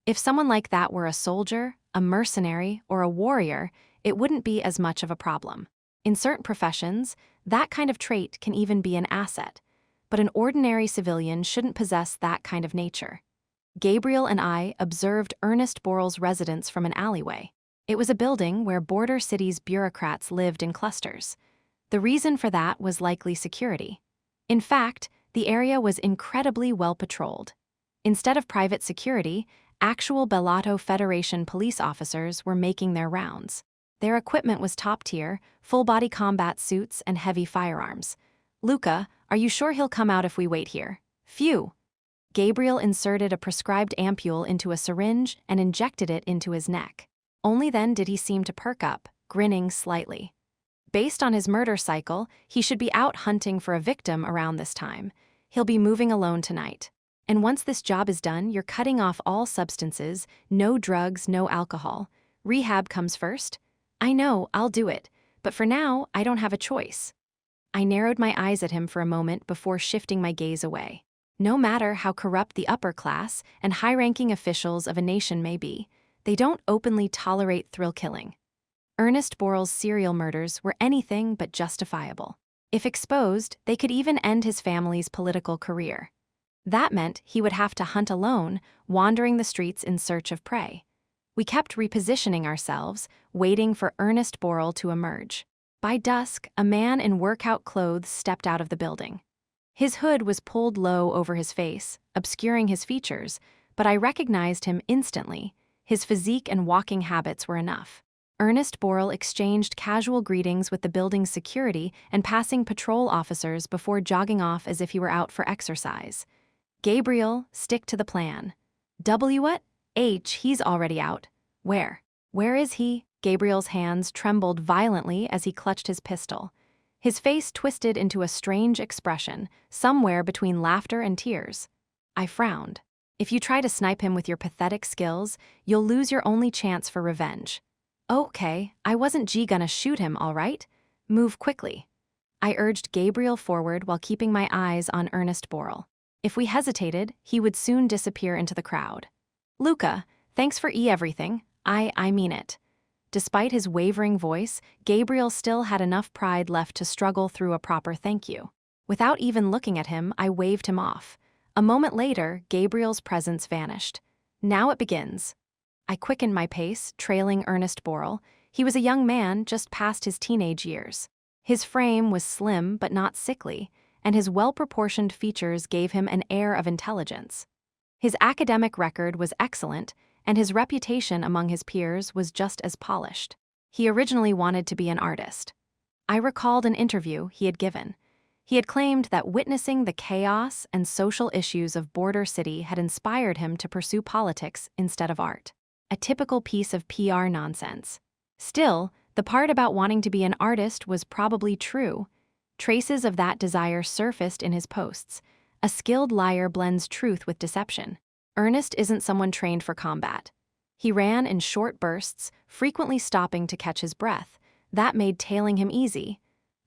Speaker 1: If someone like that were a soldier, a mercenary, or a warrior, it wouldn't be as much of a problem. In certain professions, that kind of trait can even be an asset, but an ordinary civilian shouldn't possess that kind of nature. Gabriel and I observed Ernest Boral's residence from an alleyway. It was a building where border cities' bureaucrats lived in clusters. The reason for that was likely security. In fact, the area was incredibly well patrolled. Instead of private security, actual Bellato Federation police officers were making their rounds. Their equipment was top-tier, full-body combat suits and heavy firearms. Luka, are you sure he'll come out if we wait here? Phew. Gabriel inserted a prescribed ampule into a syringe and injected it into his neck. Only then did he seem to perk up, grinning slightly. Based on his murder cycle, he should be out hunting for a victim around this time. He'll be moving alone tonight. And once this job is done, you're cutting off all substances, no drugs, no alcohol. Rehab comes first. I know, I'll do it, but for now, I don't have a choice. I narrowed my eyes at him for a moment before shifting my gaze away. No matter how corrupt the upper class and high-ranking officials of a nation may be, they don't openly tolerate thrill killing. Ernest Boral's serial murders were anything but justifiable. If exposed, they could even end his family's political career. That meant he would have to hunt alone, wandering the streets in search of prey. We kept repositioning ourselves, waiting for Ernest Boral to emerge. By dusk, a man in workout clothes stepped out of the building. His hood was pulled low over his face, obscuring his features, but I recognized him instantly. His physique and walking habits were enough. Ernest Boral exchanged casual greetings with the building's security and passing patrol officers before jogging off as if he were out for exercise. Gabriel, stick to the plan. What? He's already out. Where? Where is he? Gabriel's hands trembled violently as he clutched his pistol. His face twisted into a strange expression, somewhere between laughter and tears. I frowned. If you try to snipe him with your pathetic skills, you'll lose your only chance for revenge. Okay, I wasn't gonna shoot him, all right? Move quickly. I urged Gabriel forward while keeping my eyes on Ernest Boral. If we hesitated, he would soon disappear into the crowd. Luka, thanks for everything. I mean it. Despite his wavering voice, Gabriel still had enough pride left to struggle through a proper thank you. Without even looking at him, I waved him off. A moment later, Gabriel's presence vanished. Now it begins. I quickened my pace, trailing Ernest Boral. He was a young man just past his teenage years. His frame was slim but not sickly, and his well-proportioned features gave him an air of intelligence. His academic record was excellent, and his reputation among his peers was just as polished. He originally wanted to be an artist. I recalled an interview he had given. He had claimed that witnessing the chaos and social issues of Border City had inspired him to pursue politics instead of art. A typical piece of PR nonsense. Still, the part about wanting to be an artist was probably true. Traces of that desire surfaced in his posts. A skilled liar blends truth with deception. Ernest isn't someone trained for combat. He ran in short bursts, frequently stopping to catch his breath. That made tailing him easy.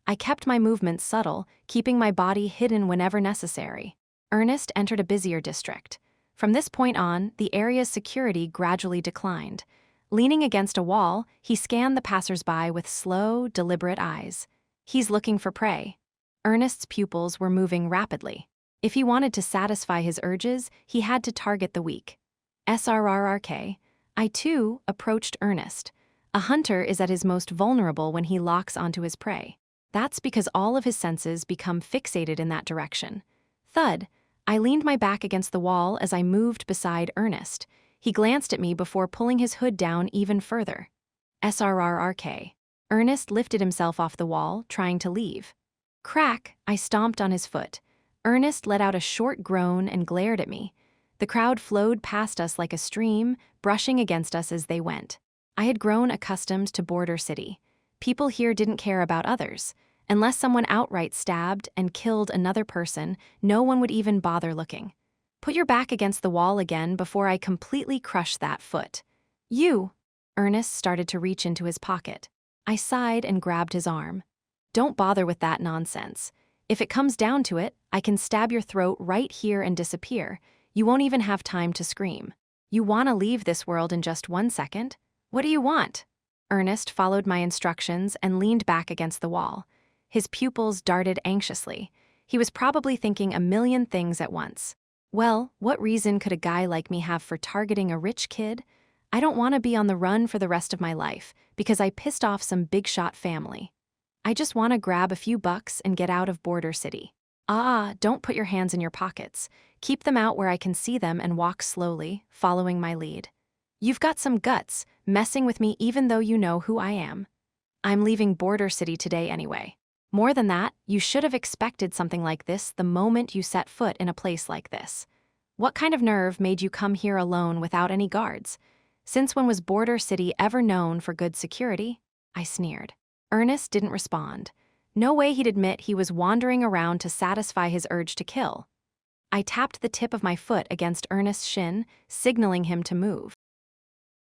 Speaker 1: I kept my movements subtle, keeping my body hidden whenever necessary. Ernest entered a busier district. From this point on, the area's security gradually declined. Leaning against a wall, he scanned the passersby with slow, deliberate eyes. He's looking for prey. Ernest's pupils were moving rapidly. If he wanted to satisfy his urges, he had to target the weak. SRRRK. I too approached Ernest. A hunter is at his most vulnerable when he locks onto his prey. That's because all of his senses become fixated in that direction. Thud. I leaned my back against the wall as I moved beside Ernest. He glanced at me before pulling his hood down even further. SRRRK. Ernest lifted himself off the wall, trying to leave. Crack. I stomped on his foot. Ernest let out a short groan and glared at me. The crowd flowed past us like a stream, brushing against us as they went. I had grown accustomed to Border City. People here didn't care about others. Unless someone outright stabbed and killed another person, no one would even bother looking. Put your back against the wall again before I completely crush that foot. You! Ernest started to reach into his pocket. I sighed and grabbed his arm. Don't bother with that nonsense. If it comes down to it, I can stab your throat right here and disappear. You won't even have time to scream. You want to leave this world in just 1 second? What do you want? Ernest followed my instructions and leaned back against the wall. His pupils darted anxiously. He was probably thinking a million things at once. Well, what reason could a guy like me have for targeting a rich kid? I don't want to be on the run for the rest of my life because I pissed off some big-shot family. I just want to grab a few bucks and get out of Border City. Don't put your hands in your pockets. Keep them out where I can see them and walk slowly, following my lead. You've got some guts, messing with me even though you know who I am. I'm leaving Border City today anyway. More than that, you should have expected something like this the moment you set foot in a place like this. What kind of nerve made you come here alone without any guards? Since when was Border City ever known for good security? I sneered. Ernest didn't respond. No way he'd admit he was wandering around to satisfy his urge to kill. I tapped the tip of my foot against Ernest's shin, signaling him to move.